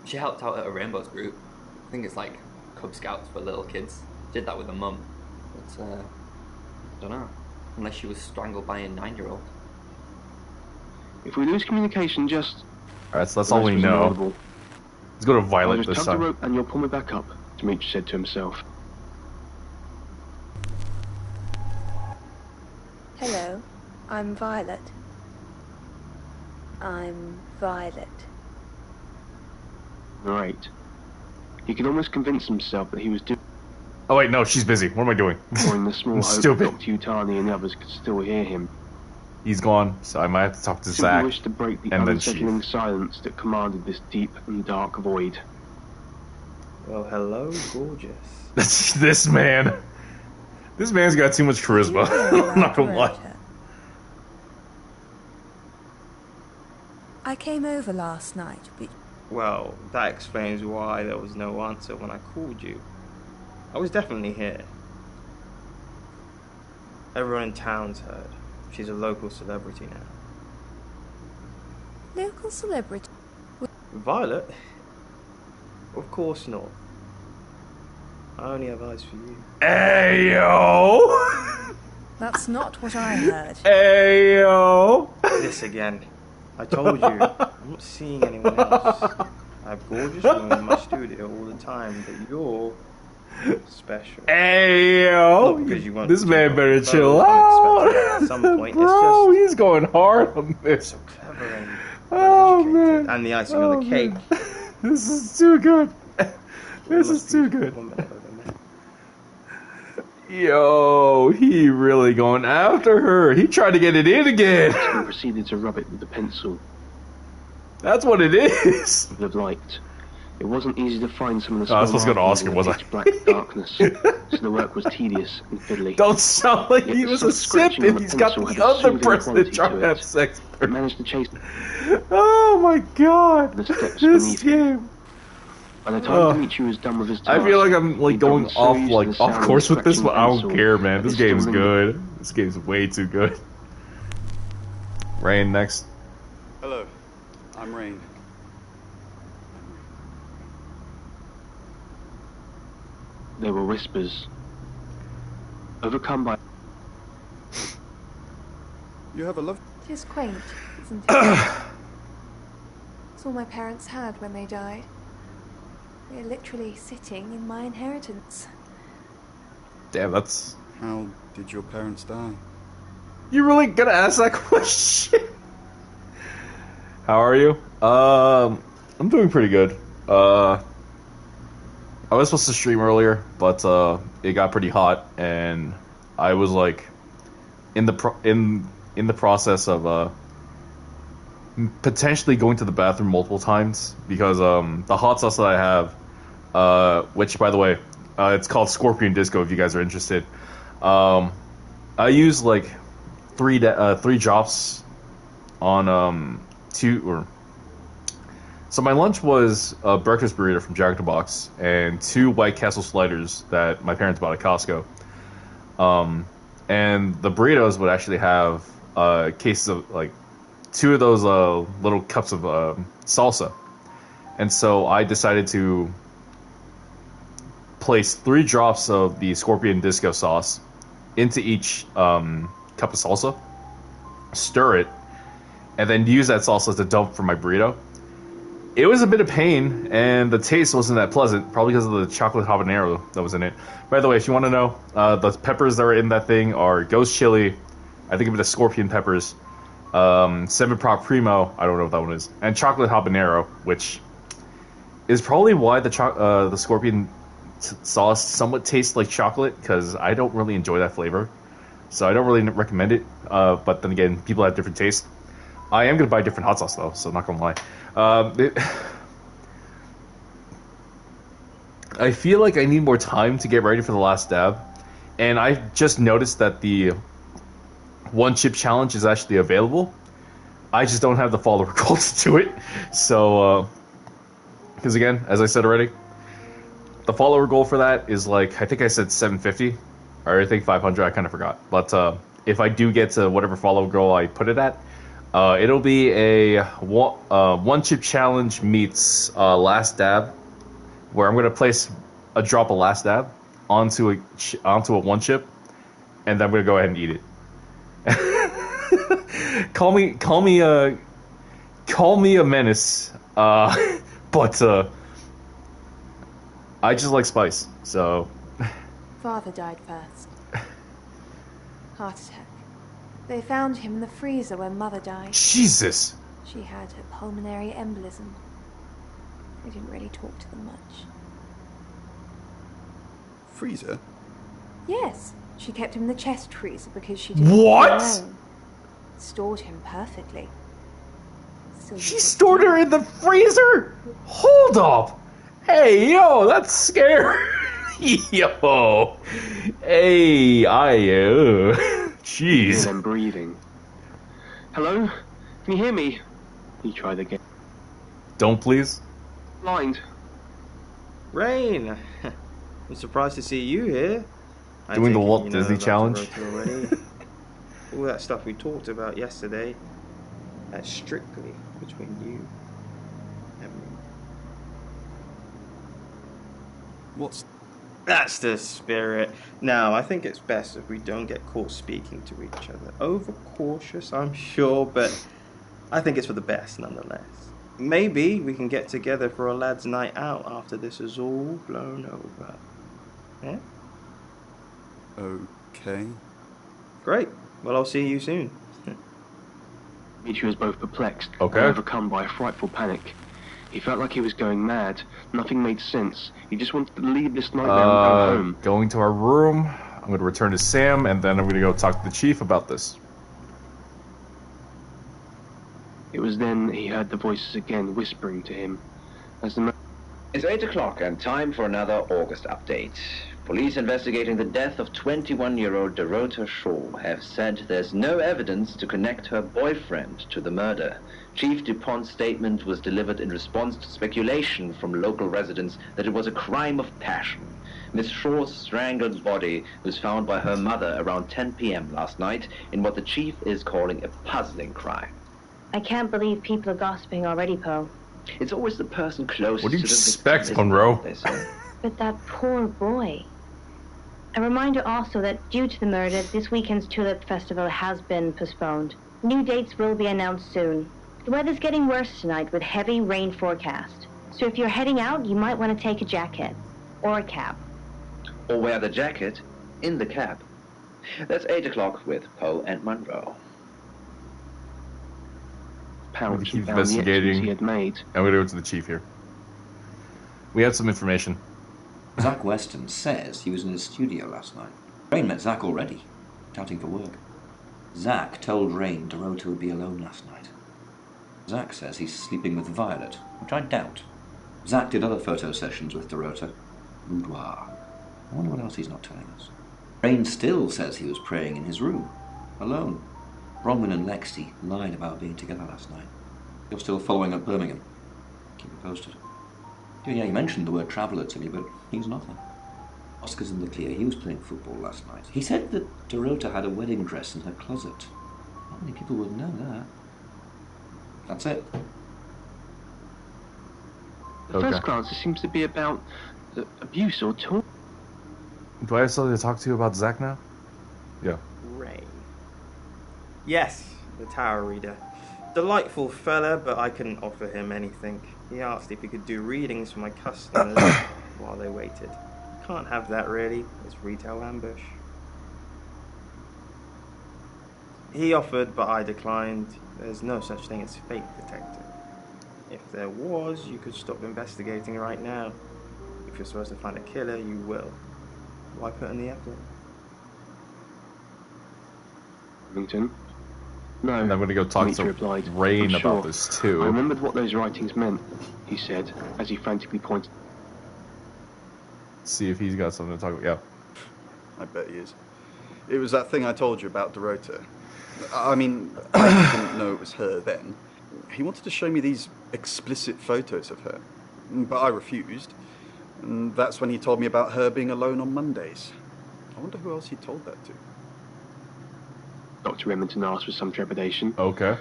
She helped out at a Rainbows group. I think it's like Cub Scouts for little kids. Did that with her mum. But, I don't know. Unless she was strangled by a 9-year-old. If we lose communication, just... Alright, so that's all we know. Let's go to Violet I'll just this tug the time. rope and you'll pull me back up, Dimitri said to himself. Hello, I'm Violet. I'm Violet. Right. He could almost convince himself that he was doing... Oh wait, no, she's busy. What am I doing? or in the small I'm hope that stupid. Dr. Utani and the others could still hear him. He's gone, so I might have to talk to Simply Zach. wished to break the and then unsettling silence that commanded this deep and dark void. Well, hello, gorgeous. This man. This man's got too much charisma. I'm not gonna lie. I came over last night, but... Well, that explains why there was no answer when I called you. I was definitely here. Everyone in town's heard. She's a local celebrity now. Local celebrity? Violet? Of course not. I only have eyes for you. Ayo! That's not what I heard. Ayo! This again. I told you, I'm not seeing anyone else. I have gorgeous women in my studio all the time, but you're special. Ayo! Not because you want This to man do better both, chill I'm out. expecting that at some point. Bro, It's he's going hard on this. just so clever and Oh man! and the icing on the cake. Man. This is too good. This is too good. Yo, he really going after her. He tried to get it in again. He proceeded to rub it with the pencil. That's what it is. Of the light. It wasn't easy to find some of the Oh, I was supposed to go to markings Oscar, in the was I? pitch black darkness, so the work was tedious and fiddly. Don't sound like Yet he the was soft a scratching simp on and he's got pencil the had a other soothing person quality trying to have it. sex. It managed to chase Oh my god. the steps This beneath game. him. By the time Dimitri was done with his task, I feel like I'm like he'd going gotten so off used to like the sound off of course the with this, but I don't scratching care, pencil man. that This it still game's lingered. good. This game's way too good. Rain next. Hello, I'm Rain. There were whispers. Overcome by... You have a love... It is quaint, isn't it? It's all my parents had when they died. We're literally sitting in my inheritance. Damn, that's... How did your parents die? You really gonna ask that question? How are you? I'm doing pretty good. I was supposed to stream earlier, but it got pretty hot, and I was like in the process of potentially going to the bathroom multiple times because the hot sauce that I have, which by the way, it's called Scorpion Disco. If you guys are interested, I use like three drops on So my lunch was a breakfast burrito from Jack in the Box and 2 White Castle sliders that my parents bought at Costco. And the burritos would actually have cases of like 2 of those little cups of salsa. And so I decided to place 3 drops of the Scorpion Disco sauce into each cup of salsa, stir it, and then use that salsa to dump for my burrito. It was a bit of pain, and the taste wasn't that pleasant, probably because of the chocolate habanero that was in it. By the way, if you want to know, the peppers that are in that thing are ghost chili, I think of it as scorpion peppers, semi-prop primo, I don't know what that one is, and chocolate habanero, which is probably why the scorpion sauce somewhat tastes like chocolate, because I don't really enjoy that flavor. So I don't really recommend it, but then again, people have different tastes. I am going to buy different hot sauce, though, so I'm not going to lie. I feel like I need more time to get ready for the last dab, and I just noticed that the 1 chip challenge is actually available. I just don't have the follower goals to do it. So, because again, as I said already, the follower goal for that is like, I think I said 750, or I think 500. I kind of forgot. But if I do get to whatever follower goal I put it at, it'll be a one chip challenge meets last dab, where I'm gonna place a drop of last dab onto a one chip, and then I'm gonna go ahead and eat it. call me a menace, but I just like spice, so. Father died first. Heart attack. They found him in the freezer when Mother died. Jesus! She had a pulmonary embolism. They didn't really talk to them much. Freezer? Yes, she kept him in the chest freezer because she didn't What? want him alone. Stored him perfectly. Still She stored her in the freezer? Hold up! Hey, yo, that's scary. Yo. Hey, jeez. Hear them breathing. Hello? Can you hear me? He tried again. Don't please. Blind. Rain! I'm surprised to see you here. Doing the take it Walt you know Disney about challenge? Toronto already. All that stuff we talked about yesterday, that's strictly between you and me. What's... That's the spirit. Now, I think it's best if we don't get caught speaking to each other. Overcautious, I'm sure, but I think it's for the best nonetheless. Maybe we can get together for a lad's night out after this is all blown over. Yeah? Okay. Great. Well, I'll see you soon. Dimitri was both perplexed Okay. and overcome by a frightful panic. He felt like he was going mad. Nothing made sense. He just wanted to leave this nightmare and go home. Going to our room. I'm going to return to Sam, and then I'm going to go talk to the chief about this. It was then he heard the voices again whispering to him. As the It's 8 o'clock and time for another August update. Police investigating the death of 21-year-old Dorota Shaw have said there's no evidence to connect her boyfriend to the murder. Chief DuPont's statement was delivered in response to speculation from local residents that it was a crime of passion. Miss Shaw's strangled body was found by her mother around 10 p.m. last night in what the chief is calling a puzzling crime. I can't believe people are gossiping already, Poe. It's always the person closest What do you to the expect, victim, Monroe? they say. But that poor boy. A reminder also that due to the murder, this weekend's Tulip Festival has been postponed. New dates will be announced soon. The weather's getting worse tonight with heavy rain forecast. So if you're heading out, you might want to take a jacket. Or a cap. Or wear the jacket in the cab. That's 8 o'clock with Poe and Monroe. I'm going to keep investigating. He had made. I'm going to go to the chief here. We have some information. Zach Weston says he was in his studio last night. Rain met Zach already, touting for work. Zach told Rain Dorota would be alone last night. Zach says he's sleeping with Violet, which I doubt. Zach did other photo sessions with Dorota. Boudoir. I wonder what else he's not telling us. Rain still says he was praying in his room, alone. Bronwyn and Lexi lied about being together last night. You're still following up Birmingham. Keep me posted. Yeah, you mentioned the word traveller to me, but he's nothing. Oscar's in the clear. He was playing football last night. He said that Dorota had a wedding dress in her closet. Not many people would know that. That's it. The first glance seems to be about abuse or talk. Do I have something to talk to you about Zach now? Yeah. Ray. Yes, the Tower Reader. Delightful fella, but I couldn't offer him anything. He asked if he could do readings for my customers while they waited. Can't have that really. It's retail ambush. He offered, but I declined. There's no such thing as fake detective. If there was, you could stop investigating right now. If you're supposed to find a killer, you will. Why put in the effort? Remington? No. And I'm going to go talk to replied, Rain "I'm about sure. this too. I remembered what those writings meant, he said, as he frantically pointed. See if he's got something to talk about. Yeah. I bet he is. It was that thing I told you about Dorota. I mean, I didn't know it was her then. He wanted to show me these explicit photos of her, but I refused. And that's when he told me about her being alone on Mondays. I wonder who else he told that to. Dr. Remington asked with some trepidation. Okay.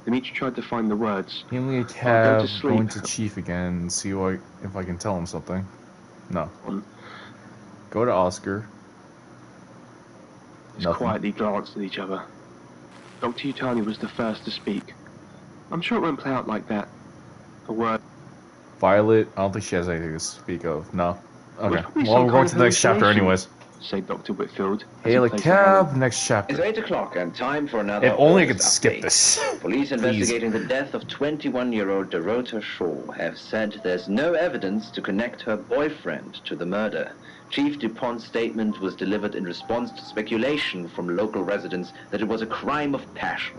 Dimitri tried to find the words. Hailing a cab, going to Chief again, see if I can tell him something. No. Go to Oscar. Just quietly glanced at each other. Dr. Yutani was the first to speak. I'm sure it won't play out like that. A word. Violet, I don't think she has anything to speak of. No. Okay. Probably Well, some we're going kind to of the next chapter hallucination, anyways. said Dr. Whitfield. Hail a cab, next chapter. It's 8 o'clock and time for another. If only I August could skip update. this. Police Please. investigating the death of 21-year-old Dorota Shaw have said there's no evidence to connect her boyfriend to the murder. Chief DuPont's statement was delivered in response to speculation from local residents that it was a crime of passion.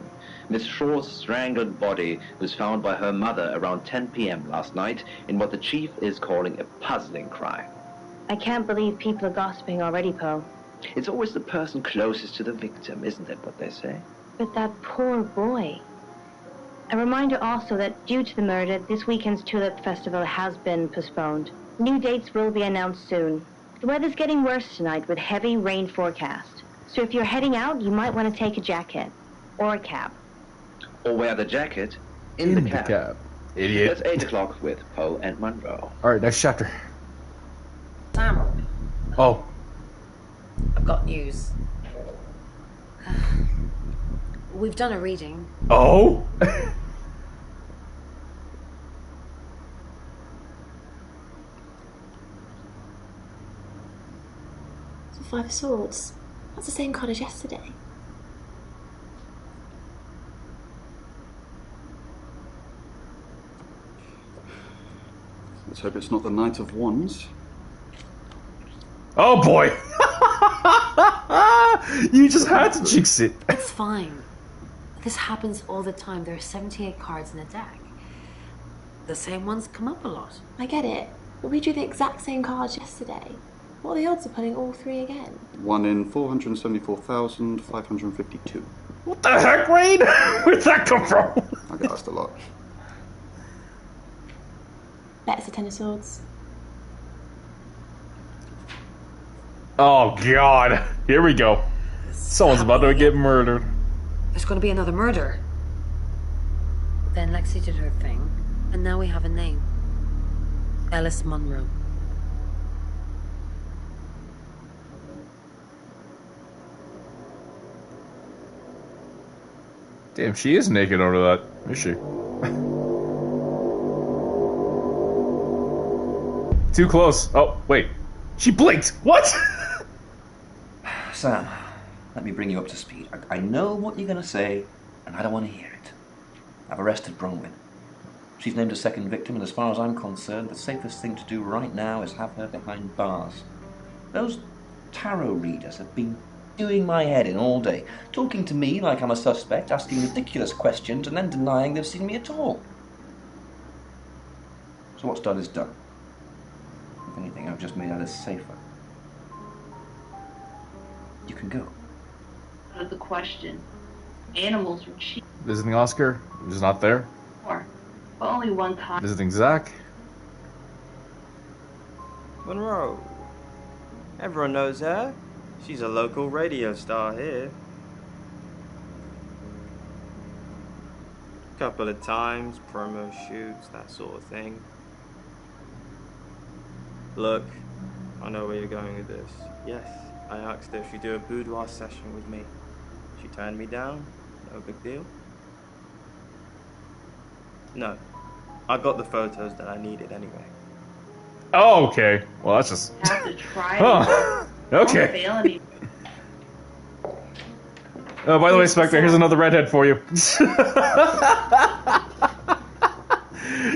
Miss Shaw's strangled body was found by her mother around 10 p.m. last night in what the chief is calling a puzzling crime. I can't believe people are gossiping already, Poe. It's always the person closest to the victim, isn't that what they say? But that poor boy. A reminder also that due to the murder, this weekend's Tulip Festival has been postponed. New dates will be announced soon. The weather's getting worse tonight with heavy rain forecast. So if you're heading out, you might want to take a jacket. Or a cab. Or wear the jacket in the cab. Idiot. That's 8 o'clock with Poe and Monroe. Alright, next chapter. Sam, Oh. I've got news. We've done a reading. Oh? It's the Five of Swords. That's the same card as yesterday. Let's hope it's not the Knight of Wands. Oh boy! You just had to jinx it. It's fine. This happens all the time. There are 78 cards in a deck. The same ones come up a lot. I get it, but we drew the exact same cards yesterday. What are the odds of pulling all three again? 1 in 474,552. What the heck, Wayne? Where'd that come from? I get asked a lot. Bet it's a Ten of Swords. Oh god. Here we go. Someone's about to get murdered. There's going to be another murder. Then Lexi did her thing, and now we have a name. Alice Munro. Damn, she is naked under that, is she? Too close. Oh, wait. She blinked. What? Sam, let me bring you up to speed. I know what you're going to say, and I don't want to hear it. I've arrested Bronwyn. She's named a second victim, and as far as I'm concerned, the safest thing to do right now is have her behind bars. Those tarot readers have been doing my head in all day, talking to me like I'm a suspect, asking ridiculous questions, and then denying they've seen me at all. So what's done is done. If anything, I've just made Alice safer. You can go. Out of the question. Animals are cheap. Visiting Oscar, who's not there. But only one time. Visiting Zach. Monroe. Everyone knows her. She's a local radio star here. Couple of times, promo shoots, that sort of thing. Look, I know where you're going with this. Yes, I asked her if she'd do a boudoir session with me. She turned me down. No big deal. No, I got the photos that I needed anyway. Oh, okay. Well, that's just... Have to try Huh. Okay. Oh, by the way, Spectre, here's another redhead for you.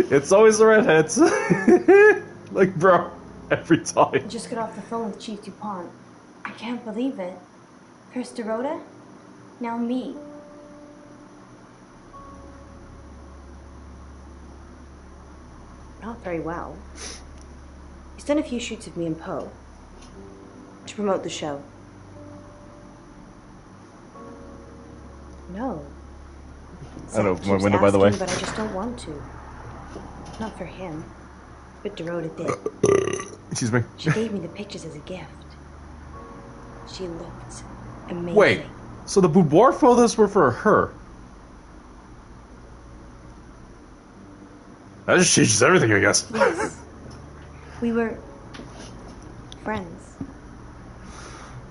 It's always the redheads. Like, bro, every time. I just got off the phone with Chief DuPont. I can't believe it. First Dorota, now me. Not very well. He's done a few shoots of me and Poe to promote the show. No. I don't know, Zach my keeps window, by the way. asking, but I just don't want to. Not for him. but Dorota did. Excuse me. She gave me the pictures as a gift. She looked amazing. Wait, so the boudoir photos were for her? That just changes everything, I guess. Yes. We were friends.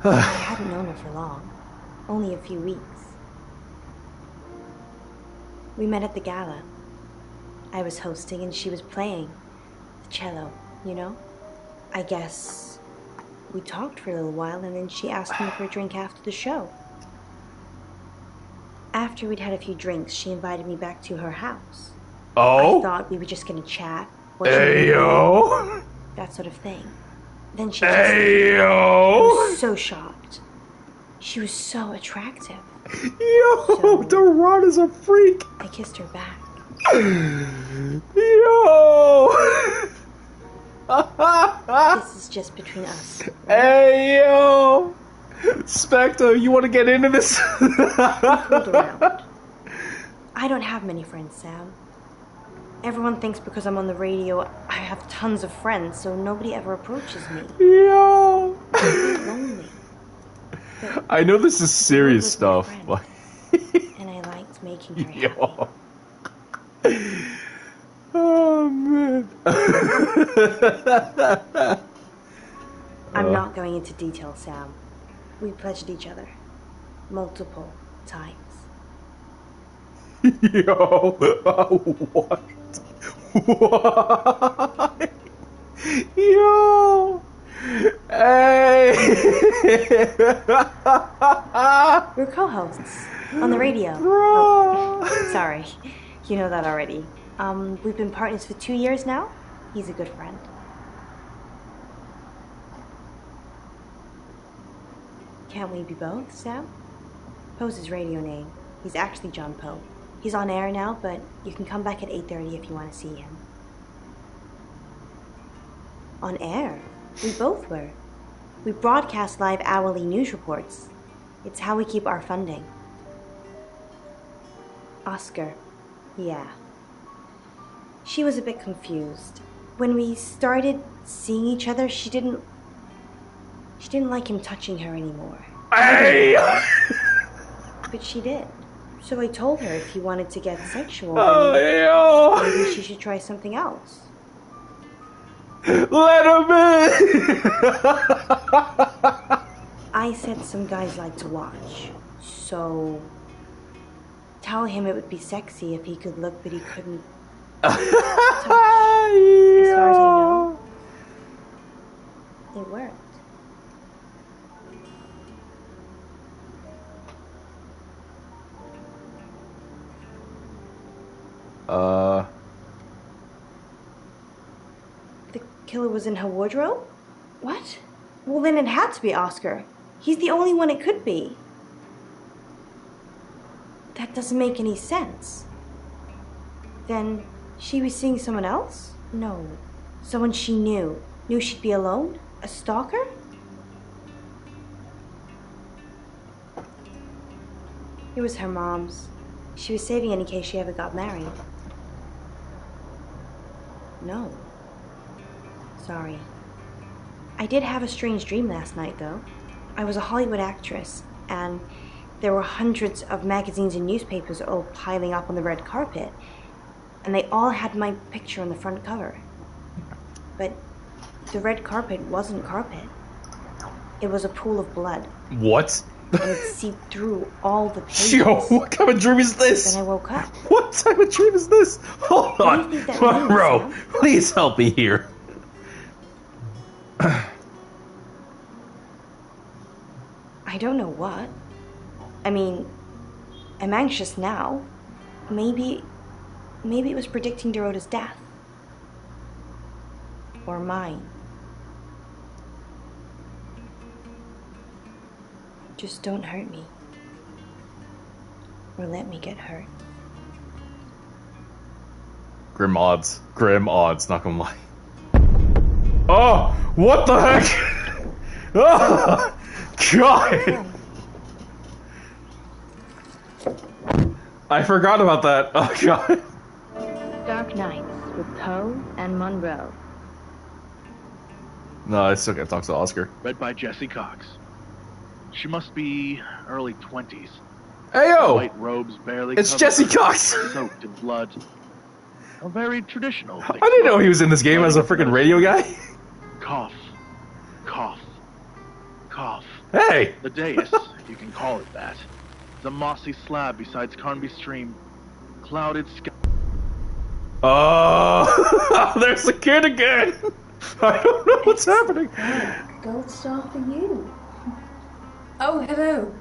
I hadn't known her for long. Only a few weeks. We met at the gala. I was hosting and she was playing the cello, you know? I guess we talked for a little while and then she asked me for a drink after the show. After we'd had a few drinks, she invited me back to her house. Oh? I thought we were just gonna chat. Ayo! That sort of thing. Then she just... Ayo! I was so shocked. She was so attractive. Yo! Dorota's a freak! I kissed her back. Yo! This is just between us. Hey, yo! Spectre, you want to get into this? Fooled around. I don't have many friends, Sam. Everyone thinks because I'm on the radio, I have tons of friends, so nobody ever approaches me. Yo! I'm lonely. I know this is serious stuff, but... And I liked making her happy. Yo. Oh, man. I'm not going into detail, Sam. We pledged each other. Multiple times. Yo. What? What? Yo. Hey. We're co-hosts on the radio. Oh, sorry. You know that already. We've been partners for 2 years now. He's a good friend. Can't we be both, Sam? Poe's his radio name. He's actually John Poe. He's on air now, but you can come back at 8:30 if you want to see him. On air? We both were. We broadcast live hourly news reports. It's how we keep our funding. Oscar. Yeah. She was a bit confused. When we started seeing each other, she didn't like him touching her anymore. Hey! But she did. So I told her if he wanted to get sexual, maybe she should try something else. Let him in! I said some guys like to watch, so tell him it would be sexy if he could look, but he couldn't touch. As far as I know, it worked. The killer was in her wardrobe? What? Well, then it had to be Oscar. He's the only one it could be. That doesn't make any sense. Then she was seeing someone else? No. Someone she knew. Knew she'd be alone? A stalker? It was her mom's. She was saving it in case she ever got married. No. Sorry. I did have a strange dream last night, though. I was a Hollywood actress, and there were hundreds of magazines and newspapers all piling up on the red carpet, and they all had my picture on the front cover. But the red carpet wasn't carpet. It was a pool of blood. What? And it seeped through all the pages. Yo, what kind of dream is this? Then I woke up. What type of dream is this? Hold on. Bro, please help me here. I don't know what. I mean, I'm anxious now. Maybe it was predicting Dorota's death. Or mine. Just don't hurt me. Or let me get hurt. Grim odds. Grim odds, not gonna lie. Oh! What the heck? Oh! God! I forgot about that. Oh, God. Dark Nights with Poe and Monroe. No, I still gotta talk to Oscar. Read by Jessie Cox. She must be early 20s. Hey yo! White robes barely It's covered Jessie her, Cox! soaked in blood. A very traditional. I didn't know he was in this game as a freaking radio guy. Cough. Cough. Cough. Hey! The dais, if you can call it that. The mossy slab beside Carnby Stream. Clouded sky. Oh, there's the kid again! I don't know what's happening. Gold star for you. Oh, hello.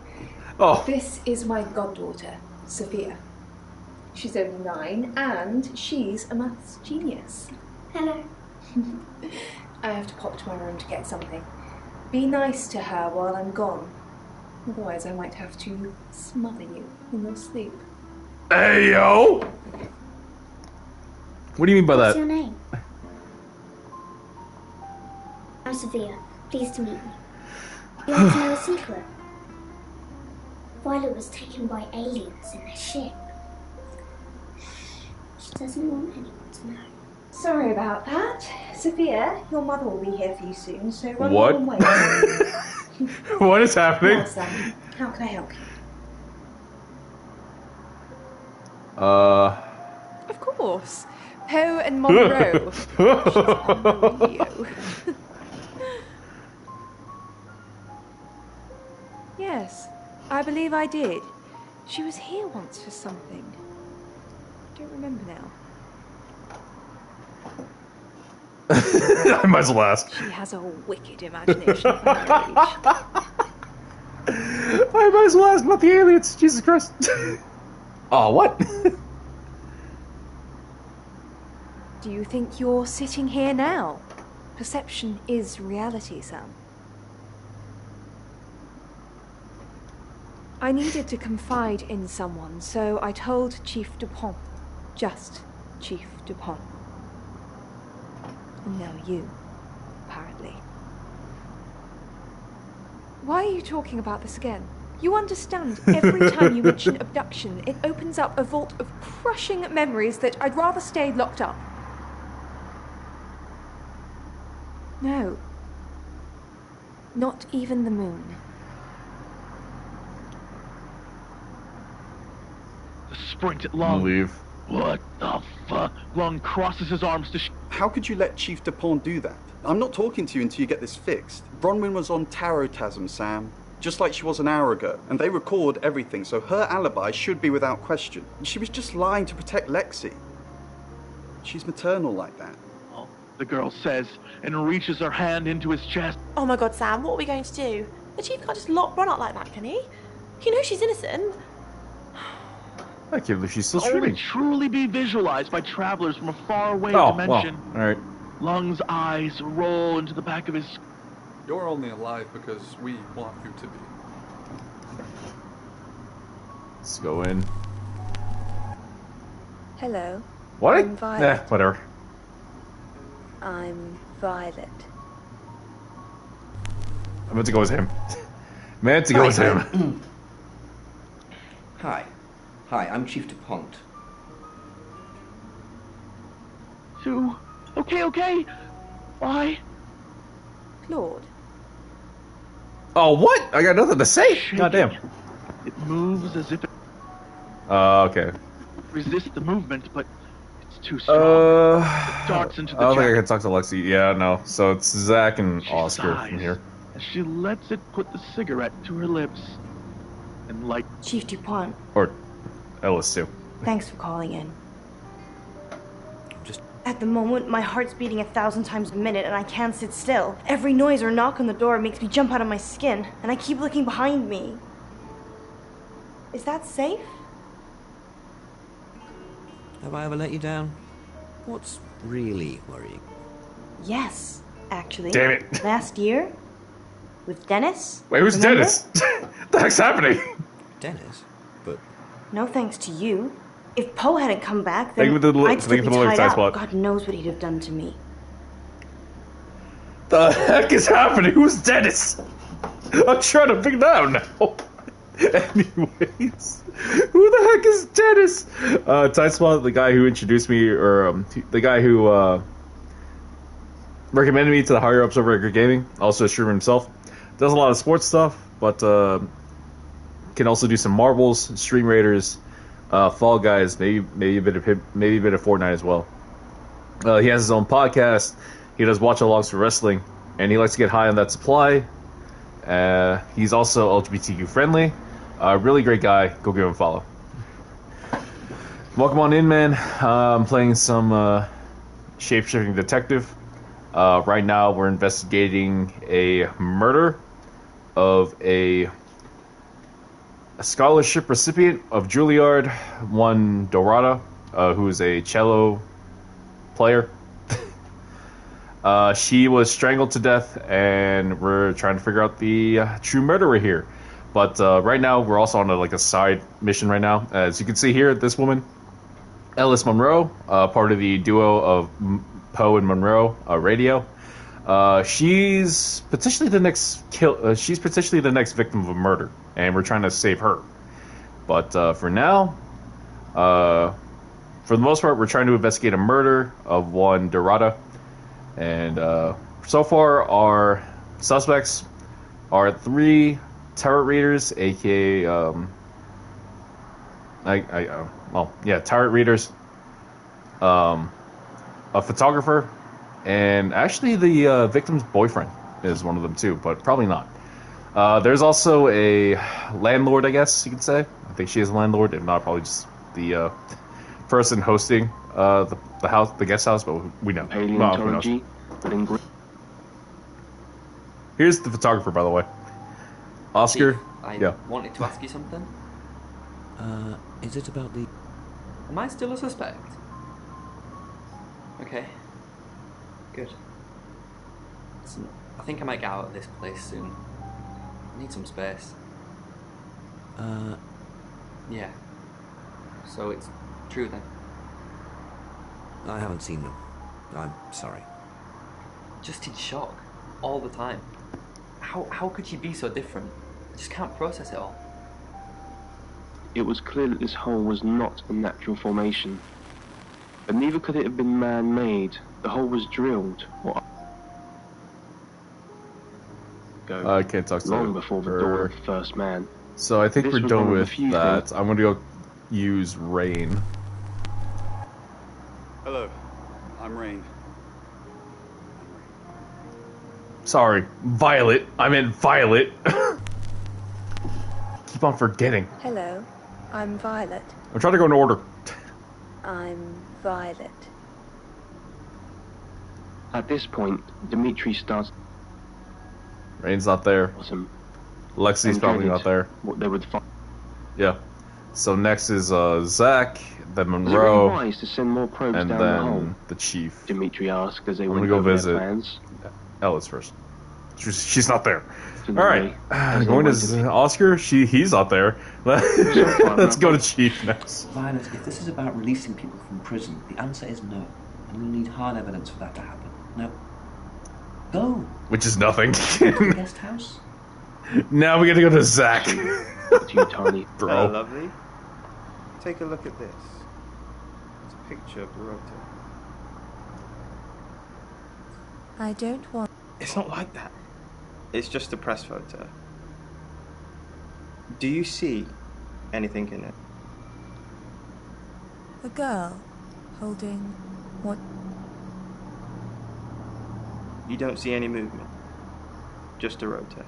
Oh. This is my goddaughter, Sophia. She's only 9, and she's a maths genius. Hello. I have to pop to my room to get something. Be nice to her while I'm gone. Otherwise, I might have to smother you in your sleep. Hey yo! What do you mean by What's that? your name? I'm Sophia. Pleased to meet you. You want to know a secret? Violet was taken by aliens in a ship. She doesn't want anyone to know. Sorry about that. Sophia, your mother will be here for you soon, so run What? along way. What is happening? Now, Sam, how can I help you? Of course. Poe and Monroe. Yes, I believe I did. She was here once for something. I don't remember now. I might as well ask. She has a wicked imagination for her age. I might as well ask, not the aliens. Jesus Christ. Oh, what? Do you think you're sitting here now? Perception is reality, Sam. I needed to confide in someone, so I told Chief Dupont. Just Chief Dupont. And now you, apparently. Why are you talking about this again? You understand, every time you mention abduction, it opens up a vault of crushing memories that I'd rather stay locked up. No. Not even the moon. The sprint at Long. Leave. What the fuck? Long crosses his arms to How could you let Chief Dupont do that? I'm not talking to you until you get this fixed. Bronwyn was on Tarotasm, Sam. Just like she was an hour ago. And they record everything, so her alibi should be without question. She was just lying to protect Lexi. She's maternal like that. The girl says, and reaches her hand into his chest. Oh my god, Sam, what are we going to do? The chief can't just lock Bron up like that, can he? You know she's innocent. I can't believe she's still Only streaming. truly be visualized by travelers from a faraway dimension. Well, alright. Lung's eyes roll into the back of his... You're only alive because we want you to be. Let's go in. Hello. What? I'm Violet. Whatever. I'm Violet. I meant to go as him. Meant to go as him. Hi. Hi, I'm Chief Dupont. Sue. Okay. Why? Claude. Oh, what? I got nothing to say. Goddamn. It moves as if it Okay. resists the movement, but it's too strong. It darts into the I don't think I jacket. can talk to Lexi. Yeah, no. So it's Zach and Oscar sighs from here. as she lets it put the cigarette to her lips and light. Chief Dupont, Or Ellis, too. thanks for calling in. At the moment, my heart's beating 1,000 times a minute and I can't sit still. Every noise or knock on the door makes me jump out of my skin, and I keep looking behind me. Is that safe? Have I ever let you down? What's really worrying? Yes, actually. Damn it. Last year? With Dennis? Wait, who's Remember? Dennis? What the heck's happening? Dennis? But No thanks to you. If Poe hadn't come back, then Thank you for the I'd still thank be you for the tied time up. spot. God knows what he'd have done to me. The heck is happening? Who's Dennis? I'm trying to figure that out now. Anyways, who the heck is Dennis? Time spot, the guy who introduced me, or the guy who recommended me to the higher ups over at Good Gaming. Also a streamer himself. Does a lot of sports stuff, but can also do some marbles, Stream Raiders, Fall Guys, maybe a bit of Fortnite as well. He has his own podcast. He does watch-alongs for wrestling, and he likes to get high on that supply. He's also LGBTQ friendly. Really great guy. Go give him a follow. Welcome on in, man. I'm playing some Shapeshifting Detective. Right now, we're investigating a murder of a scholarship recipient of Juilliard, one Dorada, who is a cello player. She was strangled to death, and we're trying to figure out the true murderer here. But right now, we're also on a side mission right now. As you can see here, this woman, Ellis Monroe, part of the duo of Poe and Monroe Radio. She's potentially the next she's potentially the next victim of a murder, and we're trying to save her. But for now, for the most part, we're trying to investigate a murder of one Dorada. And so far, our suspects are 3 tarot readers, aka tarot readers, a photographer, and actually the victim's boyfriend is one of them too, but probably not. There's also a landlord, I guess you could say. I think she is a landlord, if not, probably just the person hosting the house, the guest house, but we know. Paleontology. Here's the photographer, by the way. Oscar. Chief, I wanted to ask you something. Is it about the... Am I still a suspect? Okay. Good. Listen, I think I might get out of this place soon. I need some space. Yeah. So it's true then? I haven't seen them. I'm sorry. Just in shock. All the time. How could she be so different? I just can't process it all. It was clear that this hole was not a natural formation. But neither could it have been man-made. The hole was drilled, or I can't talk to long before the dawn of the first man. So I think This we're was done one of the with few that. things- I'm going to go use Rain. Hello, I'm Rain. Sorry, Violet. I meant Violet. Keep on forgetting. Hello, I'm Violet. I'm trying to go in order. I'm Violet. At this point, Dimitri starts... Rain's not there. Awesome. Lexi's And probably dreaded not there. What they would find. Yeah. So next is Zach, then Was it Monroe, really wise to send more probes and down the hole? then the chief. Dimitri asked as they I'm went gonna go over their visit plans. Ellis first. She's not there. To the All right, as going always, to Oscar. He's not there. Let's go to Chief next. Violet, if this is about releasing people from prison, the answer is no. And we'll need hard evidence for that to happen. No. Go. Which is nothing. To the guest house. Now we got to go to Zach. To you, Tony. Bro. Hello, lovely. Take a look at this. It's a picture of the rotor. I don't want... It's not like that. It's just a press photo. Do you see anything in it? A girl holding what? You don't see any movement. Just a rotor.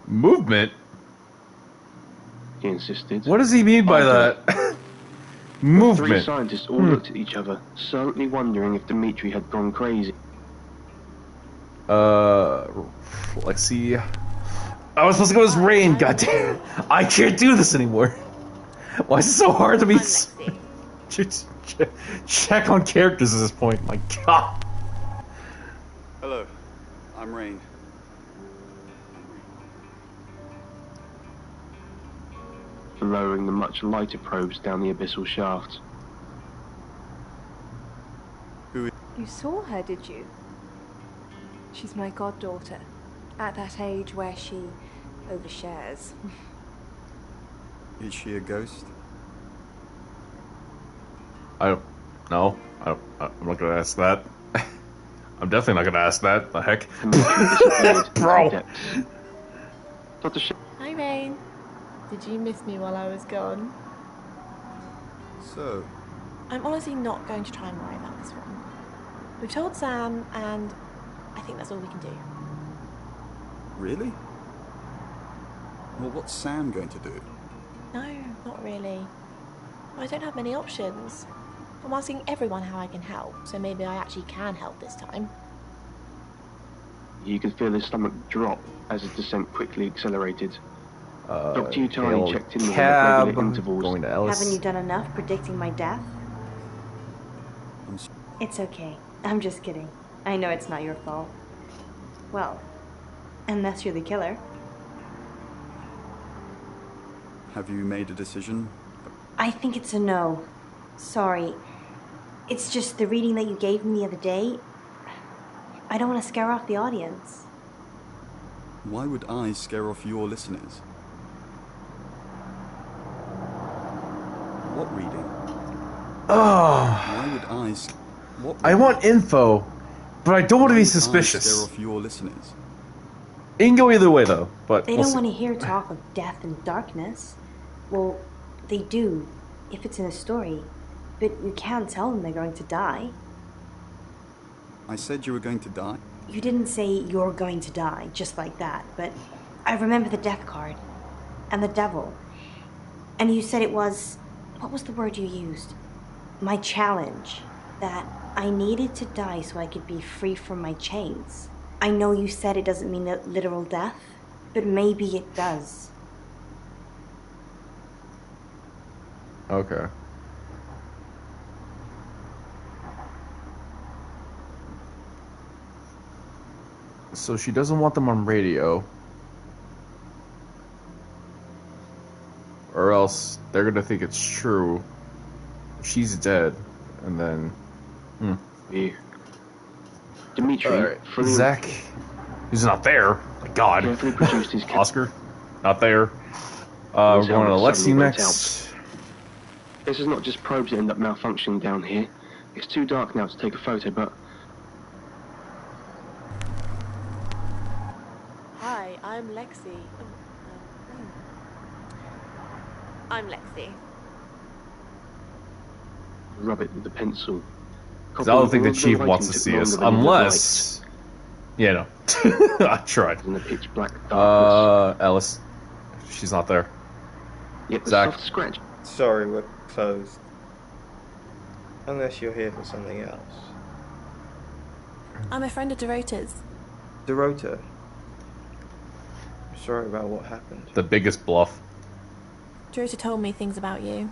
Movement? He insisted. What does he mean by that? Movement. Three scientists all looked at each other, silently wondering if Dimitri had gone crazy. Let's see. I was supposed to go as Rain, goddamn. I can't do this anymore. Why is it so hard to be... Check on characters at this point, my god. Hello, I'm Rain. For lowering the much lighter probes down the abyssal shaft. You saw her, did you? She's my goddaughter. At that age where she overshares. Is she a ghost? I don't know. I'm not gonna ask that. I'm definitely not gonna ask that. The heck? Bro! Hi, Rain. Did you miss me while I was gone? So, I'm honestly not going to try and worry about this one. We've told Sam, and I think that's all we can do. really? Well, what's Sam going to do? No, not really. I don't have many options. I'm asking everyone how I can help, so maybe I actually can help this time. You could feel his stomach drop as his descent quickly accelerated. Dr. Utani checked in with him at regular intervals. Going to Ellis. Haven't you done enough predicting my death? It's okay. I'm just kidding. I know it's not your fault. Well, unless you're the killer. Have you made a decision? I think it's a no. Sorry. It's just the reading that you gave me the other day. I don't want to scare off the audience. Why would I scare off your listeners? What reading? Oh. Why would I... What I want info, but I don't want to be suspicious. Scare off your listeners? It can go either way, though. But they don't want to hear talk of death and darkness. Well, they do, if it's in a story. But you can't tell them they're going to die. I said you were going to die? You didn't say you're going to die, just like that. But I remember the death card. And the devil. And you said it was... What was the word you used? My challenge. That I needed to die so I could be free from my chains. I know you said it doesn't mean literal death, but maybe it does. Okay. So she doesn't want them on radio. Or else they're gonna think it's true. She's dead. And then... Yeah. Dimitri, Zach, who's not there. My God. Oscar, not there. We're going to Lexi next. This is not just probes that end up malfunctioning down here. It's too dark now to take a photo, but... Hi, I'm Lexi. I'm Lexi. Rub it with the pencil. Because I don't think the chief wants to see us, unless... Yeah, no. I tried. In the pitch black darkness. Ellis. She's not there. Yep, Zach. Soft scratch. Sorry, we're closed. Unless you're here for something else. I'm a friend of Dorota's. Dorota. Sorry about what happened. The biggest bluff. Dorota told me things about you.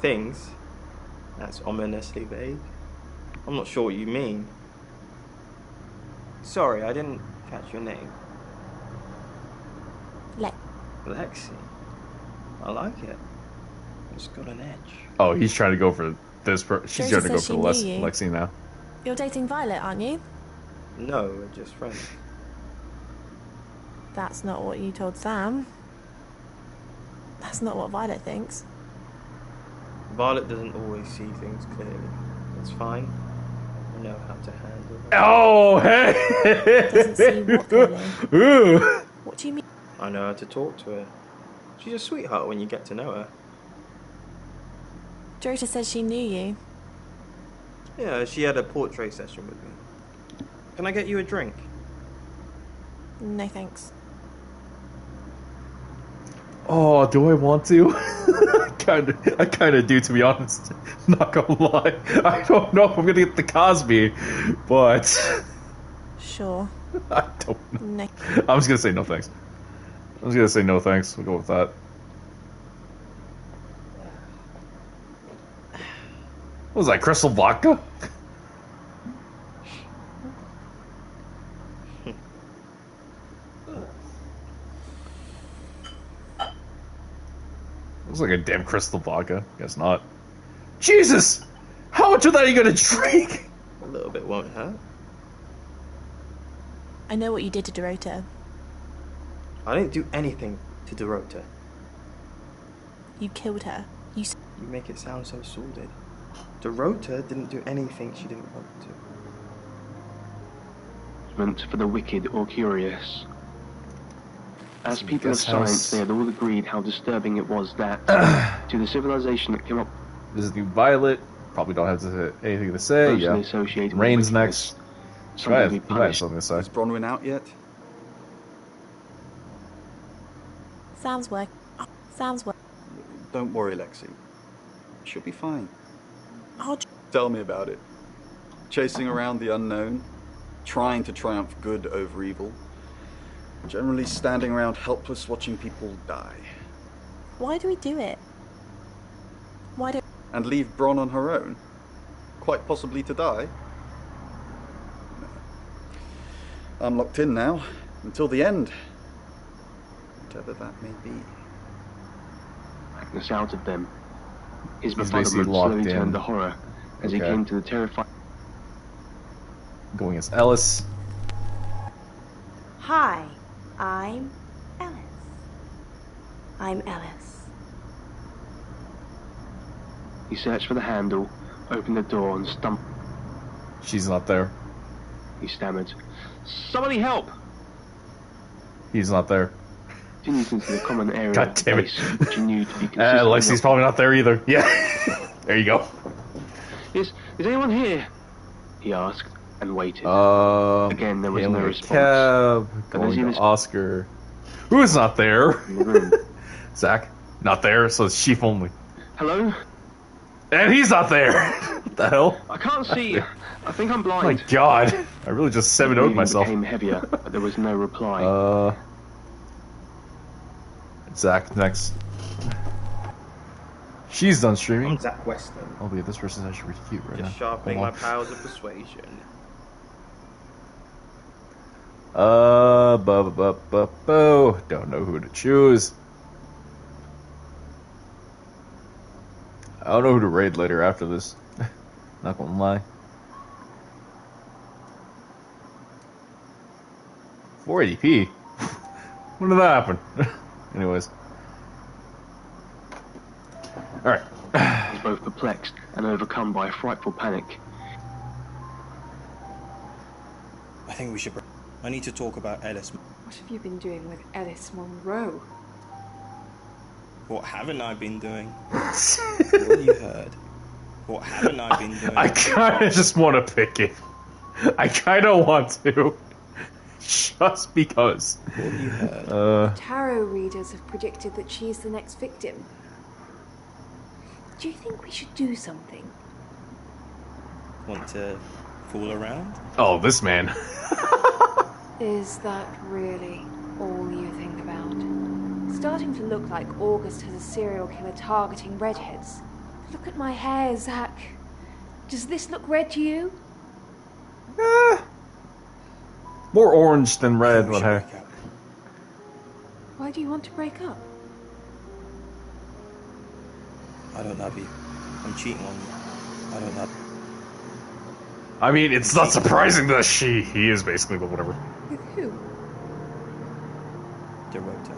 Things? That's ominously vague. I'm not sure what you mean. Sorry, I didn't catch your name. Lexi. I like it. It's got an edge. Oh, he's trying to go for this. She's trying to go for you. Lexi now. You're dating Violet, aren't you? No, we're just friends. That's not what you told Sam. That's not what Violet thinks. Violet doesn't always see things clearly. It's fine. I know how to handle it. Oh, hey! Doesn't see what clearly? What do you mean? I know how to talk to her. She's a sweetheart when you get to know her. Dorota says she knew you. Yeah, she had a portrait session with me. Can I get you a drink? No thanks. Oh, do I want to? I kind of do, to be honest. Not gonna lie. I don't know if I'm gonna get the Cosby, but... Sure. I don't know. No. I'm just gonna say no thanks. I'm just gonna say no thanks. We'll go with that. What was that, crystal vodka? Looks like a damn crystal vodka. Guess not. Jesus! How much of that are you gonna drink? A little bit won't hurt. I know what you did to Dorota. I didn't do anything to Dorota. You killed her. You make it sound so sordid. Dorota didn't do anything she didn't want to. Meant for the wicked or curious. As people of Guest science, house. they had all agreed how disturbing it was that, to the civilization that came up Visiting Violet. Probably don't have anything to say. closely Yeah. associated with Rain's wickedness, next. some Try will be it. You might have punished. something to say. Is Bronwyn out yet? Sam's work. Don't worry, Lexi. She'll be fine. I'll Tell me about it. Chasing around the unknown, trying to triumph good over evil, generally standing around helpless watching people die. Why do we do it? Why do... And leave Bron on her own? Quite possibly to die? No. I'm locked in now, until the end. Whatever that may be. Darkness out of them. His He's basically befuddlement locked slowly in. turned to horror as he Okay. came to the terrifying. Going as Ellis. Hi, I'm Ellis. I'm Ellis. He searched for the handle, opened the door, and stumbled. She's not there. He stammered, "Somebody help!" He's not there. Continued into the common area God of the damn it. place, which he knew to be consistent. Lexi's probably not there either. Yeah. There you go. Is anyone here? He asked, and waited. Again, there was hailing no a response. Cab, But as going he to was Oscar. Who's not there? in the room, Zach. Not there, so it's Chief only. hello? And he's not there. What the hell? I can't see. I think I'm My blind. God. I really just 7-0'd Breathing myself. became heavier, but there was no reply. Zach next. She's done streaming. I'm Zach Weston. Albeit this person's actually pretty cute right now. Just sharpening Hold my on. powers of persuasion. Don't know who to choose. I don't know who to raid later after this. Not gonna lie. 480p? When did that happen? Anyways. Alright. He was both perplexed and overcome by a frightful panic. I think we should. I need to talk about Ellis. What have you been doing with Ellis Monroe? What haven't I been doing? What have you heard? What haven't I been doing? I kinda just want to pick it. I kinda want to. Just because. What have you heard? Tarot readers have predicted that she's the next victim. Do you think we should do something? Want to fool around? Oh, this man. Is that really all you think about? It's starting to look like August has a serial killer targeting redheads. Look at my hair, Zach. Does this look red to you? More orange than red, what hair. Why do you want to break up? I don't love you. I'm cheating on you. I don't love you. I mean, it's not surprising that he is basically, but whatever. With who? Dorota.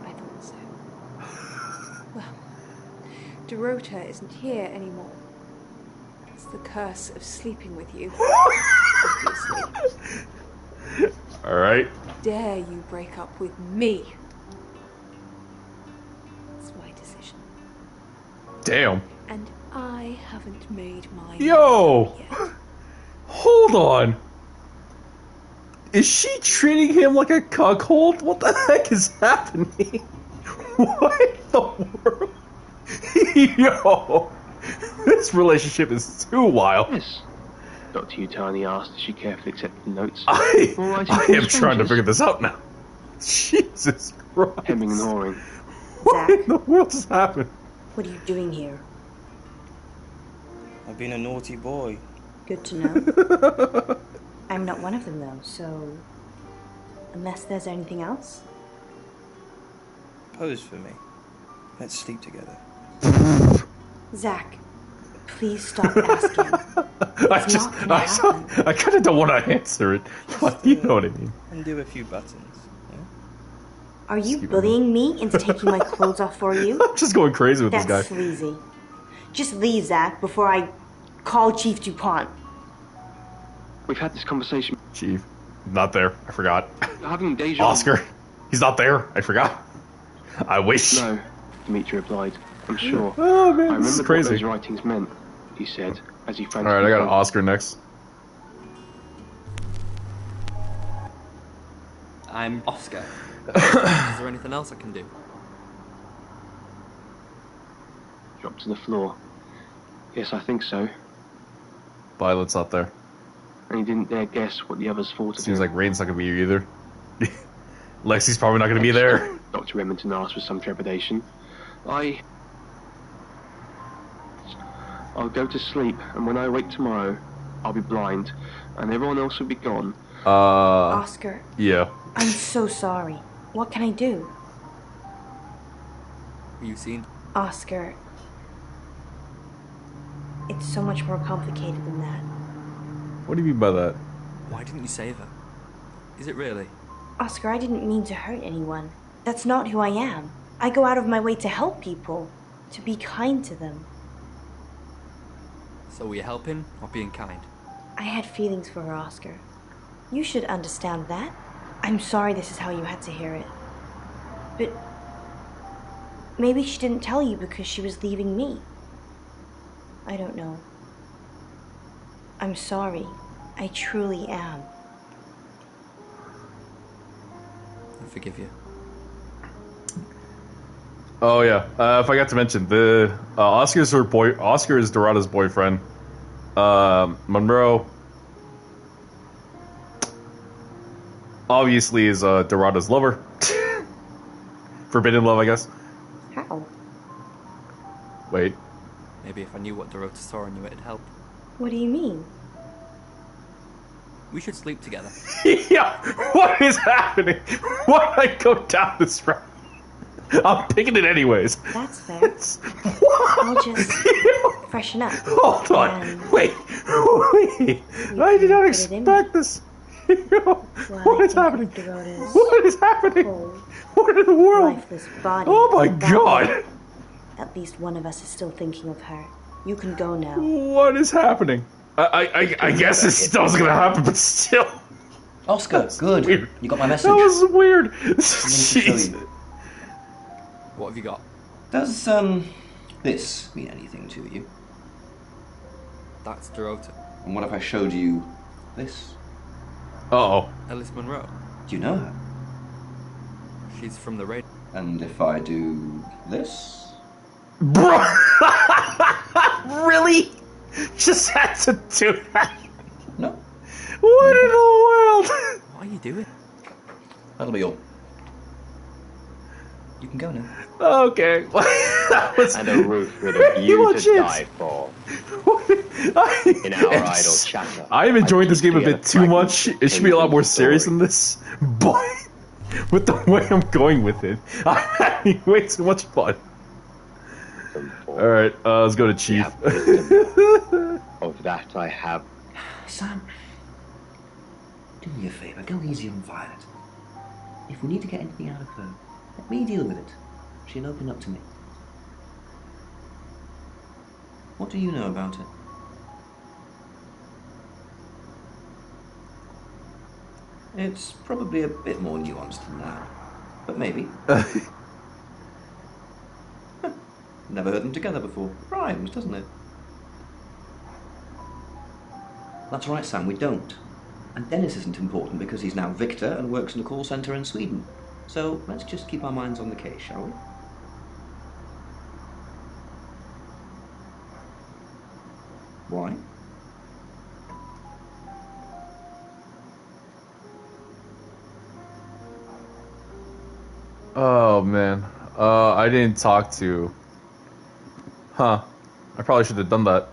I thought so. Well, Dorota isn't here anymore. It's the curse of sleeping with you. Obviously. Alright. Dare you break up with me? It's my decision. Damn. And I haven't made my Yo! Hold on. Is she treating him like a cuckold? What the heck is happening? What the world? Yo! This relationship is too wild. Yes. Dr. Utani asked as she carefully accepted the notes. I Alrighty, am trying to strangers. figure this out now. Jesus Christ. Hemming and hawing. What in the world just happened? What are you doing here? I've been a naughty boy. Good to know. I'm not one of them, though, so... Unless there's anything else? Pose for me. Let's sleep together. Zach, please stop asking. I kind of don't want to answer it, but you know what I mean. Undo a few buttons. Are you bullying me into taking my clothes off for you? I'm just going crazy with That's this guy. sleazy. Just leave, Zach, before I call Chief DuPont. We've had this conversation. Chief. Not there. I forgot. You're having deja. Oscar. He's not there. I forgot. I wish. No, Dimitri replied. I'm sure. Oh, man, I this is remembered crazy. what those writings meant, he said, as he found. Alright, I got an Oscar next. I'm Oscar. Is there anything else I can do? Dropped to the floor. Yes, I think so. Violet's not there. And he didn't dare guess what the others thought of Seems him. like Rain's not gonna be here either. Lexi's probably not gonna be there. Dr. Remington asked with some trepidation. I'll go to sleep, and when I wake tomorrow, I'll be blind, and everyone else will be gone. Oscar. Yeah. I'm so sorry. What can I do? You seen? Oscar. It's so much more complicated than that. What do you mean by that? Why didn't you save her? Is it really? Oscar, I didn't mean to hurt anyone. That's not who I am. I go out of my way to help people, to be kind to them. So were you helping or being kind? I had feelings for her, Oscar. You should understand that. I'm sorry this is how you had to hear it. But maybe she didn't tell you because she was leaving me. I don't know. I'm sorry. I truly am. I forgive you. Oh yeah, I forgot to mention the Oscar is Dorada's boyfriend. Monroe obviously is Dorada's lover. Forbidden love, I guess. How? Wait. Maybe if I knew what Dorota saw in you, it'd help. What do you mean? We should sleep together. Yeah, what is happening? Why did I go down this route? I'm picking it anyways. That's fair. I'll just freshen up. Hold on. Wait. I did not expect this. What is happening? What is happening? What in the world? Lifeless body. Oh my god. At least one of us is still thinking of her. You can go now. What is happening? I guess this stuff's gonna happen, but still. Oscar, good. Weird. You got my message. That was weird. Jeez. What have you got? Does, this mean anything to you? That's Dorota. And what if I showed you this? Uh-oh. Alice Monroe. Do you know her? She's from the radio. And if I do this? Bro! Really? Just had to do that? No. What in the world? What are you doing? That'll be all. You can go now. Okay. That was... And a roof with a view to die for. In our idle chatter. I'm enjoying this game a bit too much. It should be a lot more serious than this. But with the way I'm going with it, I'm having way too much fun. Alright, let's go to Chief. Of that I have. Sam, do me a favour, go easy on Violet. If we need to get anything out of her, let me deal with it. She'll open up to me. What do you know about her? It's probably a bit more nuanced than that, but maybe. Never heard them together before. Rhymes, doesn't it? That's right, Sam, we don't. And Dennis isn't important because he's now Victor and works in a call centre in Sweden. So let's just keep our minds on the case, shall we? Why? Oh man. I didn't talk to... Huh. I probably should have done that.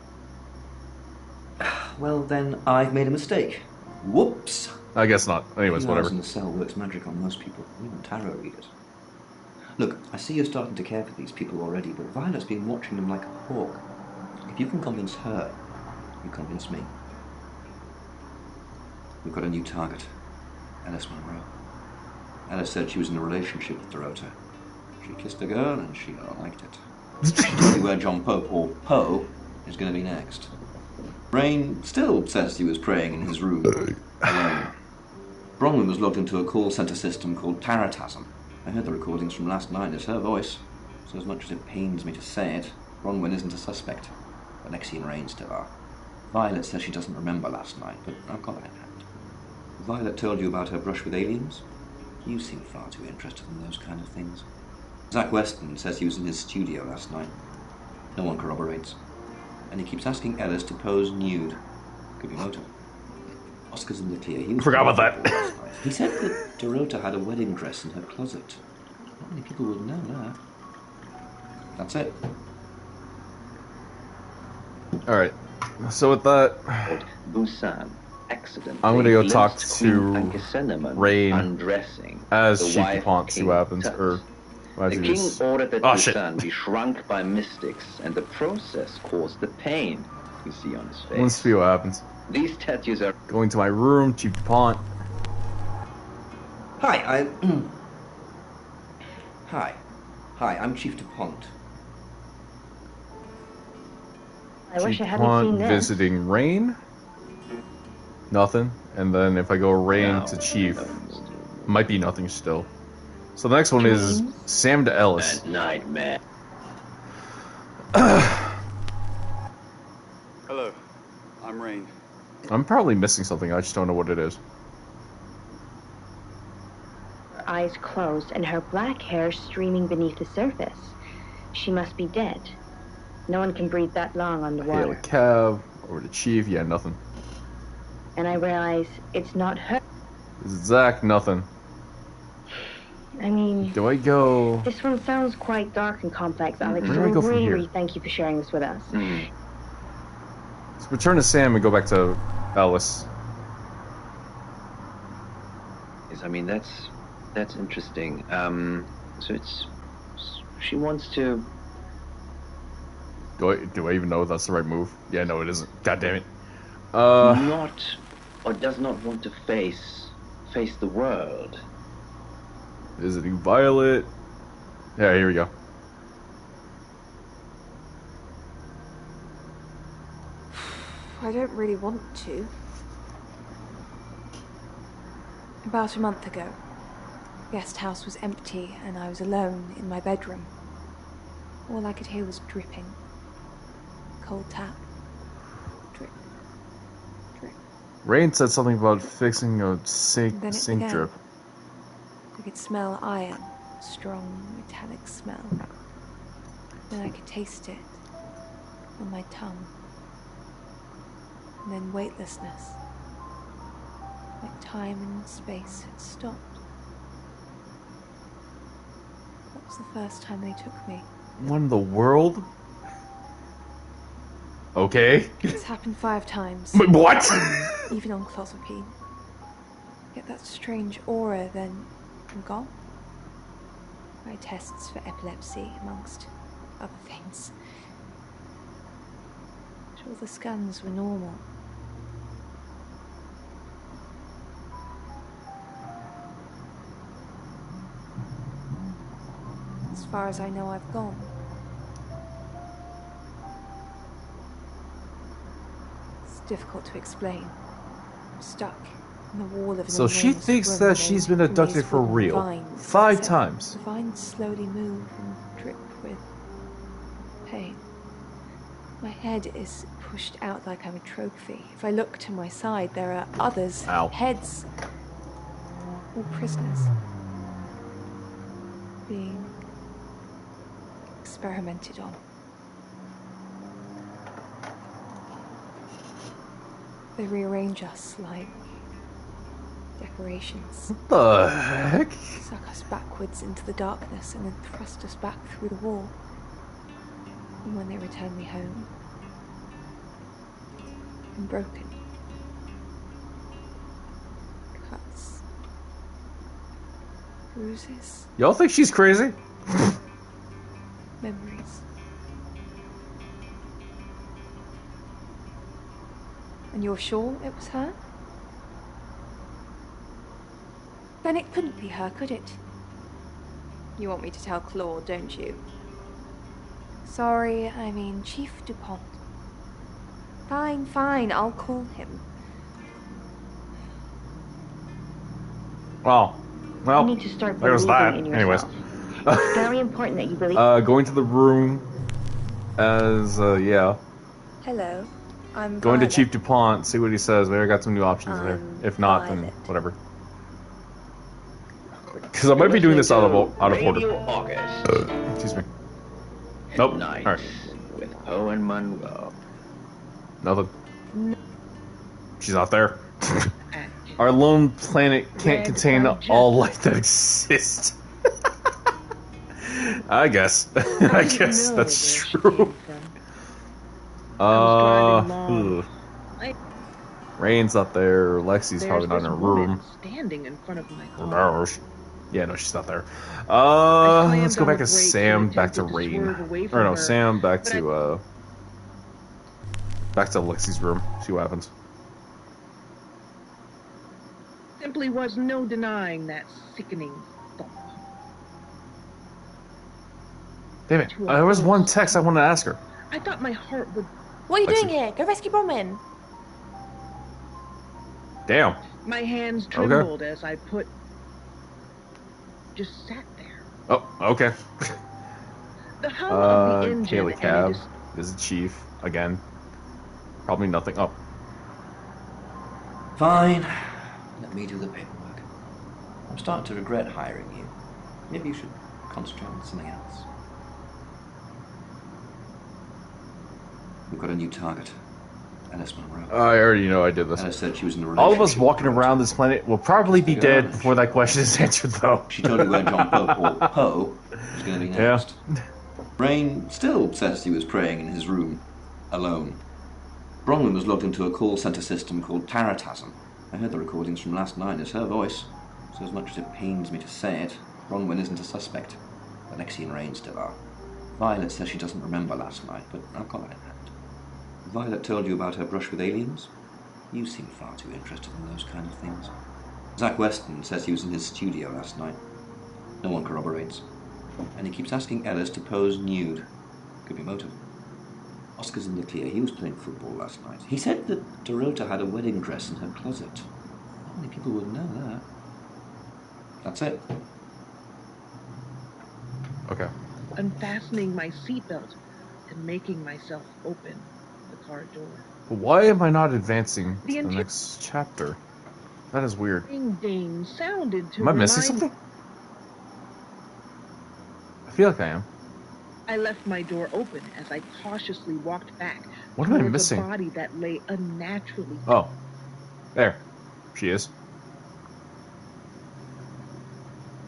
Well, then I've made a mistake. Whoops! I guess not. Anyways, whatever. In the cell works magic on most people, even tarot readers. Look, I see you're starting to care for these people already, but Violet's been watching them like a hawk. If you can convince her, you convince me. We've got a new target. Alice Monroe. Alice said she was in a relationship with Dorota. She kissed a girl and she liked it. See where John Pope, or Poe, is going to be next. Rain still says he was praying in his room, alone. Bronwyn was logged into a call centre system called Taratasm. I heard the recordings from last night. It's her voice. So as much as it pains me to say it, Bronwyn isn't a suspect. But Lexi and Rain still are. Violet says she doesn't remember last night, but I've got that in hand. Violet told you about her brush with aliens? You seem far too interested in those kind of things. Zach Weston says he was in his studio last night. No one corroborates. And he keeps asking Ellis to pose nude. Could be motive. Oscar's in the clear. He forgot about that. He said that Dorota had a wedding dress in her closet. Not many people would know that. That's it. Alright. So with that, Busan accident. I'm gonna go talk to Rain undressing as the Chief wife DuPont, see what happens. Tut. Or The king ordered that oh, shit. Busan be shrunk by mystics, and the process caused the pain you see on his face. Let's see what happens. These tattoos are Going to my room, Chief DuPont. Hi, Hi, I'm Chief DuPont. I wish Chief I hadn't DuPont seen this. visiting Rain. Nothing. And then if I go Rain to Chief, might be nothing still. So the next one is Sam to Ellis. nightmare. Hello, I'm Rain. I'm probably missing something, I just don't know what it is. Her eyes closed and her black hair streaming beneath the surface. She must be dead. No one can breathe that long Hail underwater. Cav, over to Chief, yeah, nothing. And I realize it's not her. This is Zach, nothing. I mean, Do I go... this one sounds quite dark and complex, Alex. Where So do I go from really, here? really thank you for sharing this with us. Let's return to Sam and go back to Ellis. Yes, I mean that's interesting. So she wants to. Do I even know if that's the right move? Yeah, no, it isn't. God damn it. Not, or does not want to face the world. Visiting Violet. Yeah, here we go. I don't really want to. About a month ago, the guest house was empty and I was alone in my bedroom. All I could hear was dripping. Cold tap. Drip. Drip. Rain said something about fixing a sink Then it drip. began. I could smell iron, strong metallic smell. Then I could taste it on my tongue. And then weightlessness. Like time and space had stopped. That was the first time they took me. What in the world? Okay. It's happened 5 times. What? Even on clozapine. Get that strange aura, then I'm gone. I had tests for epilepsy, amongst other things. But all the scans were normal. As far as I know, I've gone. It's difficult to explain. I'm stuck in the wall of an So she enormous thinks room that made she's been from abducted these for wooden real. vines. 5 Except times. The vines slowly move and drip with pain. My head is pushed out like I'm a trophy. If I look to my side, there are others' heads. All prisoners. Being experimented on. They rearrange us like decorations. What the heck? Suck us backwards into the darkness and then thrust us back through the wall. And when they return me home, I'm broken. Cuts. Bruises. Y'all think she's crazy? Memories. And you're sure it was her? Then it couldn't be her, could it? You want me to tell Claude, don't you? Sorry, I mean Chief DuPont. Fine, fine, I'll call him. Well, You need to start there's believing that. in Anyways. yourself. It's very important that you believe. Going to the room as, yeah. Hello, I'm Going to Violet. Chief DuPont, see what he says. Maybe I got some new options there. If not, then Violet. whatever. Because I might be doing this out of Radio order. August. Excuse me. Nope. Night Alright. with Poe and Monroe. Nothing. She's not there. Our lone planet can't contain all life that exists. I guess. I guess that's true. Rain's not there. Lexi's probably not in her room. Standing in front of my car. No. Yeah, no, she's not there. Let's go back to Sam, back to Rain. Or no, Sam, back to Lexi's room. See what happens. Simply was no denying that sickening thought. Damn it. There was one text I wanted to ask her. I thought my heart would... What are you doing here? Go rescue Bronwyn. Damn. My hands trembled as I put... Just sat there. Oh, okay. The hum of the engine Kaylee Cab is the chief again. Probably nothing. Oh. Fine. Let me do the paperwork. I'm starting to regret hiring you. Maybe you should concentrate on something else. We've got a new target. Alice Monroe. I already know I did this. Alice said she was in a relationship. All of us walking around this planet will probably be dead before that question is answered, though. She told you where John Pope or Poe was going to be next. Yeah. Rain still says he was praying in his room, alone. Bronwyn was logged into a call center system called Taratasm. I heard the recordings from last night. It's her voice. So as much as it pains me to say it, Bronwyn isn't a suspect. Alexei and Rain still are. Violet says she doesn't remember last night, but I've got that in hand. Violet told you about her brush with aliens? You seem far too interested in those kind of things. Zach Weston says he was in his studio last night. No one corroborates. And he keeps asking Ellis to pose nude. Could be motive. Oscar's in the clear. He was playing football last night. He said that Dorota had a wedding dress in her closet. Not many people would know that. That's it. Okay. Unfastening my seatbelt and making myself open the car door. Why am I not advancing to the next chapter? That is weird. Ding sounded to Am I missing something? I feel like I am. I left my door open as I cautiously walked back. What am I towards missing? A body that lay unnaturally. Oh, there, she is.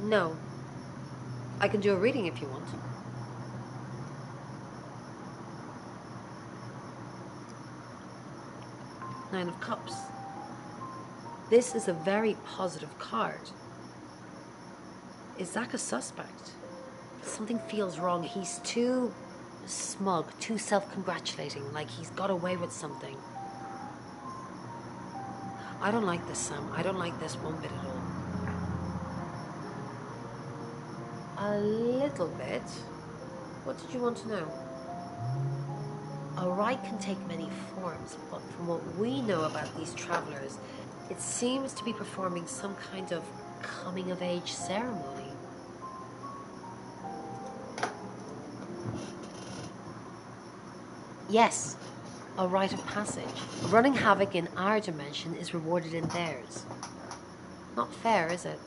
No. I can do a reading if you want. Nine of Cups. This is a very positive card. Is Zach a suspect? Something feels wrong. He's too smug, too self-congratulating, like he's got away with something. I don't like this, Sam. I don't like this one bit at all. A little bit. What did you want to know? A rite can take many forms, but from what we know about these travelers, it seems to be performing some kind of coming-of-age ceremony. Yes, a rite of passage. Running havoc in our dimension is rewarded in theirs. Not fair, is it?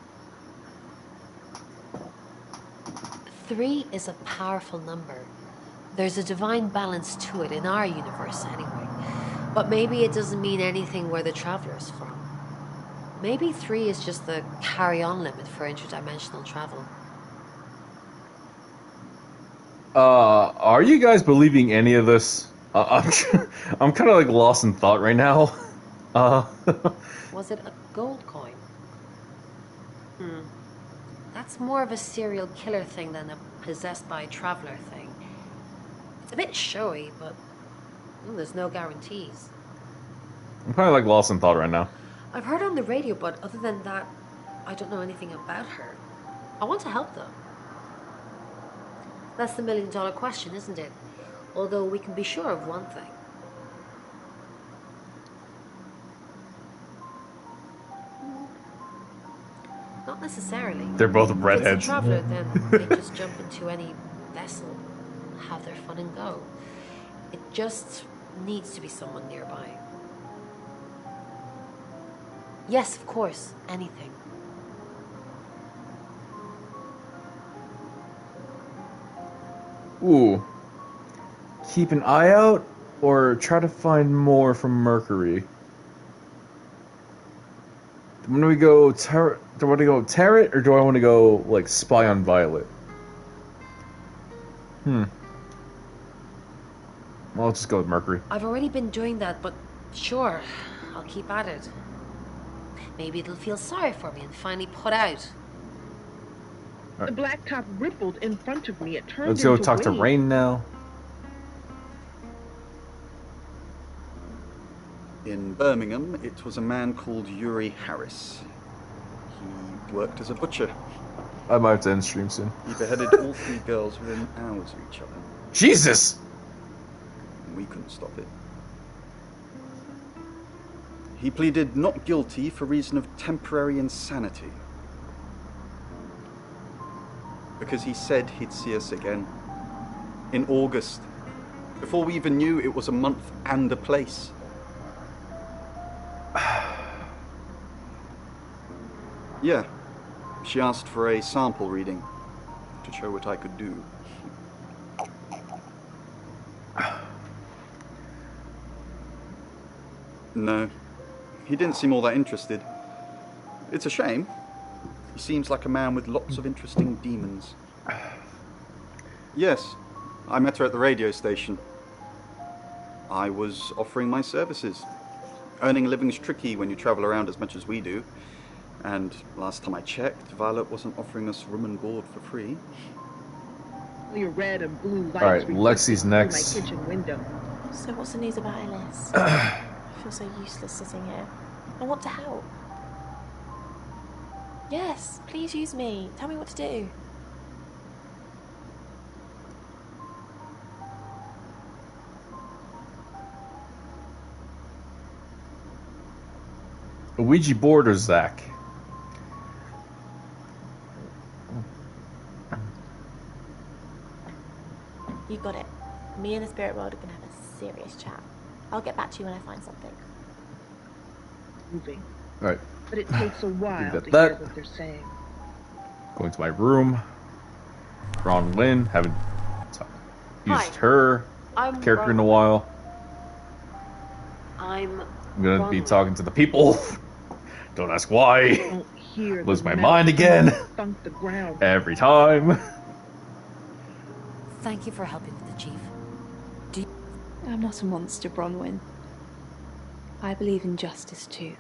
3 is a powerful number. There's a divine balance to it in our universe anyway. But maybe it doesn't mean anything where the traveler's from. Maybe 3 is just the carry-on limit for interdimensional travel. Are you guys believing any of this? I'm kind of like lost in thought right now. Was it a gold coin? That's more of a serial killer thing than a possessed by a traveler thing. It's a bit showy, but there's no guarantees. I'm kind of like lost in thought right now. I've heard on the radio, but other than that, I don't know anything about her. I want to help though. That's the $1 million question, isn't it? Although we can be sure of one thing. Not necessarily. They're both If redheads. it's a traveler, then they just jump into any vessel, have their fun and go. It just needs to be someone nearby. Yes, of course, anything. Ooh. Keep an eye out, or try to find more from Mercury. Do I want to go Tarot, or do I want to go, like, spy on Violet? Well, let's just go with Mercury. I've already been doing that, but sure, I'll keep at it. Maybe it'll feel sorry for me and finally put out. The blacktop rippled in front of me. It turned Let's go into talk to waves. Rain now. In Birmingham, it was a man called Yuri Harris. He worked as a butcher. I might have to end stream soon. He beheaded all 3 girls within hours of each other. Jesus! And we couldn't stop it. He pleaded not guilty for reason of temporary insanity. Because he said he'd see us again. In August. Before we even knew it was a month and a place. Yeah. She asked for a sample reading to show what I could do. No. He didn't seem all that interested. It's a shame. He seems like a man with lots of interesting demons. Yes, I met her at the radio station. I was offering my services. Earning a living's tricky when you travel around as much as we do. And last time I checked, Violet wasn't offering us room and board for free. Your red and blue lights Alright, reflected Lexi's through next. my kitchen window. So what's the news about Ellis? I feel so useless sitting here. I want to help. Yes, please use me. Tell me what to do. A Ouija board or Zach? You got it. Me and the spirit world are going to have a serious chat. I'll get back to you when I find something. Moving. Alright. But it takes a while to that. hear what they're saying. Going to my room. Ron Lynn, haven't used Hi. her I'm character in a Ron. while. I'm gonna be talking to the people. Don't ask why. Don't hear Lose the my metal mind again. thunk the ground. Every time. Thank you for helping with the chief. I'm not a monster, Bronwyn. I believe in justice too.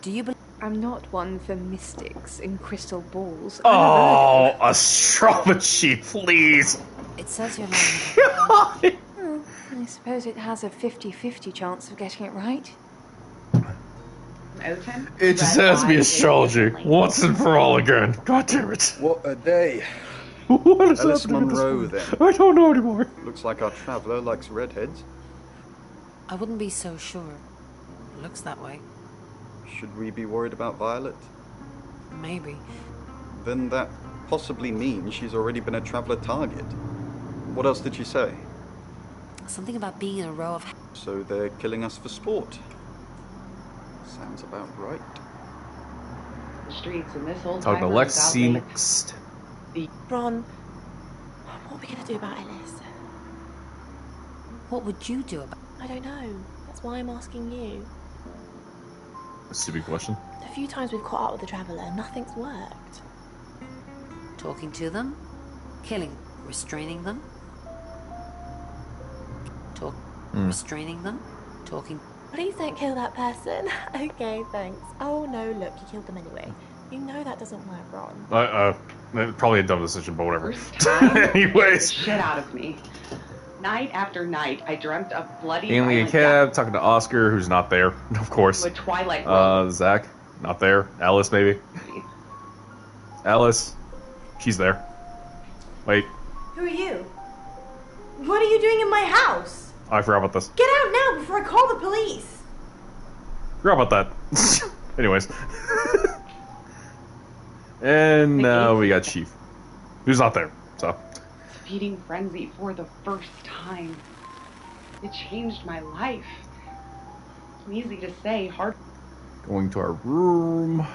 Do you believe? I'm not one for mystics and crystal balls. Oh, astrology, please. It says you're Oh, I suppose it has a 50-50 chance of getting it right. It just has to be astrology once and for all again. God damn it. What a day. What is Alice happening at this Munro, point? then. I don't know anymore. Looks like our traveller likes redheads. I wouldn't be so sure. It looks that way. Should we be worried about Violet? Maybe. Then that possibly means she's already been a traveller target. What else did she say? Something about being in a row of... So they're killing us for sport. Sounds about right. The streets in this whole Talking to time Lexi next. Ron, what are we going to do about Ellis? What would you do about... I don't know. That's why I'm asking you. Stupid question. A few times we've caught up with the Traveller, nothing's worked. Talking to them? Killing? Restraining them? Restraining them? Talking... Please don't kill that person. Okay, thanks. Oh no, look, you killed them anyway. You know that doesn't work, Ron. Probably a dumb decision, but whatever. Anyways. Shit out of me. Night after night, I dreamt of bloody Alien violent Cab, talking to Oscar, who's not there, of course. To a Twilight World. Zach, not there. Alice, maybe. Alice, she's there. Wait. Who are you? What are you doing in my house? I forgot about this. Get out now before I call the police. Forgot about that. Anyways. And now we got Chief, who's not there, so. Feeding frenzy for the first time. It changed my life. Easy to say, hard. Going to our room.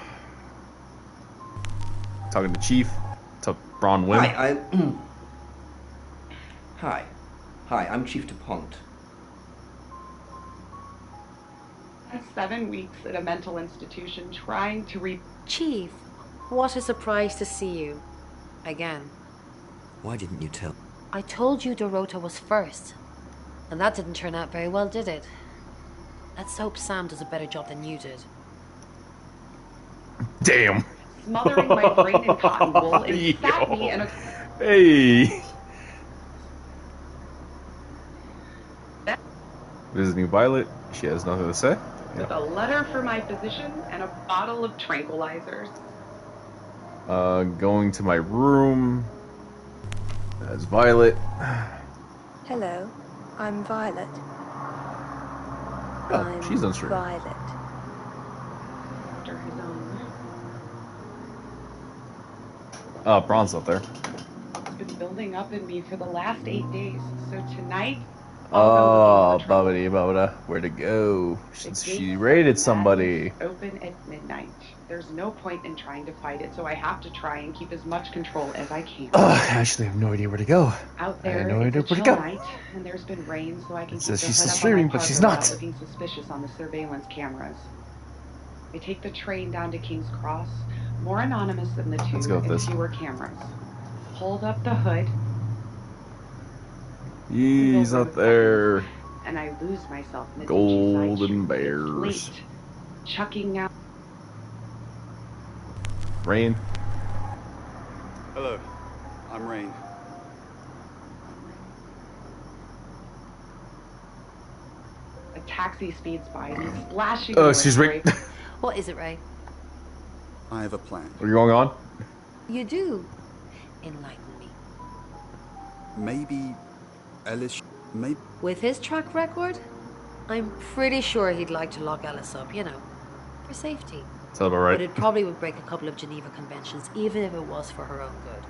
Talking to Chief. To Braun Wim. Hi. Hi, I'm Chief DuPont. Spent 7 weeks at a mental institution trying to Chief, what a surprise to see you. Again. Why didn't you tell? I told you Dorota was first. And that didn't turn out very well, did it? Let's hope Sam does a better job than you did. Damn. Smothering my brain in cotton wool and sat me in a... Hey. Visiting Violet. She has nothing to say. With a letter for my physician and a bottle of tranquilizers. Going to my room. That's Violet. Hello, I'm Violet. Oh, she's on stream. Violet. After his own. Oh, Braun's not there. It's been building up in me for the last 8 days. So tonight, Oh, Bobbity Boda. Where'd it go? Since she raided somebody. open at midnight. There's no point in trying to fight it, so I have to try and keep as much control as I can. I actually have no idea where to go. Out there, I have no idea it's a where to chill go. night, and there's been rain, so I can It keep says the she's hood still up on streaming, my but she's cargo not. without looking suspicious on the surveillance cameras. I take the train down to King's Cross, more anonymous than the two, Let's go with and this. fewer cameras. Hold up the hood, He's not there. and I lose myself in the Golden bears. late, chucking out. Rain. Hello, I'm Rain. A taxi speeds by me, splashing. Oh, over excuse the me. brake. What is it, Ray? I have a plan. What are you going on? You do. Enlighten me. Maybe Ellis. Maybe. With his track record, I'm pretty sure he'd like to lock Ellis up, you know, for safety. Sounds about right. But it probably would break a couple of Geneva Conventions, even if it was for her own good.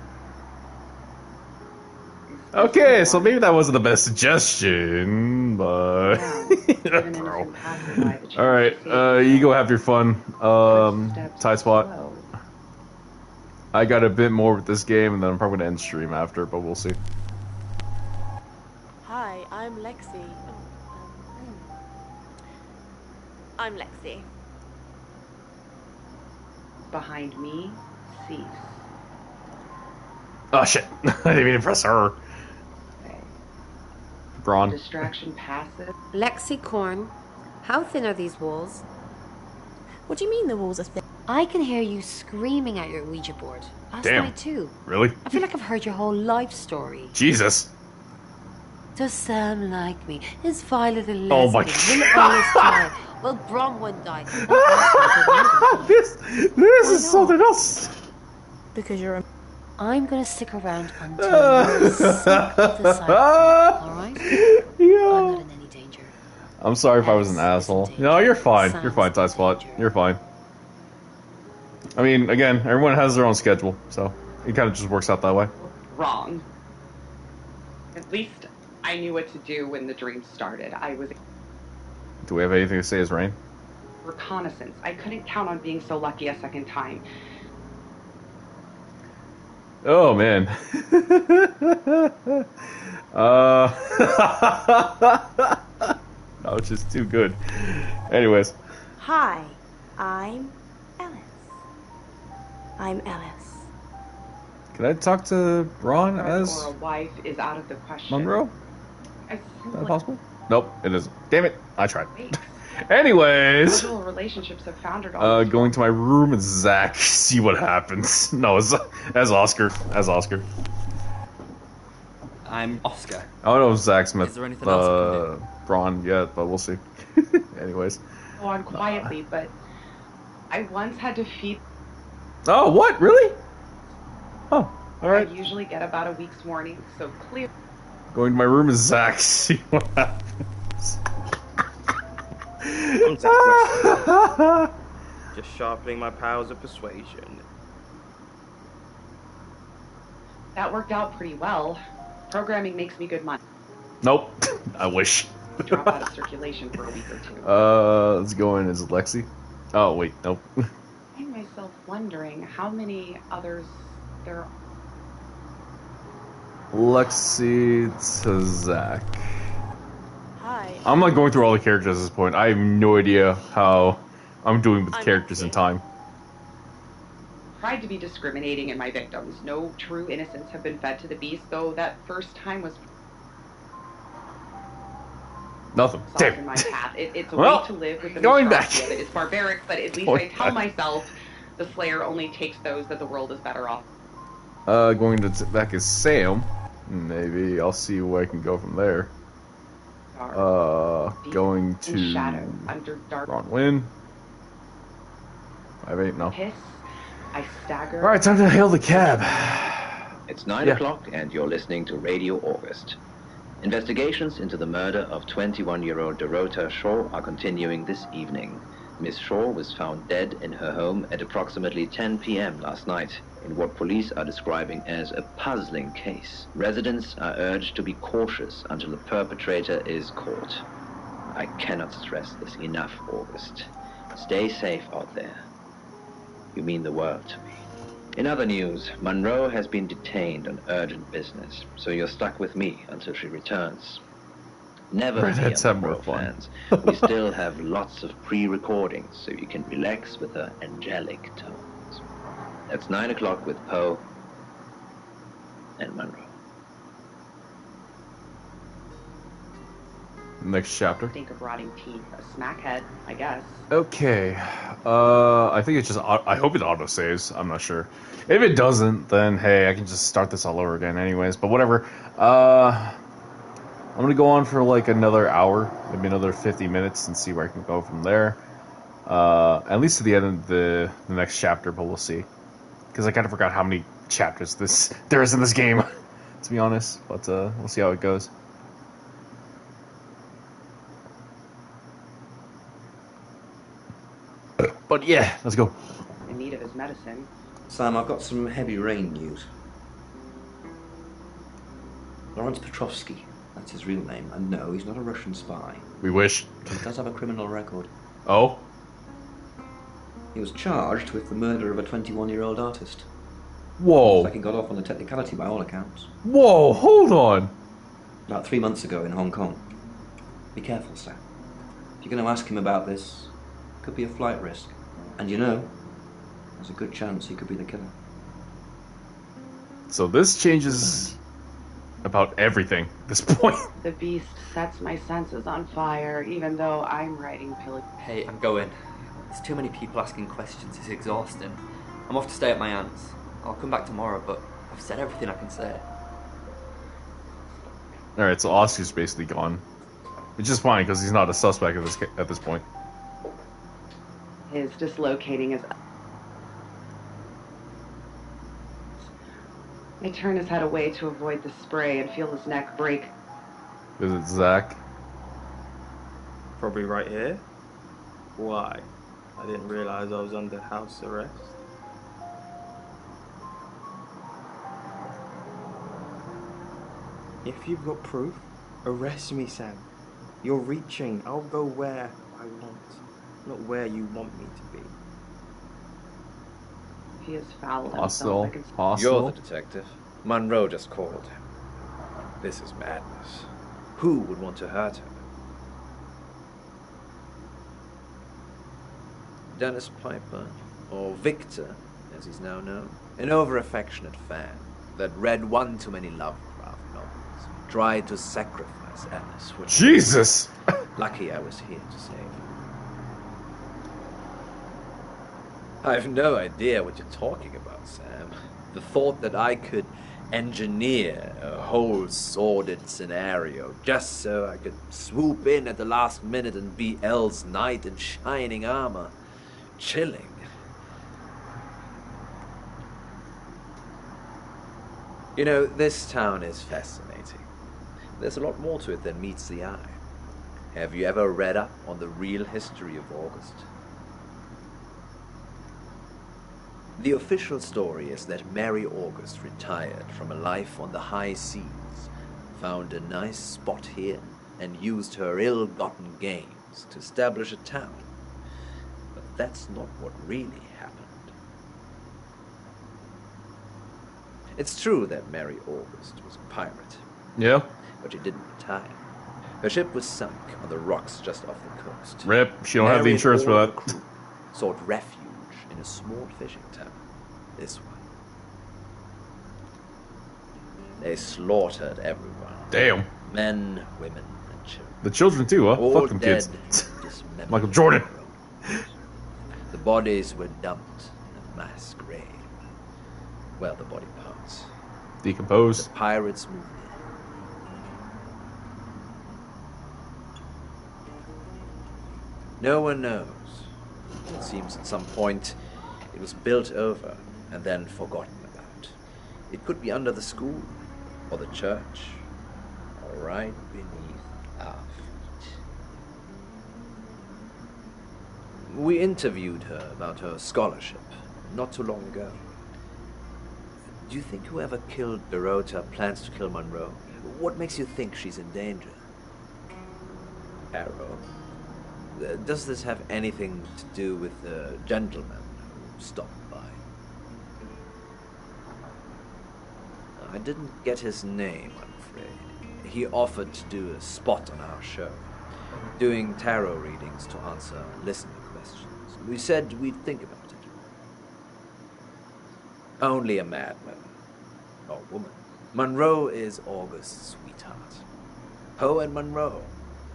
Okay, so maybe that wasn't the best suggestion, but bro. All right, you go have your fun. Tie spot. I got a bit more with this game, and then I'm probably gonna end stream after, but we'll see. Hi, I'm Lexi. I'm Lexi. Behind me, cease. Oh shit! I didn't mean to press her. Braun. Distraction passive. Lexi Korn, how thin are these walls? What do you mean the walls are thin? I can hear you screaming at your Ouija board. Last Damn. night too. Really? I feel like I've heard your whole life story. Jesus. Does Sam like me? Is Violet a lesbian? Oh my Will Ellis die? Will Bronwyn die? This is something else. Because you're a... I'm gonna stick around until you're sick of the sight of me, alright? I'm not in any danger. I'm sorry if I was an asshole. No, you're fine. You're fine, Tie Spot. You're fine. I mean, again, everyone has their own schedule, so it kind of just works out that way. Wrong. At least I knew what to do when the dream started. I was Do we have anything to say as Rain? reconnaissance. I couldn't count on being so lucky a second time. Oh, man. That was just too good. Anyways. Hi, I'm Ellis. I'm Ellis. Can I talk to Ron Or as a wife is out of the question. Monroe? I Is that possible? Nope, it isn't. Damn it, I tried. Anyways, Casual relationships have foundered on going to my room with Zach, see what happens. No, as Oscar. As Oscar. I'm Oscar. I don't know if Zach's met Is there anything else I can Braun yet, but we'll see. Anyways. go on quietly, but I once had to feed. Oh, what? Really? Oh, alright. I usually get about a week's warning, so clear. Going to my room is Zach. See what happens. I'm Zach. Just sharpening my powers of persuasion. That worked out pretty well. Programming makes me good money. Nope. I wish. Drop out of circulation for a week or two. Let's go in as Lexi. Oh, wait, nope. I find myself wondering how many others there are. Lexi to Zach. Hi. I'm like going through all the characters at this point. I have no idea how I'm doing with characters in time. Tried to be discriminating in my victims. No true innocents have been fed to the beast, though that first time was Nothing. in my path. It's a Well, way to live with the going back. monstrosity of it. It's barbaric, but at least Going I tell back. myself the Slayer only takes those that the world is better off. Going to back as Sam. Maybe I'll see where I can go from there. Going to Shadow, under dark Ron Win. 5-8, no. piss. I stagger. Alright, time to hail the cab. It's 9 Yeah. o'clock and you're listening to Radio August. Investigations into the murder of 21-year-old Dorota Shaw are continuing this evening. Miss Shaw was found dead in her home at approximately 10 p.m. last night in what police are describing as a puzzling case. Residents are urged to be cautious until the perpetrator is caught. I cannot stress this enough, August. Stay safe out there. You mean the world to me. In other news, Monroe has been detained on urgent business, so you're stuck with me until she returns. Never fear, Redheads have more Monroe fun. fans. We still have lots of pre-recordings, so you can relax with her angelic tones. That's 9 o'clock with Poe and Monroe. Next chapter. Think of rotting teeth. A smackhead, I guess. Okay. I think it's just. I hope it auto saves. I'm not sure. If it doesn't, then hey, I can just start this all over again, anyways. But whatever. I'm gonna go on for like another hour, maybe another 50 minutes, and see where I can go from there. At least to the end of the next chapter, but we'll see. Because I kind of forgot how many chapters there is in this game, to be honest. But we'll see how it goes. But yeah, let's go. In need of his medicine. Sam, I've got some heavy rain news. Lawrence Petrovsky, that's his real name, and no, he's not a Russian spy. We wish. He does have a criminal record. Oh? He was charged with the murder of a 21-year-old artist. Whoa. Looks like he got off on a technicality by all accounts. Whoa, hold on. About 3 months ago in Hong Kong. Be careful, Sam. If you're going to ask him about this, it could be a flight risk. And you know, there's a good chance he could be the killer. So this changes about everything at this point. The beast sets my senses on fire, even though I'm writing pillage. Hey, I'm going. There's too many people asking questions, it's exhausting. I'm off to stay at my aunt's. I'll come back tomorrow, but I've said everything I can say. Alright, so Oscar's basically gone. Which is fine, because he's not a suspect at this point. His dislocating his... I turn his head away to avoid the spray and feel his neck break. Is it Zach? Probably right here. Why? I didn't realize I was under house arrest. If you've got proof, arrest me, Sam. You're reaching. I'll go where I want, not where you want me to be. He is foul. Hostile. You're the detective. Monroe just called. This is madness. Who would want to hurt her? Dennis Piper, or Victor, as he's now known, an over-affectionate fan that read one too many Lovecraft novels, tried to sacrifice Alice for Jesus! Lucky I was here to save him. I've no idea what you're talking about, Sam. The thought that I could engineer a whole sordid scenario just so I could swoop in at the last minute and be Elle's knight in shining armor. Chilling. You know, this town is fascinating. There's a lot more to it than meets the eye. Have you ever read up on the real history of August? The official story is that Mary August retired from a life on the high seas, found a nice spot here, and used her ill-gotten gains to establish a town. But that's not what really happened. It's true that Mary August was a pirate. Yeah. But she didn't retire. Her ship was sunk on the rocks just off the coast. Rip, she don't have the insurance for that. Crew sought refuge in a small fishing town. This one. They slaughtered everyone. Damn. Men, women, and children. The children too, huh? All Fuck them dead, kids. dismembered. Michael Jordan. The bodies were dumped in a mass grave. Well, the body parts. Decomposed. The pirates moved in. No one knows. It seems at some point it was built over and then forgotten about. It could be under the school, or the church, or right beneath our feet. We interviewed her about her scholarship not too long ago. Do you think whoever killed Dorota plans to kill Monroe? What makes you think she's in danger? Arrow. Does this have anything to do with the gentleman who stopped by? I didn't get his name, I'm afraid. He offered to do a spot on our show, doing tarot readings to answer listener questions. We said we'd think about it. Only a madman. Or woman. Monroe is August's sweetheart. Poe and Monroe.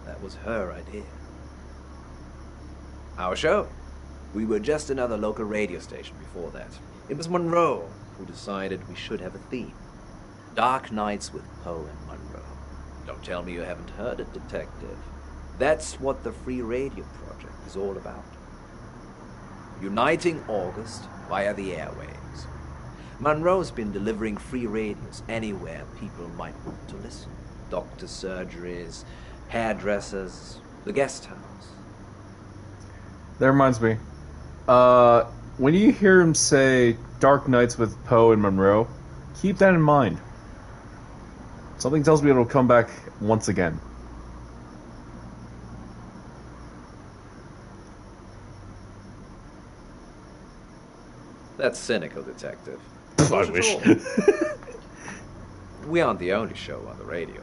That was her idea. Our show. We were just another local radio station before that. It was Monroe who decided we should have a theme. Dark Nights with Poe and Monroe. Don't tell me you haven't heard it, detective. That's what the Free Radio Project is all about. Uniting August via the airwaves. Monroe's been delivering free radios anywhere people might want to listen. Doctor surgeries, hairdressers, the guest house. That reminds me. When you hear him say Dark Nights with Poe and Monroe, keep that in mind. Something tells me it'll come back once again. That's cynical, detective. I wish. We aren't the only show on the radio.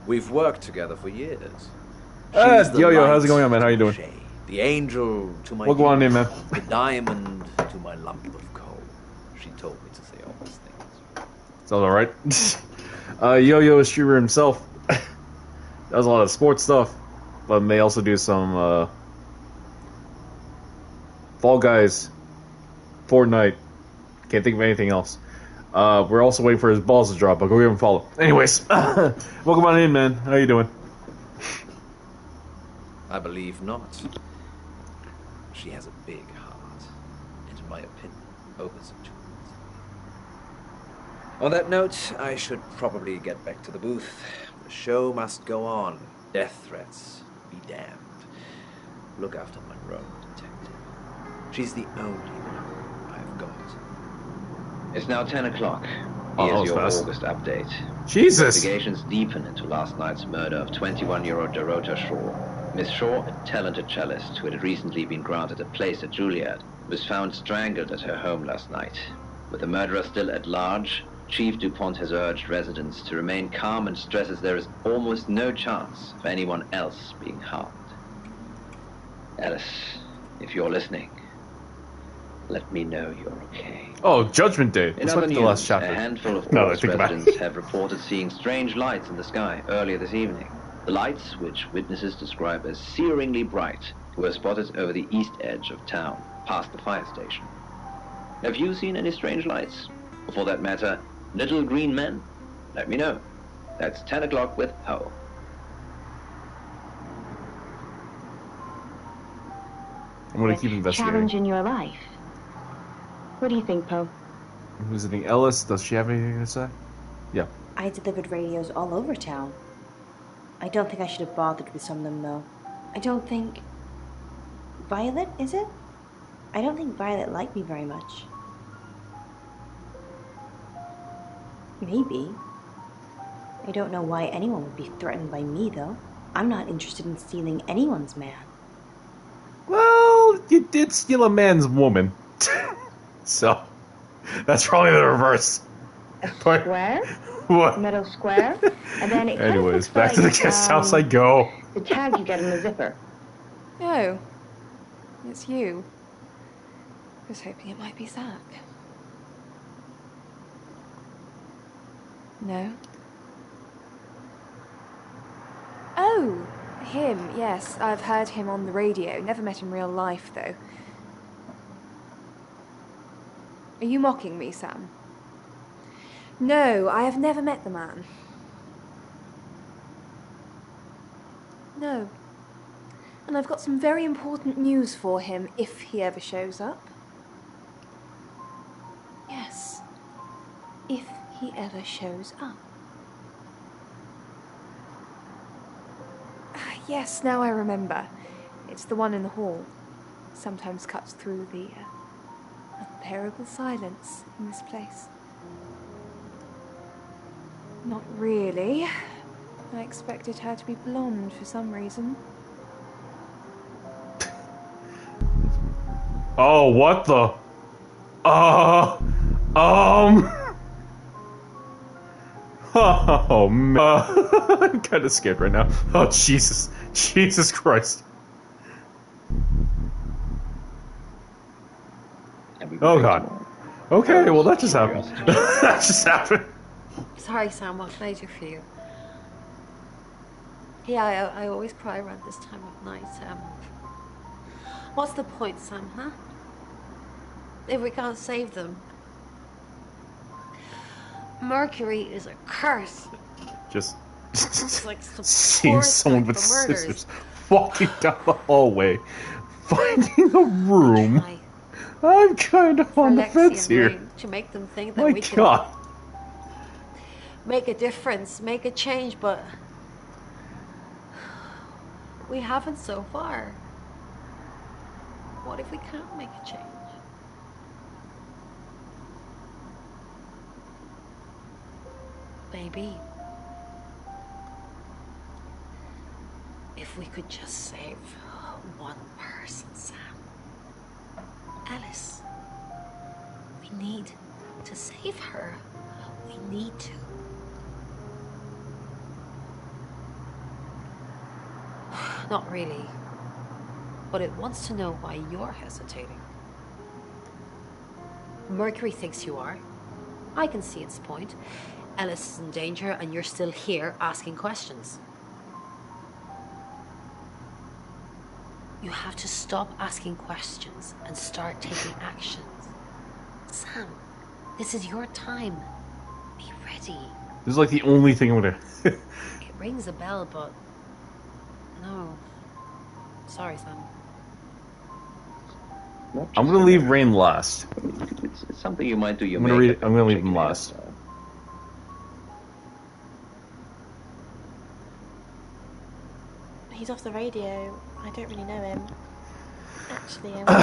We've worked together for years. Yo, how's it going on, man? How you doing? The angel to my What going on in, man? The diamond to my lump of coal. She told me to say all these things. Sounds alright. Yo-Yo is streamer himself. Does a lot of sports stuff, but may also do some Fall Guys, Fortnite. Can't think of anything else. We're also waiting for his balls to drop. I'll go give him a follow. Anyways, welcome on in, man. How you doing? I believe not. She has a big heart, and in my opinion, opens it to it. On that note, I should probably get back to the booth. The show must go on. Death threats be damned. Look after Monroe, detective. She's the only one I've got. It's now 10 o'clock. Oh, Here's your fast. August update. Jesus! Investigations deepen into last night's murder of 21-year-old Dorota Shaw. Miss Shaw, a talented cellist who had recently been granted a place at Juilliard, was found strangled at her home last night. With the murderer still at large, Chief DuPont has urged residents to remain calm and stresses there is almost no chance of anyone else being harmed. Alice, if you're listening, let me know you're okay. Oh, Judgment Day. In That's other like the news, last chapter. a handful of No, I August think about it. residents have reported seeing strange lights in the sky earlier this evening. The lights, which witnesses describe as searingly bright, were spotted over the east edge of town, past the fire station. Have you seen any strange lights? Or for that matter, little green men? Let me know. That's 10 o'clock with Poe. I'm going to keep investigating. Challenge in your life. What do you think, Poe? Visiting Ellis. Does she have anything to say? Yeah. I delivered radios all over town. I don't think I should have bothered with some of them, though. I don't think... Violet, is it? I don't think Violet liked me very much. Maybe. I don't know why anyone would be threatened by me, though. I'm not interested in stealing anyone's man. Well, you did steal a man's woman. So, that's probably the reverse. Square? What? Metal square? And then it kind of Anyways, looks back to the like, guest house I go. the tag you get in the zipper. Oh, it's you. I was hoping it might be Zach. No? Oh, him, yes. I've heard him on the radio. Never met in real life, though. Are you mocking me, Sam? No, I have never met the man. No. And I've got some very important news for him if he ever shows up. Yes. If he ever shows up. Yes, now I remember. It's the one in the hall. Sometimes cuts through the unbearable silence in this place. Not really. I expected her to be blonde for some reason. Oh, what the? Oh, man. I'm kind of scared right now. Oh, Jesus. Jesus Christ. Oh, God. Okay, well, that just happened. That just happened. Sorry, Sam, what can I do for you? Yeah, I always cry around this time of night. What's the point, Sam, huh? If we can't save them. Mercury is a curse. Just It's like seeing someone with murders. scissors walking down the hallway, finding a room. I'm kind of on the fence here. To make them think that My we can God. make a difference, make a change, but we haven't so far. What if we can't make a change? Maybe if we could just save one person, Sam. Alice. We need to save her. We need to. Not really. But it wants to know why you're hesitating. Mercury thinks you are. I can see its point. Alice is in danger and you're still here asking questions. You have to stop asking questions and start taking actions. Sam, this is your time. Be ready. This is like the only thing I'm gonna... It rings a bell, but... No. Sorry, Sam. I'm gonna leave Rain last. It's something you might do. I'm gonna leave him last. He's off the radio. I don't really know him. Actually, I want to do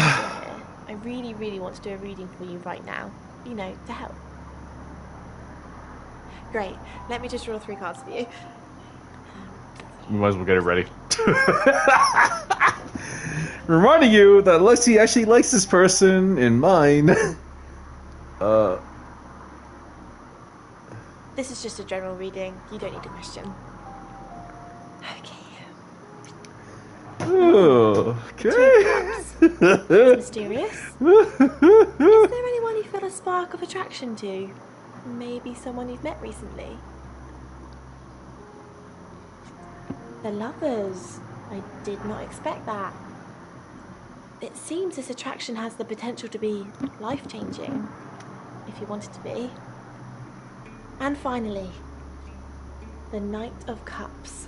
it. I really, really want to do a reading for you right now. You know, to help. Great. Let me just draw 3 cards for you. We might as well get it ready. Reminding you that Lexi actually likes this person in mine. This is just a general reading. You don't need a question. Okay. Okay. It's mysterious. Is there anyone you feel a spark of attraction to? Maybe someone you've met recently? The lovers. I did not expect that. It seems this attraction has the potential to be life-changing, if you want it to be. And finally, the Knight of Cups.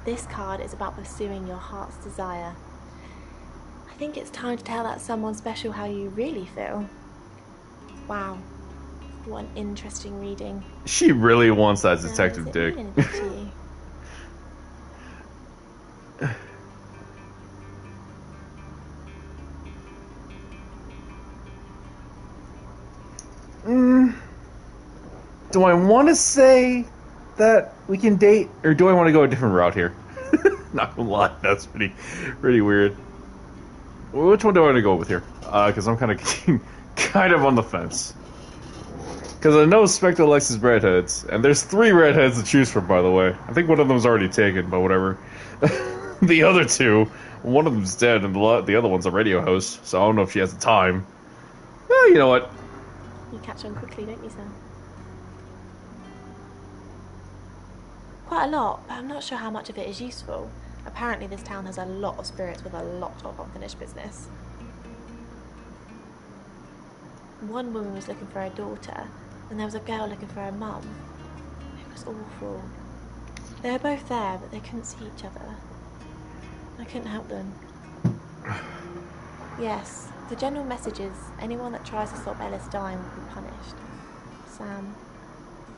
This card is about pursuing your heart's desire. I think it's time to tell that someone special how you really feel. Wow. What an interesting reading. She really wants that Does detective it dick. mean anything to you? Do I want to say that we can date, or do I want to go a different route here? Not gonna lie, that's pretty weird. Which one do I want to go with here? Because I'm kind of on the fence. Because I know Spectre likes his redheads, and there's 3 redheads to choose from, by the way. I think one of them's already taken, but whatever. The other 2, one of them's dead, and the other one's a radio host, so I don't know if she has the time. Well, you know what? You catch on quickly, don't you, Sam? Quite a lot, but I'm not sure how much of it is useful. Apparently this town has a lot of spirits with a lot of unfinished business. One woman was looking for her daughter, and there was a girl looking for her mum. It was awful. They were both there, but they couldn't see each other. I couldn't help them. Yes, the general message is anyone that tries to stop Ellis dying will be punished. Sam,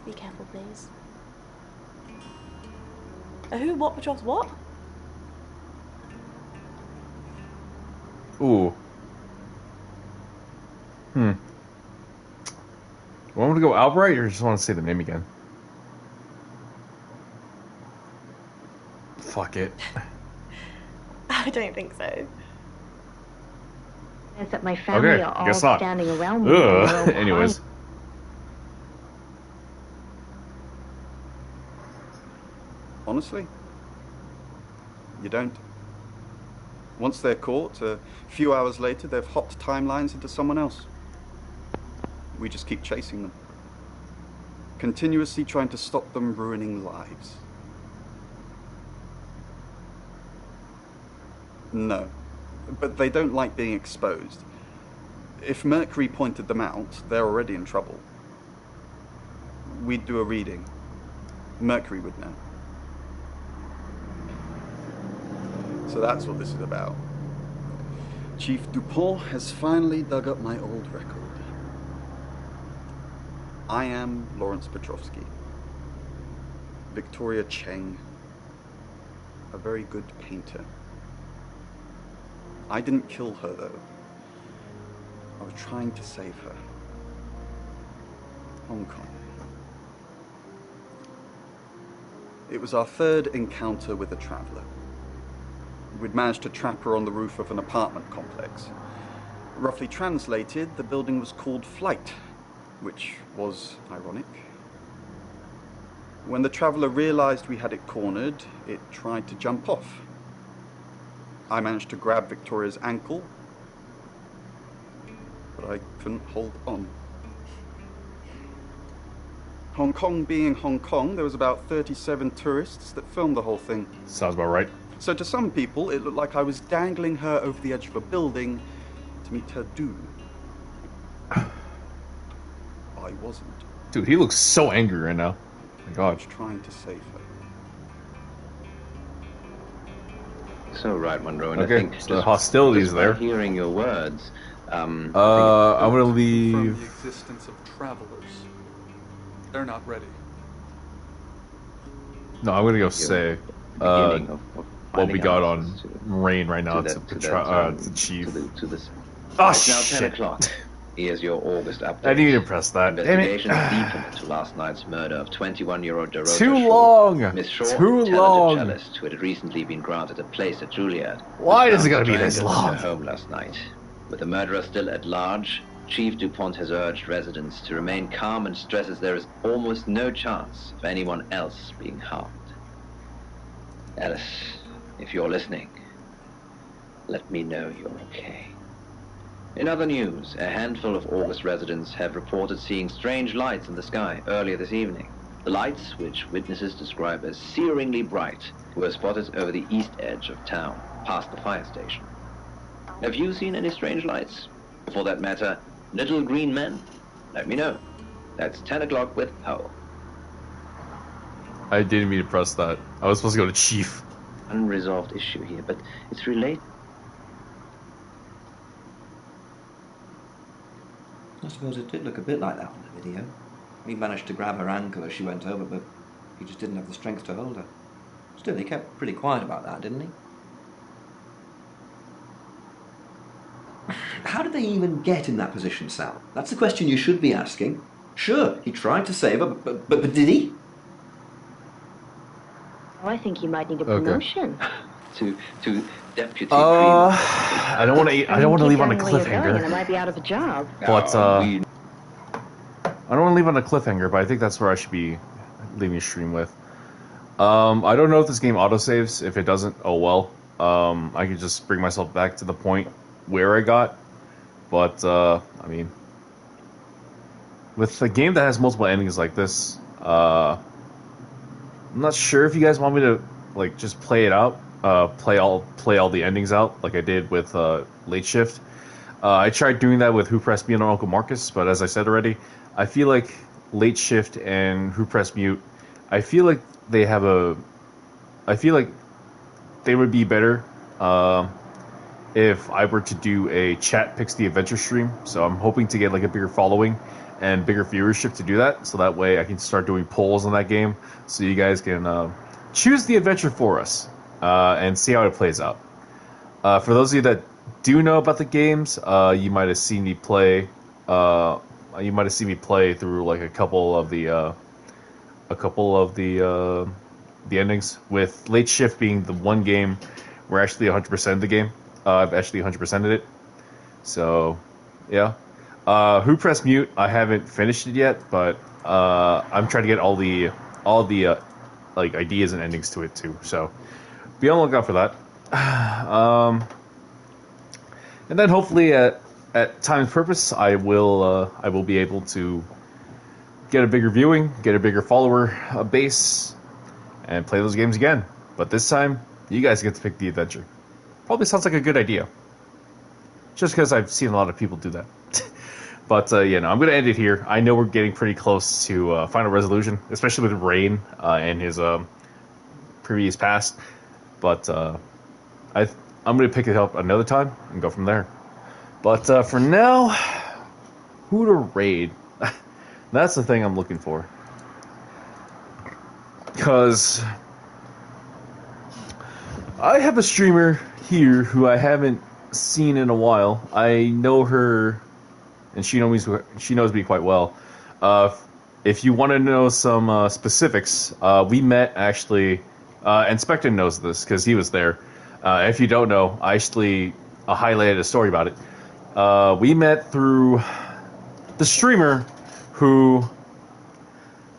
be careful, please. Who? What? Patrols? What? Ooh. Do I want to go outright, or just want to say the name again? Fuck it. I don't think so. Is that my family Okay, are all guess not. standing around me. Ugh. Anyways. Honestly, you don't. Once they're caught, a few hours later, they've hopped timelines into someone else. We just keep chasing them, continuously trying to stop them ruining lives. No, but they don't like being exposed. If Mercury pointed them out, they're already in trouble. We'd do a reading. Mercury would know. So that's what this is about. Chief Dupont has finally dug up my old record. I am Lawrence Petrovsky. Victoria Cheng. A very good painter. I didn't kill her, though. I was trying to save her. Hong Kong. It was our 3rd encounter with a traveler. We'd managed to trap her on the roof of an apartment complex. Roughly translated, the building was called Flight, which was ironic. When the traveler realized we had it cornered, it tried to jump off. I managed to grab Victoria's ankle, but I couldn't hold on. Hong Kong being Hong Kong, there was about 37 tourists that filmed the whole thing. Sounds about right. So to some people, it looked like I was dangling her over the edge of a building to meet her doom. I wasn't. Dude, he looks so angry right now. My God. I was trying to save her. So right, Monroe, and Okay, I think so the hostility's there. Hearing your words, I'm gonna leave. Confirm the existence of travelers. They're not ready. No, I'm gonna go say what we got on Rain right now. To Chief. Oh It's now 10 shit! o'clock. Here's your August update. I didn't even press that. Damn it! Investigations deepen into last night's murder of 21-year-old Dorota Too Shaw. long. Miss Shaw, Too talented long. cellist who had recently been granted a place at Juilliard. Why was is it found gonna be this strangled in long? her home last night. With the murderer still at large, Chief DuPont has urged residents to remain calm and stresses there is almost no chance of anyone else being harmed. Alice, if you're listening, let me know you're okay. In other news, a handful of August residents have reported seeing strange lights in the sky earlier this evening. The lights, which witnesses describe as searingly bright, were spotted over the east edge of town, past the fire station. Have you seen any strange lights? For that matter, little green men? Let me know. That's 10 o'clock with Ho. I didn't mean to press that. I was supposed to go to Chief. Unresolved issue here, but it's related. I suppose it did look a bit like that on the video. He managed to grab her ankle as she went over, but he just didn't have the strength to hold her. Still, he kept pretty quiet about that, didn't he? How did they even get in that position, Sal? That's the question you should be asking. Sure, he tried to save her, but did he? Oh, I think you might need a promotion. To deputy. I don't want to leave on a cliffhanger. And I might be out of a job. But I don't want to leave on a cliffhanger, but I think that's where I should be leaving the stream with. I don't know if this game autosaves. If it doesn't, oh well. I could just bring myself back to the point where I got. But I mean, with a game that has multiple endings like this, I'm not sure if you guys want me to like just play it out, play all the endings out like I did with Late Shift. I tried doing that with Who Pressed Mute on Uncle Marcus, but as I said already, I feel like Late Shift and Who Pressed Mute, I feel like they would be better if I were to do a Chat Picks the Adventure stream. So I'm hoping to get like a bigger following and bigger viewership to do that, so that way I can start doing polls on that game, so you guys can choose the adventure for us and see how it plays out. For those of you that do know about the games, you might have seen me play. You might have seen me play through like a couple of the endings. With Late Shift being the one game where actually 100% of the game. I've actually 100%ed it. So, yeah. Who Pressed Mute? I haven't finished it yet, but I'm trying to get all the like ideas and endings to it too. So, be on the lookout for that. And then hopefully at time's purpose, I will be able to get a bigger viewing, get a bigger follower base, and play those games again. But this time, you guys get to pick the adventure. Probably sounds like a good idea. Just because I've seen a lot of people do that. But, I'm going to end it here. I know we're getting pretty close to final resolution, especially with Rain and his previous past. But I'm going to pick it up another time and go from there. But for now, who to raid? That's the thing I'm looking for. Because I have a streamer here who I haven't seen in a while. I know her, and she knows me quite well. If you want to know some specifics, we met actually, and Spectre knows this because he was there. If you don't know, I actually highlighted a story about it. We met through the streamer who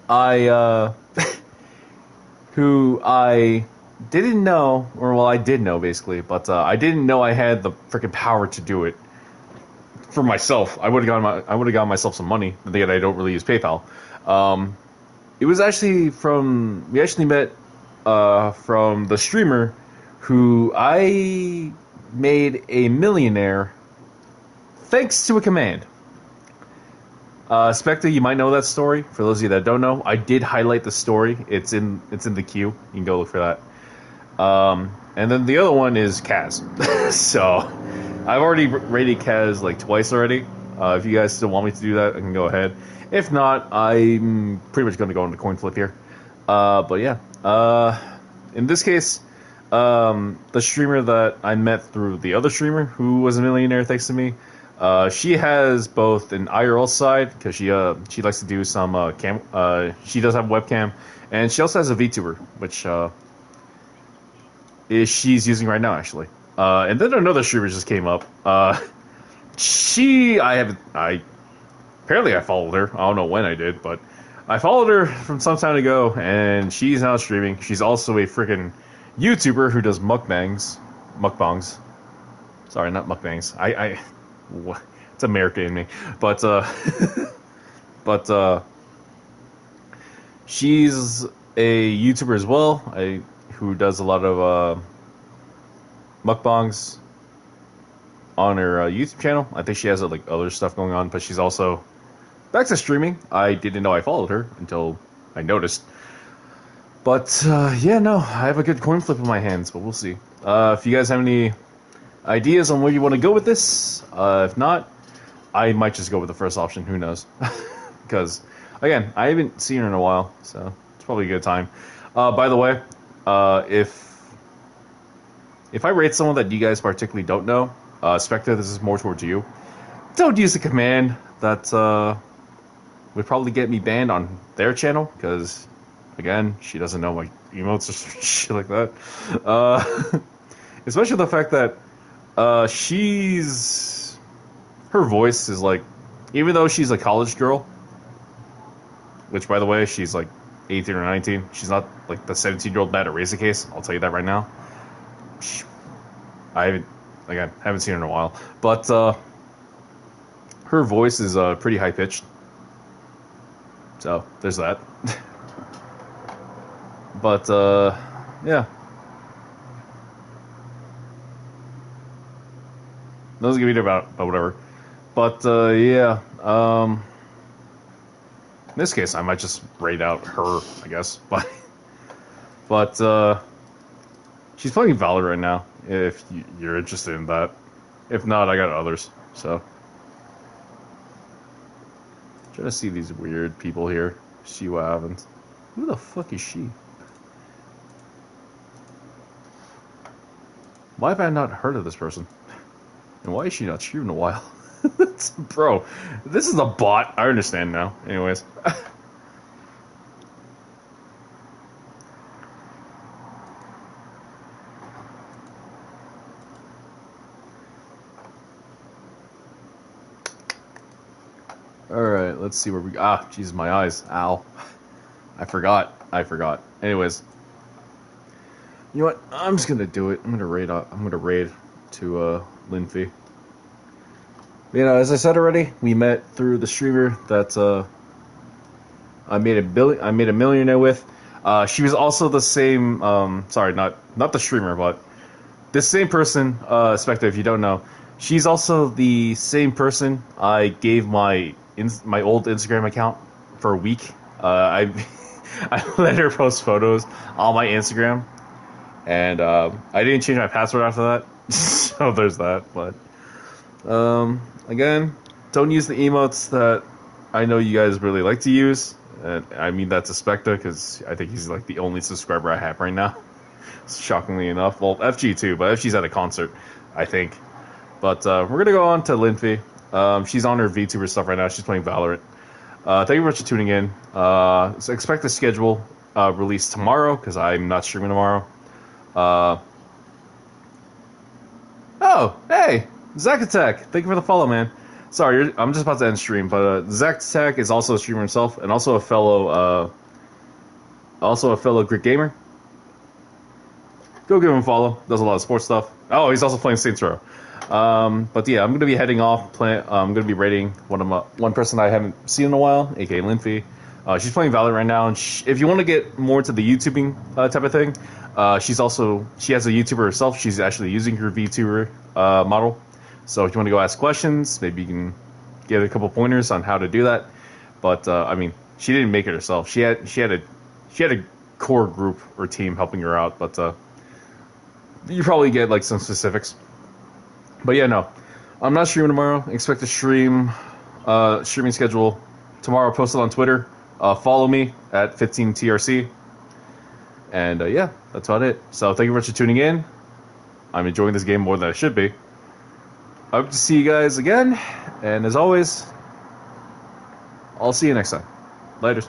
I didn't know, or well, I did know basically, but I didn't know I had the freaking power to do it for myself. I would have gotten myself some money, the thing that I don't really use PayPal. It was actually we actually met from the streamer who I made a millionaire thanks to a command. Spectre, you might know that story. For those of you that don't know, I did highlight the story. It's in the queue. You can go look for that. And then the other one is Kaz. So I've already rated Kaz like twice already. If you guys still want me to do that, I can go ahead. If not, I'm pretty much going to go into coin flip here. But yeah, in this case, the streamer that I met through the other streamer who was a millionaire thanks to me, she has both an IRL side because she likes to do some cam. She does have a webcam, and she also has a VTuber, which she's using right now actually. And then another streamer just came up. Apparently I followed her. I don't know when I did, but I followed her from some time ago, and she's now streaming. She's also a freaking YouTuber who does mukbangs. Sorry, not mukbangs. It's American in me, but she's a YouTuber as well, who does a lot of mukbangs on her YouTube channel. I think she has like other stuff going on, but she's also back to streaming. I didn't know I followed her until I noticed. But I have a good coin flip in my hands, but we'll see. If you guys have any ideas on where you want to go with this, if not, I might just go with the first option. Who knows? Because, again, I haven't seen her in a while, so it's probably a good time. By the way, if I rate someone that you guys particularly don't know, Spectre, this is more towards you. Don't use the command that would probably get me banned on their channel, because, again, she doesn't know my emotes or shit like that. Especially the fact that her voice is like, even though she's a college girl, which, by the way, she's like 18 or 19, she's not like the 17-year-old mad at Razor Case, I'll tell you that right now. I haven't seen her in a while, but her voice is pretty high-pitched, so there's that. But yeah, doesn't give me about, but whatever. But yeah, in this case, I might just rate out her, I guess. But she's playing Valor right now, if you're interested in that. If not, I got others. So, trying to see these weird people here. See what happens. Who the fuck is she? Why have I not heard of this person? And why is she not streaming in a while? Bro, this is a bot. I understand now. Anyways. Alright, let's see where we... Jesus, my eyes. Ow. I forgot. Anyways. You know what? I'm just gonna do it. I'm gonna raid to Linfy. You know, as I said already, we met through the streamer that I made a millionaire with. She was also the same. Sorry, not the streamer, but this same person. Spectre, if you don't know, she's also the same person I gave my old Instagram account for a week. I let her post photos on my Instagram, and I didn't change my password after that. So there's that. But again, don't use the emotes that I know you guys really like to use. And I mean that to Spectre, because I think he's like the only subscriber I have right now. Shockingly enough. Well, FG too, but FG's at a concert, I think. But we're going to go on to Linfy. She's on her VTuber stuff right now. She's playing Valorant. Thank you very much for tuning in. So expect the schedule release tomorrow, because I'm not streaming tomorrow. Oh, hey! Zach Attack, thank you for the follow, man. Sorry, I'm just about to end stream, but Zach Attack is also a streamer himself, and also a fellow Grit gamer. Go give him a follow. Does a lot of sports stuff. Oh, he's also playing Saints Row. But yeah, I'm gonna be heading off. I'm gonna be rating one person I haven't seen in a while, aka Linfy. She's playing Valorant right now, and if you want to get more to the YouTubing type of thing, she has a YouTuber herself. She's actually using her VTuber model. So if you want to go ask questions, maybe you can get a couple pointers on how to do that. But I mean, she didn't make it herself. She had a core group or team helping her out. But you probably get like some specifics. But yeah, no, I'm not streaming tomorrow. Expect to streaming schedule tomorrow. Posted on Twitter. Follow me at 15TRC. And yeah, that's about it. So thank you very much for tuning in. I'm enjoying this game more than I should be. I hope to see you guys again. And as always, I'll see you next time. Later.